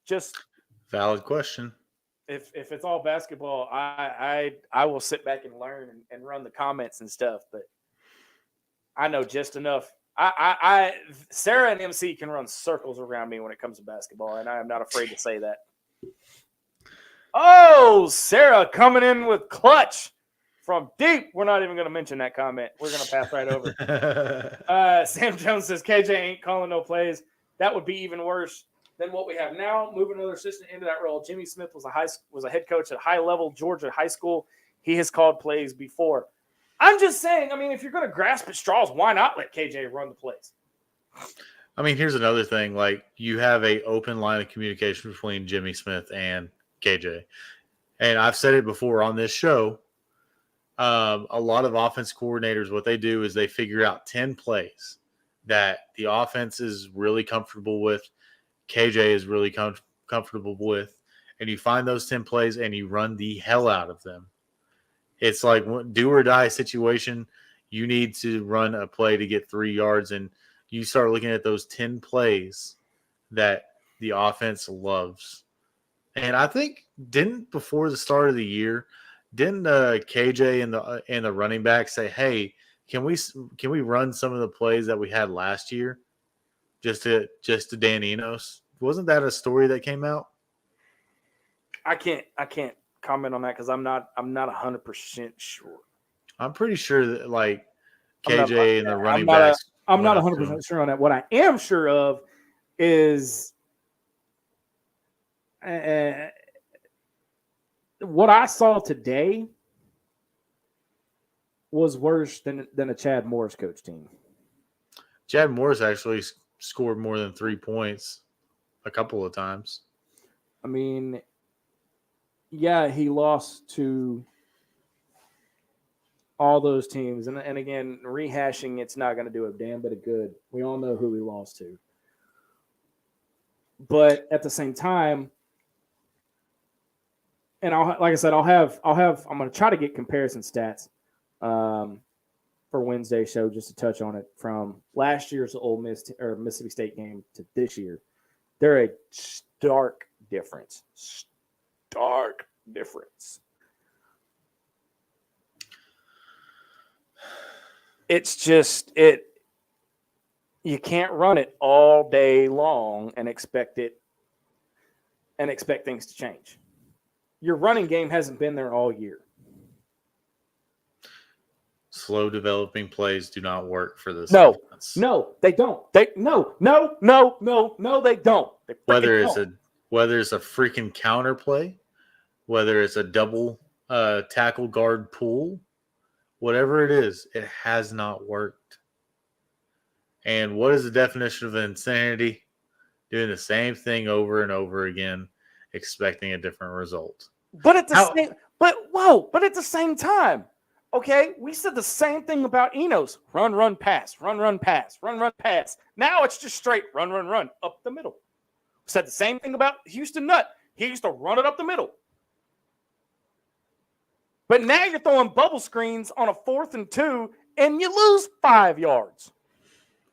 Speaker 1: Just
Speaker 2: valid question.
Speaker 1: If it's all basketball, I will sit back and learn and run the comments and stuff, but I know just enough. Sarah and MC can run circles around me when it comes to basketball, and I am not afraid to say that. Oh, Sarah coming in with clutch from deep. We're not even going to mention that comment. We're going to pass right over. Sam Jones says KJ ain't calling no plays. That would be even worse than what we have now. Moving another assistant into that role. Jimmy Smith was a head coach at high level Georgia high school. He has called plays before. I'm just saying, I mean, if you're going to grasp at straws, why not let KJ run the plays?
Speaker 2: I mean, here's another thing. Like, you have a open line of communication between Jimmy Smith and KJ. And I've said it before on this show. A lot of offense coordinators, what they do is they figure out 10 plays that the offense is really comfortable with, KJ is really comfortable with, and you find those 10 plays and you run the hell out of them. It's like do or die situation. You need to run a play to get 3 yards, and you start looking at those 10 plays that the offense loves. And I think before the start of the year, didn't KJ and the running back say, "Hey, can we run some of the plays that we had last year, just to Dan Enos?" Wasn't that a story that came out?
Speaker 1: I can't comment on that because I'm not 100% sure.
Speaker 2: I'm pretty sure that like
Speaker 1: I'm not-
Speaker 2: KJ and the running
Speaker 1: not
Speaker 2: backs.
Speaker 1: I'm not
Speaker 2: went up to him.
Speaker 1: 100% sure on that. What I am sure of is what I saw today was worse than a Chad Morris coach team.
Speaker 2: Chad Morris actually scored more than 3 points a couple of times.
Speaker 1: I mean, yeah, he lost to all those teams. And again, rehashing it's not going to do a damn bit of good. We all know who he lost to. But at the same time, and I'm going to try to get comparison stats for Wednesday's show just to touch on it from last year's Ole Miss or Mississippi State game to this year. They're a stark difference. Stark difference. It's just you can't run it all day long and expect things to change. Your running game hasn't been there all year.
Speaker 2: Slow developing plays do not work for this.
Speaker 1: No,
Speaker 2: offense.
Speaker 1: no, they don't. They don't. They
Speaker 2: Whether it's
Speaker 1: don't.
Speaker 2: a freaking counter play, whether it's a double tackle guard pull, whatever it is, it has not worked. And what is the definition of insanity? Doing the same thing over and over again, expecting a different result.
Speaker 1: But at the same time, okay, we said the same thing about Enos. Run, pass, run, pass. Now it's just straight run up the middle. We said the same thing about Houston Nutt. He used to run it up the middle. But now you're throwing bubble screens on a 4th and 2, and you lose 5 yards.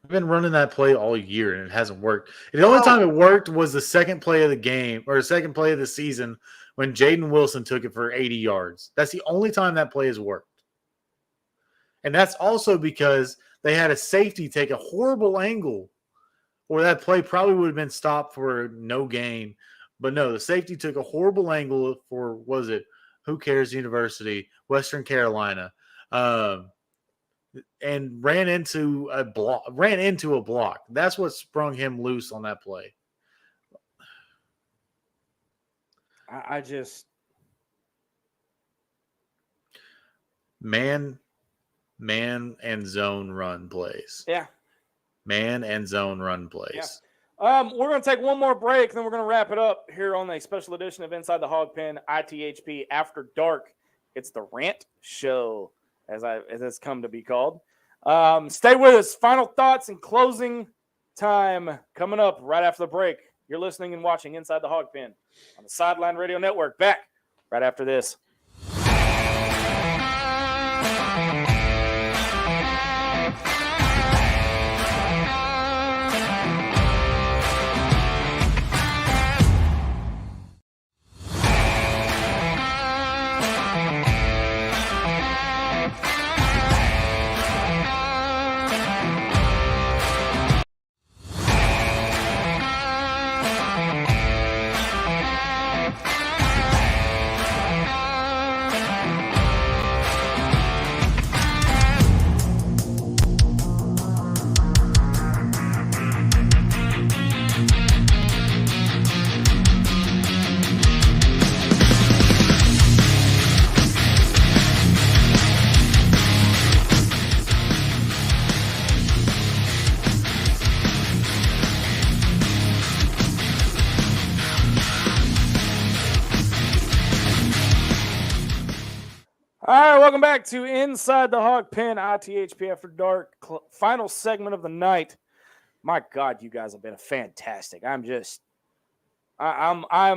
Speaker 2: I've been running that play all year, and it hasn't worked. The only time it worked was the second play of the game or the second play of the season when Jaden Wilson took it for 80 yards. That's the only time that play has worked. And that's also because they had a safety take a horrible angle, or that play probably would have been stopped for no gain. But no, the safety took a horrible angle for, Who Cares University, Western Carolina, and ran into a block. That's what sprung him loose on that play.
Speaker 1: I just
Speaker 2: man and zone run plays.
Speaker 1: Yeah.
Speaker 2: Man and zone run plays.
Speaker 1: Yeah. We're going to take one more break, and then we're going to wrap it up here on a special edition of Inside the Hog Pen, ITHP After Dark. It's the rant show, as it's come to be called. Stay with us. Final thoughts and closing time coming up right after the break. You're listening and watching Inside the Hog Pen on the Sideline Radio Network. Back right after this. All right, welcome back to Inside the Hog Pen, ITHP After Dark, final segment of the night. My God, you guys have been fantastic. I'm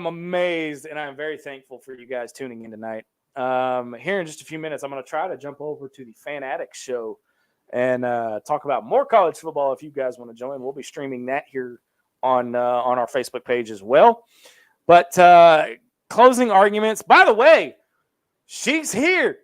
Speaker 1: amazed, and I'm very thankful for you guys tuning in tonight. Here in just a few minutes, I'm going to try to jump over to the Fan Addict show and talk about more college football. If you guys want to join, we'll be streaming that here on our Facebook page as well. But closing arguments. By the way, she's here.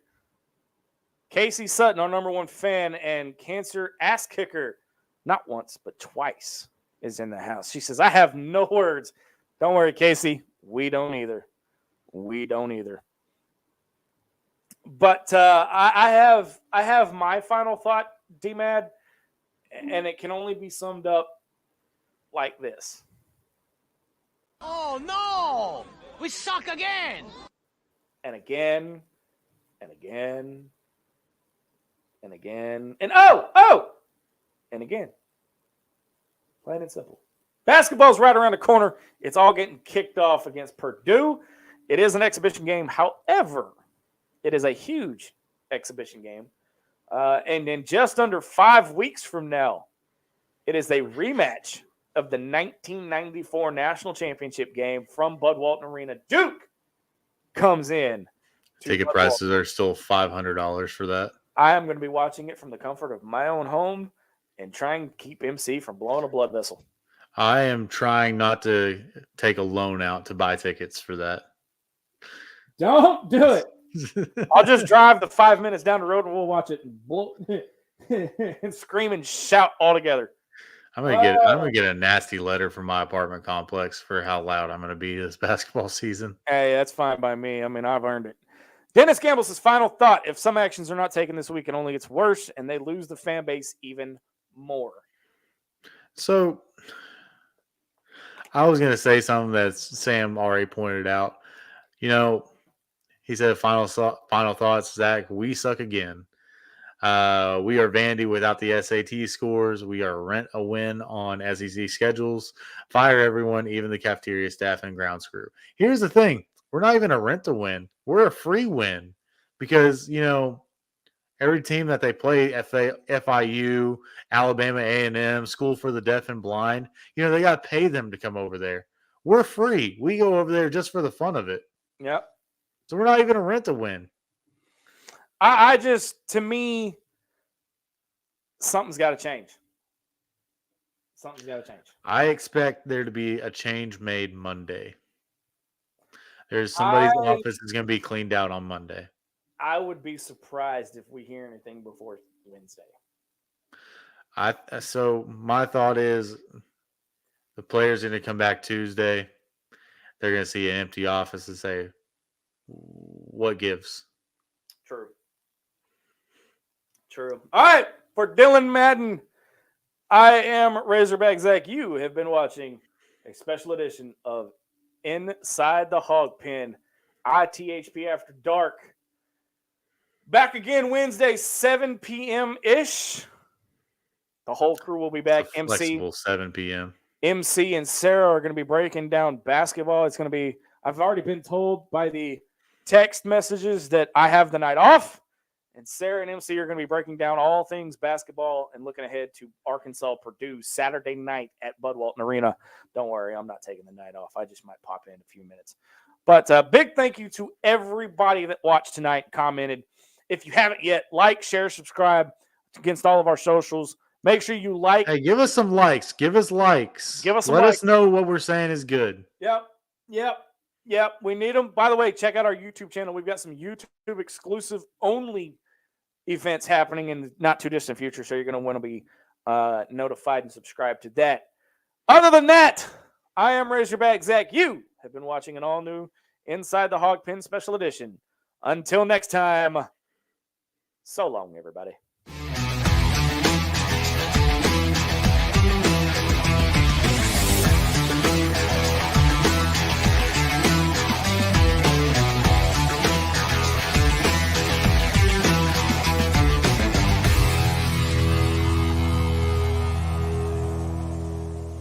Speaker 1: Casey Sutton, our number one fan and cancer ass kicker, not once, but twice, is in the house. She says, I have no words. Don't worry, Casey. We don't either. But I have my final thought, D-Mad, and it can only be summed up like this.
Speaker 3: Oh no! We suck again!
Speaker 1: And again, and again, and again, and and again. Plain and simple. Basketball's right around the corner. It's all getting kicked off against Purdue. It is an exhibition game. However, it is a huge exhibition game. And in just under 5 weeks from now, it is a rematch of the 1994 National Championship game from Bud Walton Arena. Duke comes in.
Speaker 2: Ticket prices are still $500 for that.
Speaker 1: I am going to be watching it from the comfort of my own home and trying to keep MC from blowing a blood vessel.
Speaker 2: I am trying not to take a loan out to buy tickets for that.
Speaker 1: Don't do it. I'll just drive the 5 minutes down the road and we'll watch it and blow and scream and shout all together.
Speaker 2: I'm gonna get a nasty letter from my apartment complex for how loud I'm gonna be this basketball season.
Speaker 1: Hey, that's fine by me. I mean, I've earned it. Dennis Campbell's final thought: if some actions are not taken this week, it only gets worse, and they lose the fan base even more.
Speaker 2: So, I was gonna say something that Sam already pointed out. You know, he said, "Final thoughts, Zach. We suck again. We are Vandy without the SAT scores. We are rent a win on SEC schedules. Fire everyone, even the cafeteria staff and ground crew." Here's the thing. We're not even a rent a win. We're a free win because, you know, every team that they play, FIU, Alabama A&M, School for the Deaf and Blind, you know, they got to pay them to come over there. We're free. We go over there just for the fun of it.
Speaker 1: Yep.
Speaker 2: So we're not even a rent a win.
Speaker 1: I just, to me, something's got to change. Something's got to change.
Speaker 2: I expect there to be a change made Monday. There's somebody's office is going to be cleaned out on Monday.
Speaker 1: I would be surprised if we hear anything before Wednesday.
Speaker 2: So my thought is the players are going to come back Tuesday. They're going to see an empty office and say, what gives?
Speaker 1: True. All right. For Dylan Madden, I am Razorback Zach. You have been watching a special edition of Inside the Hog Pen, ITHP After Dark. Back again Wednesday, 7 p.m.-ish. The whole crew will be back.
Speaker 2: Flexible 7 p.m.
Speaker 1: MC and Sarah are going to be breaking down basketball. It's going to be, I've already been told by the text messages that I have the night off. And Sarah and MC are going to be breaking down all things basketball and looking ahead to Arkansas Purdue Saturday night at Bud Walton Arena. Don't worry, I'm not taking the night off. I just might pop in a few minutes. But big thank you to everybody that watched tonight and commented. If you haven't yet, like, share, subscribe against all of our socials. Make sure you like.
Speaker 2: Hey, give us some likes. Give us likes.
Speaker 1: Give us some
Speaker 2: Let
Speaker 1: likes.
Speaker 2: us know what we're saying is good.
Speaker 1: Yep. We need them. By the way, check out our YouTube channel. We've got some YouTube exclusive only events happening in the not too distant future, so you're going to want to be notified and subscribe to that. Other than that, I am Razorback Zach. You have been watching an all-new Inside the Hog Pen Special Edition. Until next time, so long, everybody.